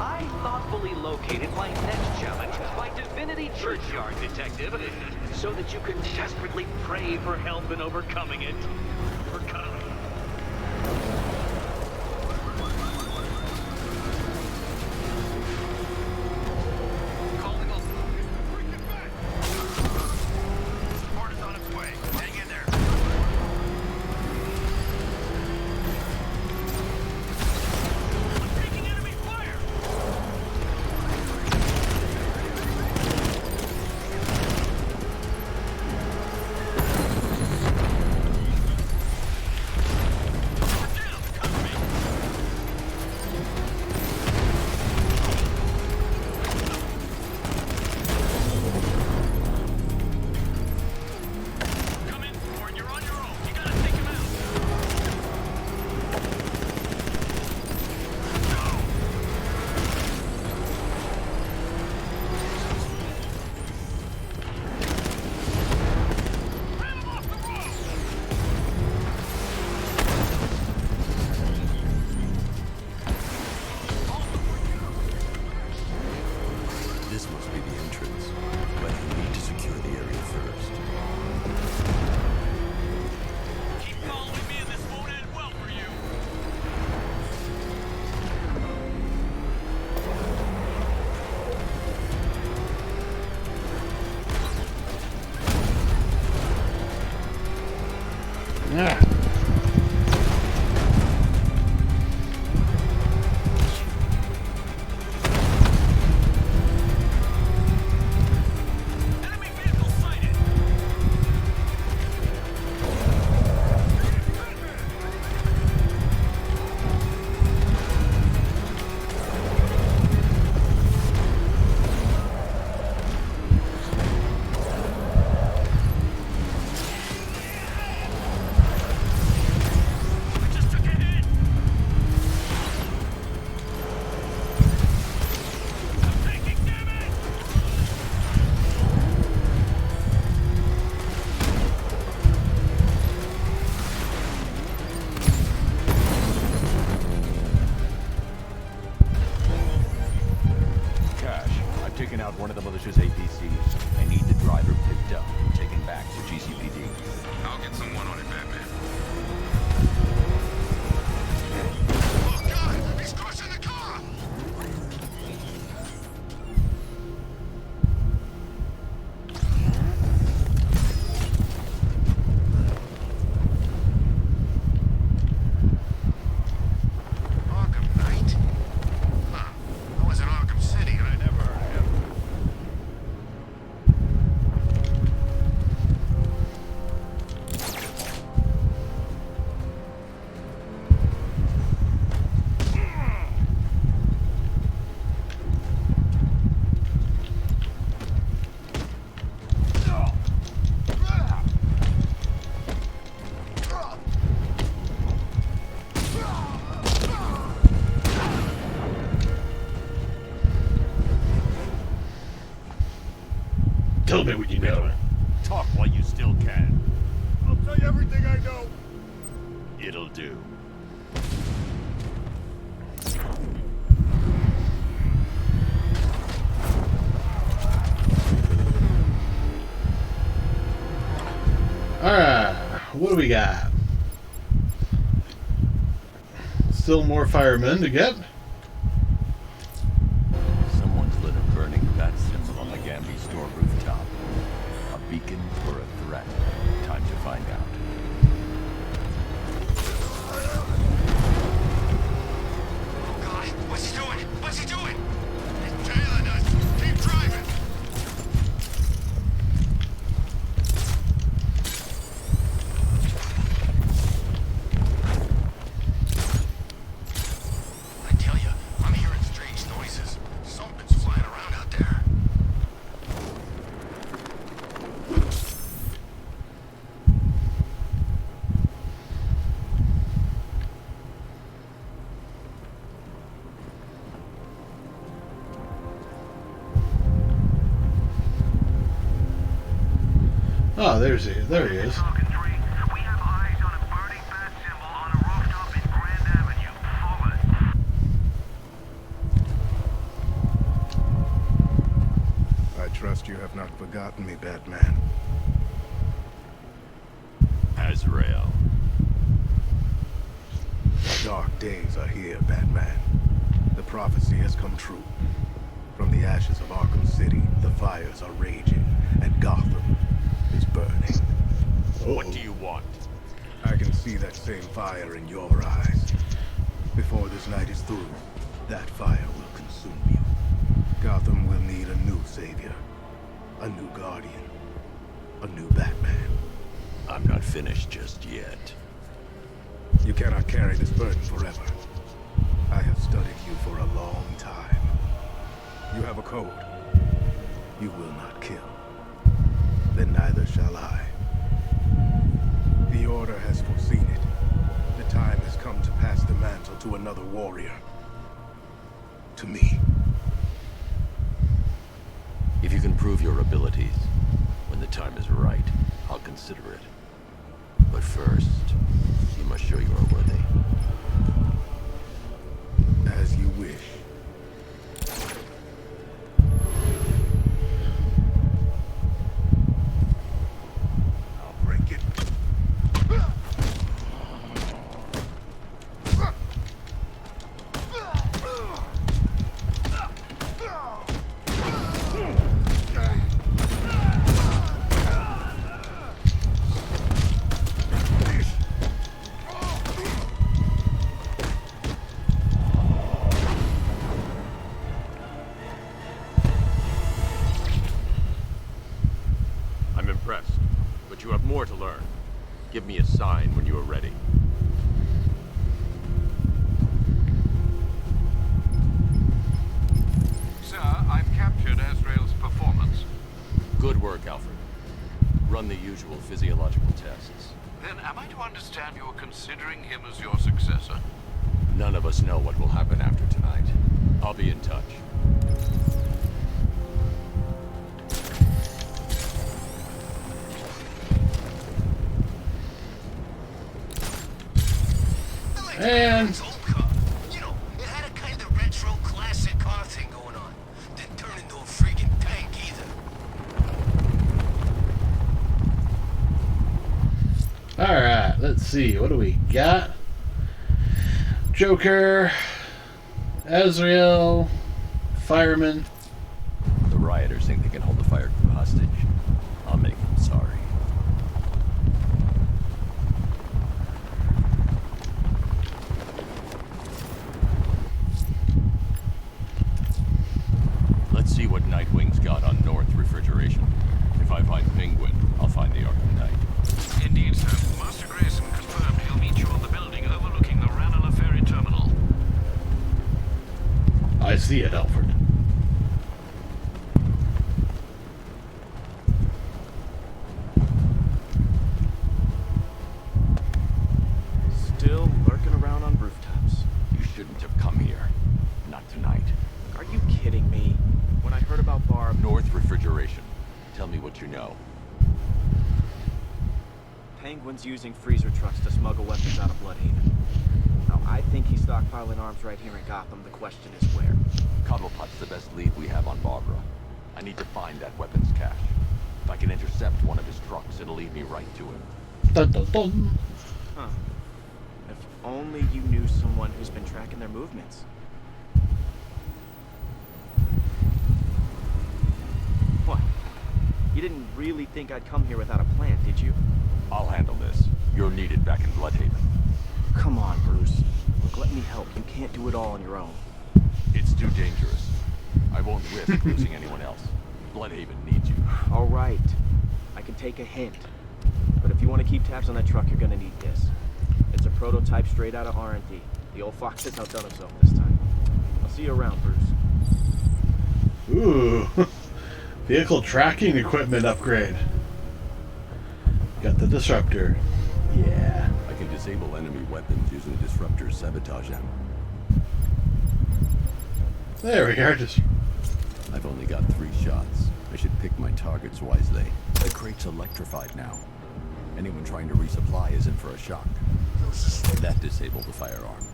I thoughtfully located my next challenge, my Divinity Churchyard detective, so that you can desperately pray for help in overcoming it. Yeah. Taken out one of the militia's APCs. I need the driver picked up and taken back to GCPD. I'll get someone on it, Batman. Oh God! He's crushing the car! Arkham Knight? Huh. I was in Arkham City and I never heard of him. Tell me what you know. Talk while you still can. I'll tell you everything I know. It'll do. Alright, what do we got? Still more firemen to get. Someone's lit a burning bat symbol on the Gambi store rooftop. A beacon or a threat? Time to find out. Oh God, what's he doing? What's he doing? He's tailing us. Keep driving. I tell you, I'm hearing strange noises. Something's flying around out there. Oh, there he is. We have eyes on a burning bat symbol on a rooftop in Grand Avenue. Forward. I trust you have not forgotten me, Batman. Azrael. Dark days are here, Batman. The prophecy has come true. From the ashes of Arkham City, the fires are raging, and Gotham is burning. What do you want? I can see that same fire in your eyes. Before this night is through, that fire will consume you. Gotham will need a new savior, a new guardian, a new Batman. I'm not finished just yet. You cannot carry this burden forever. I have studied you for a long time. You have a code. You will not kill. Then neither shall I. The Order has foreseen it. The time has come to pass the mantle to another warrior. To me. If you can prove your abilities, when the time is right, I'll consider it. But first, you must show you are worthy. As you wish. I'll break it. but you have more to learn. Give me a sign when you are ready. Sir, I've captured Azrael's performance. Good work, Alfred. Run the usual physiological tests. Then am I to understand you're considering him as your successor? None of us know what will happen after tonight. I'll be in touch. And You know, it had a kind of retro classic car thing going on. Didn't turn into a freaking tank either. alright, let's see. What do we got? Joker, Azrael, Fireman. The rioters think they can hold the fire crew hostage. I'll make them sorry. Let's see what Nightwing's got on North Refrigeration. If I find Penguin, I'll find the Arkham Knight. Indeed, sir. Master Grayson confirmed he'll meet you on the building overlooking the Ranelagh Ferry Terminal. I see it, Alfred. Still lurking around on rooftops. You shouldn't have come here. Not tonight. Are you kidding me? When I heard about Barb... North Refrigeration. Tell me what you know. Penguin's using freezer trucks to smuggle weapons out of Bloodhaven. Now, I think he's stockpiling arms right here in Gotham. The question is where. Cobblepot's the best lead we have on Barbara. I need to find that weapons cache. If I can intercept one of his trucks, it'll lead me right to him. Dun, dun, dun. Huh. If only you knew someone who's been tracking their movements. What? You didn't really think I'd come here without a plan, did you? I'll handle this. You're needed back in Bloodhaven. Come on, Bruce. Look, let me help. You can't do it all on your own. It's too dangerous. I won't risk losing anyone else. Bloodhaven needs you. All right. I can take a hint. But if you want to keep tabs on that truck, you're gonna need this. It's a prototype straight out of R&D. The old fox has outdone himself this time. I'll see you around, Bruce. Ooh. Vehicle tracking equipment upgrade. Got the disruptor. Yeah. I can disable enemy weapons using the disruptors, sabotage them. There we are. Just. I've only got 3 shots. I should pick my targets wisely. The crate's electrified now. Anyone trying to resupply is in for a shock. That disabled the firearm.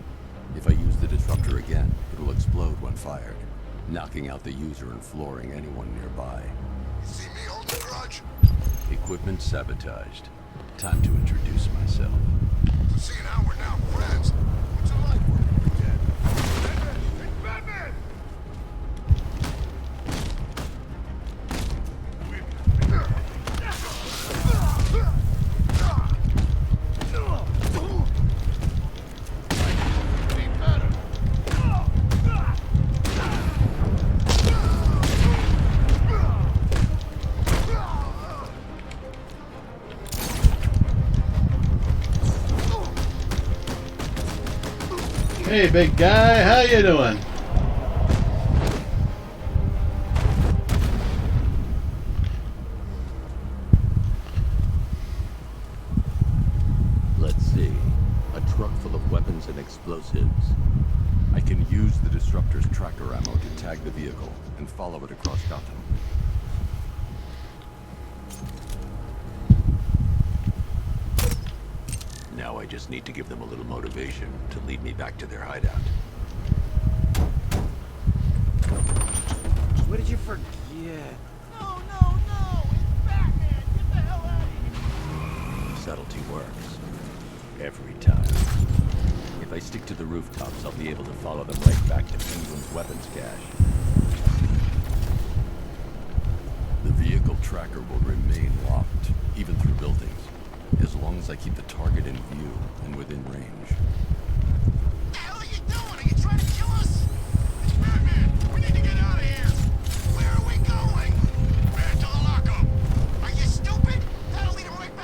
If I use the disruptor again, it will explode when fired, knocking out the user and flooring anyone nearby. See me hold the grudge? Equipment sabotaged. Time to introduce myself. See now we're now friends. What's it like working with Dad? Batman! It's Batman! Hey, big guy, how you doing? Let's see. A truck full of weapons and explosives. I can use the disruptor's tracker ammo to tag the vehicle and follow it across Gotham. Now I just need to give them a little motivation to lead me back to their hideout. What did you forget? No, no, no! It's Batman! Get the hell out of here! Subtlety works. Every time. If I stick to the rooftops, I'll be able to follow them right back to Penguin's weapons cache. The vehicle tracker will remain locked, even through buildings, as long as I keep the target in view and within range. What the hell are you doing? Are you trying to kill us? It's Batman! We need to get out of here! Where are we going? Back to the lockup! Are you stupid? That'll lead him right back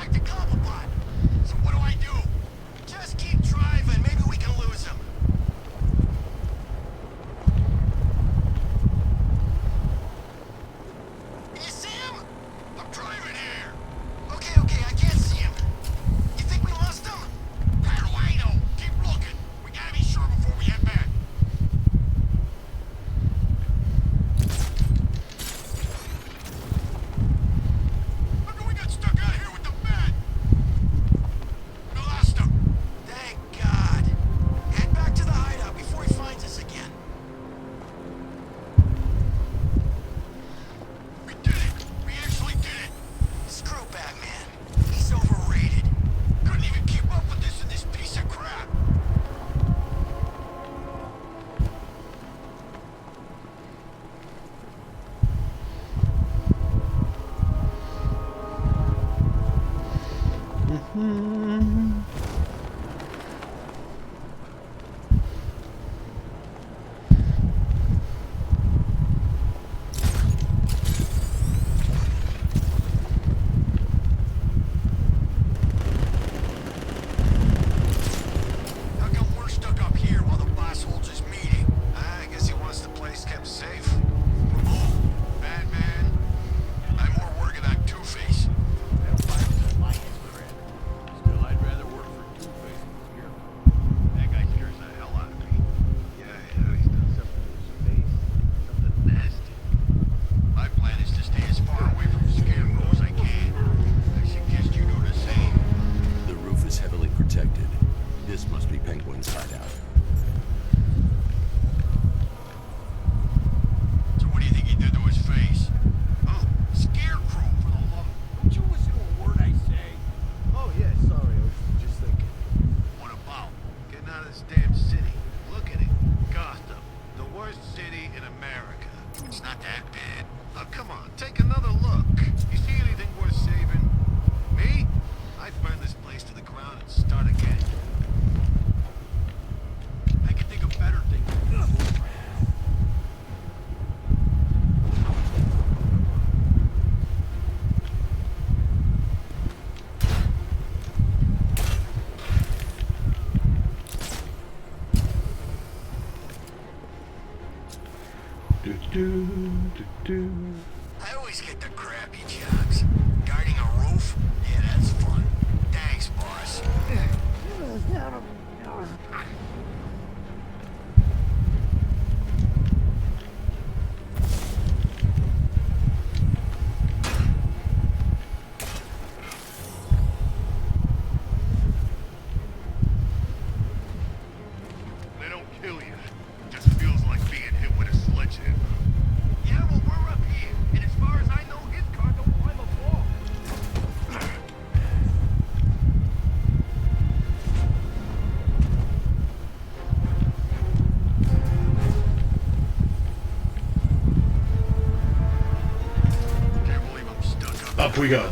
up we go.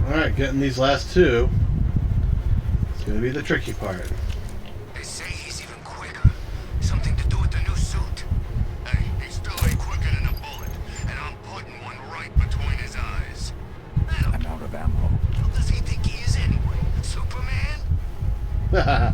Alright, getting these last two is going to be the tricky part. They say he's even quicker. Something to do with the new suit. Hey, he still ain't quicker than a bullet, and I'm putting one right between his eyes. I'm out of ammo. Who does he think he is anyway? Superman? Haha.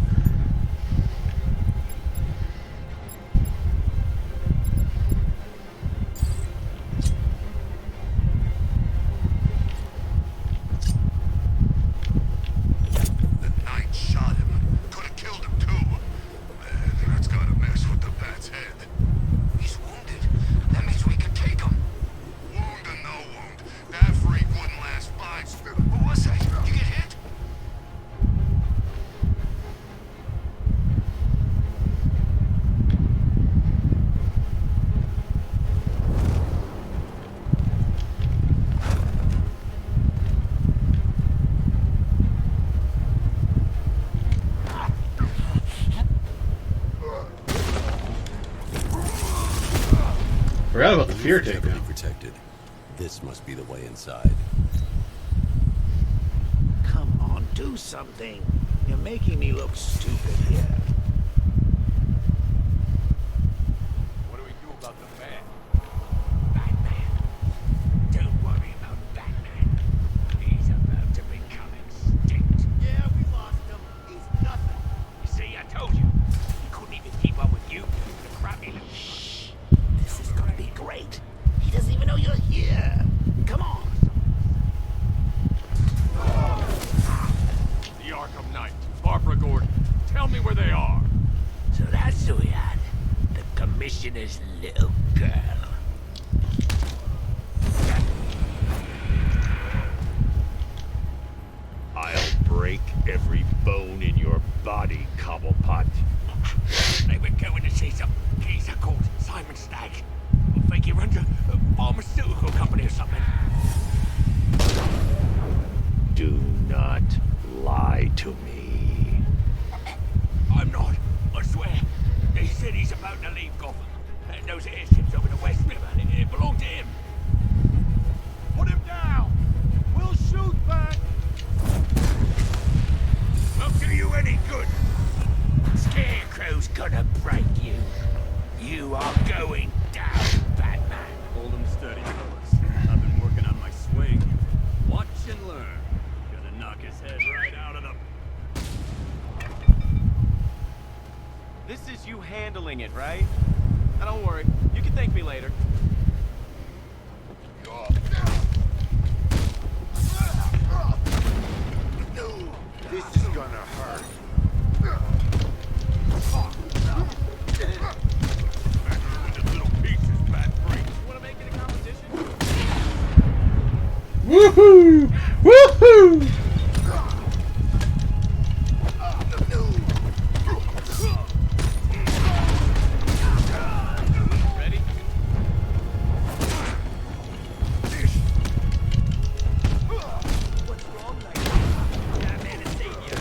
Forgot about the fear takedown. Protected. This must be the way inside. Come on, do something. You're making me look stupid here. What do we do about the man? Batman. Don't worry about Batman. He's about to become extinct. Yeah, we lost him. He's nothing. You see, I told you. He couldn't even keep up with you. The crappy little... Shh. This is gonna be great. He doesn't even know you're here. Come on. The Arkham Knight, Barbara Gordon. Tell me where they are. So that's who we had. The commissioner's little girl. I'll break every bone in your body, Cobblepot. They were going to see some geezer called Simon Stagg. I think he runs a pharmaceutical company or something. Do not lie to me. I'm not, I swear. They said he's about to leave Gotham. And those airships over the West River, it belonged to him. Put him down! We'll shoot back! Won't do you any good. Scarecrow's gonna break you. You are going down, Batman. Hold him steady, fellas. I've been working on my swing. Watch and learn. Gonna knock his head right out of the... This is you handling it, right? Now don't worry. You can thank me later. This is gonna hurt. Woohoo! Woohoo! Ready? What's wrong, mate? Batman has seen you.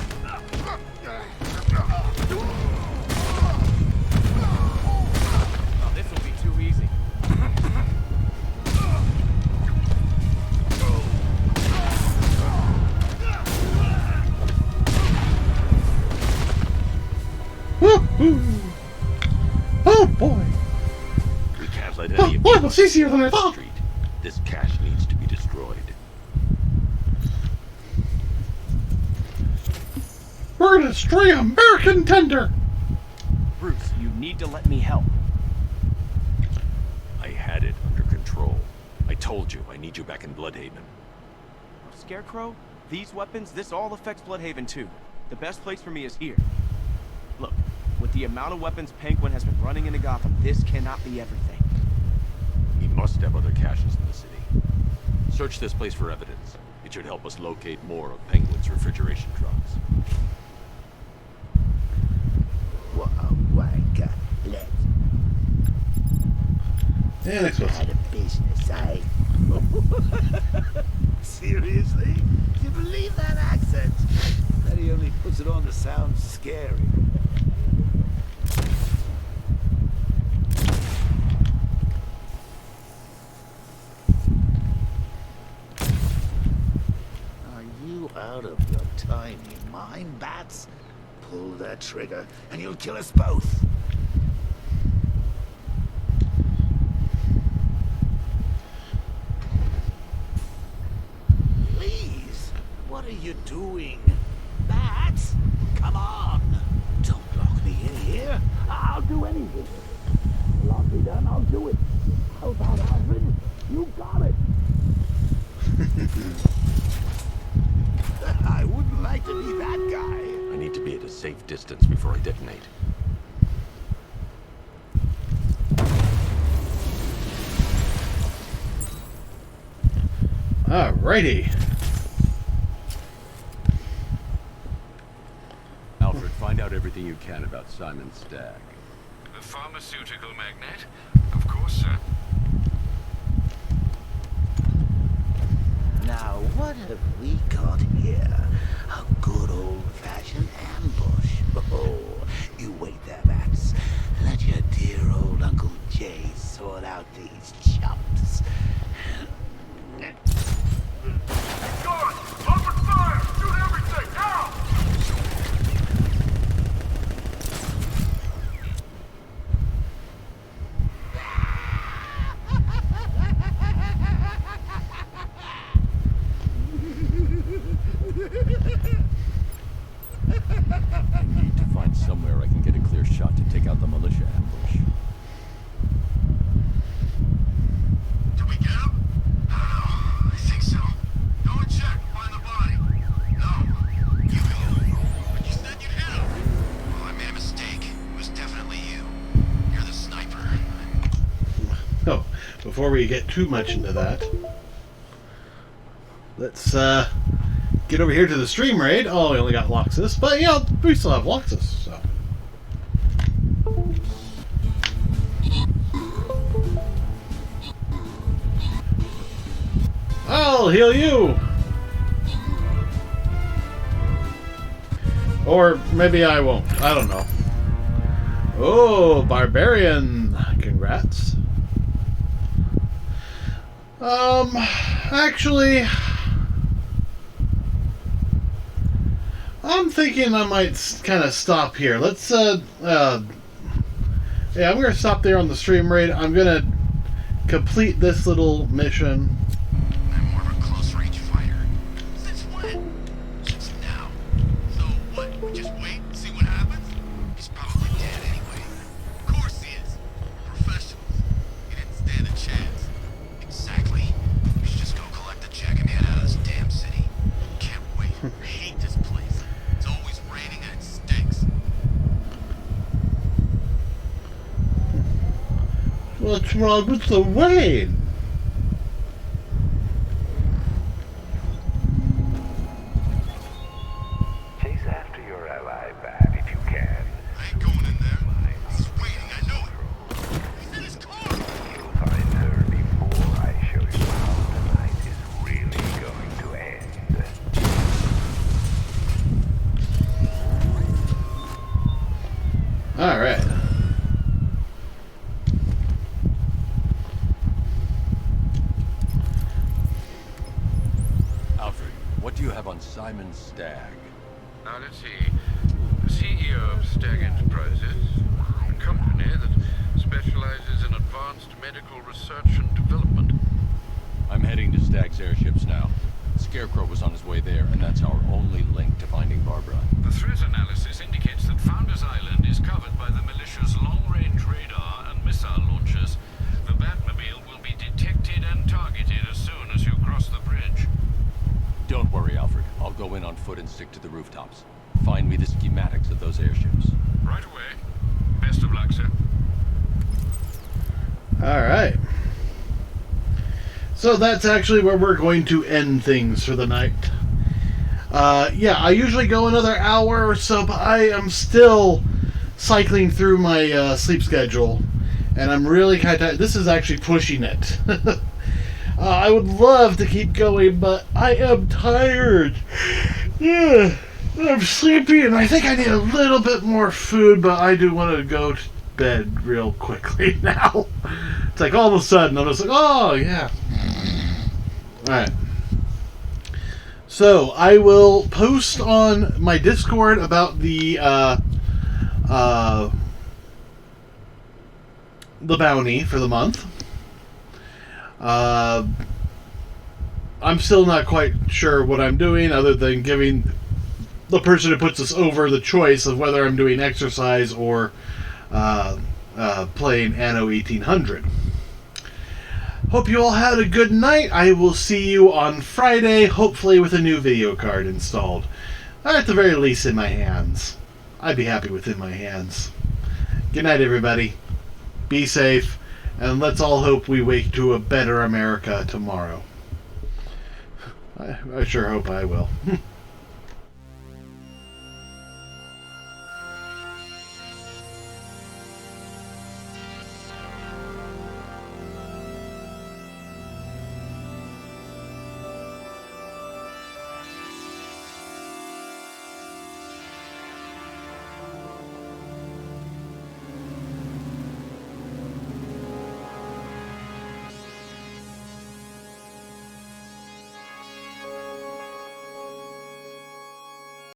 Oh, this will be too easy. Oh boy! We can't let any of Boy, it's easier than I thought. Street. This cache needs to be destroyed. We're gonna destroy American Tender. Bruce, you need to let me help. I had it under control. I told you, I need you back in Bloodhaven. Scarecrow, these weapons, this all affects Bloodhaven too. The best place for me is here. Look, with the amount of weapons Penguin has been running into Gotham, this cannot be everything. He must have other caches in the city. Search this place for evidence. It should help us locate more of Penguin's refrigeration trucks. What a wanker. Let's... Yeah, next one. Out of business, eh? Seriously? Do you believe that accent? That he only puts it on to sound scary. Are you out of your tiny mind, Bats? Pull that trigger, and you'll kill us both. Please, what are you doing? Bats, come on! Don't lock me in here. I'll do anything. Lock me down, I'll do it. How about Alfred? You got it. I wouldn't like to be that guy. I need to be at a safe distance before I detonate. Alrighty. Alfred, find out everything you can about Simon Stagg. The pharmaceutical magnate? Of course, sir. Now, what have we got here? A good old-fashioned ambush. Oh, you wait there, Bats. Let your dear old Uncle Jay sort out these chumps. Guard! Open fire! Shoot everything! Now! I need to find somewhere I can get a clear shot to take out the militia ambush. Did we get him? I think so. Go and check. Find the body. No. You go. But you said you'd hit him. Well, I made a mistake. It was definitely you. You're the sniper. Oh, before we get too much into that, let's get over here to the stream raid. Oh, we only got Loxus, but yeah, we still have Loxus, so. I'll heal you! Or maybe I won't. I don't know. Oh, Barbarian. Congrats. Actually, I'm thinking I might kind of stop here. Let's, yeah, I'm going to stop there on the stream raid. I'm going to complete this little mission. I'm more of a close-range fighter. Since when? Since now. So what? We just wait and see what happens? He's probably dead anyway. Of course he is. Professionals. He didn't stand a chance. Exactly. We should just go collect the check and head out of this damn city. Can't wait. I hate this place. It's always raining and it stinks. What's wrong with the rain? Chase after your ally, Bat, if you can. I ain't going in there. He's waiting, I know it. He's in his car. You'll find her before I show you how the night is really going to end. Alright. Alfred, what do you have on Simon Stagg? Now let's see. The CEO of Stagg Enterprises, a company that specializes in advanced medical research and development. I'm heading to Stagg's airships now. Scarecrow was on his way there, and that's our only link to finding Barbara. The threat analysis indicates that Founders Island is covered by the militia's long-range radar and missile launchers. The Batmobile will be detected and targeted as soon as you cross the bridge. Don't worry, Alfred. I'll go in on foot and stick to the rooftops. Find me the schematics of those airships. Right away. Best of luck, sir. Alright. So that's actually where we're going to end things for the night. Yeah, I usually go another hour or so, but I am still cycling through my sleep schedule. And I'm really kind of... This is actually pushing it. I would love to keep going, but I am tired. Yeah, I'm sleepy, and I think I need a little bit more food, but I do want to go to bed real quickly now. It's like all of a sudden, I'm just like, oh, yeah. Alright. So, I will post on my Discord about the bounty for the month. I'm still not quite sure what I'm doing, other than giving the person who puts us over the choice of whether I'm doing exercise or playing Anno 1800. Hope you all had a good night. I will see you on Friday, hopefully with a new video card installed. At the very least in my hands. I'd be happy with in my hands. Good night, everybody. Be safe, and let's all hope we wake to a better America tomorrow. I sure hope I will.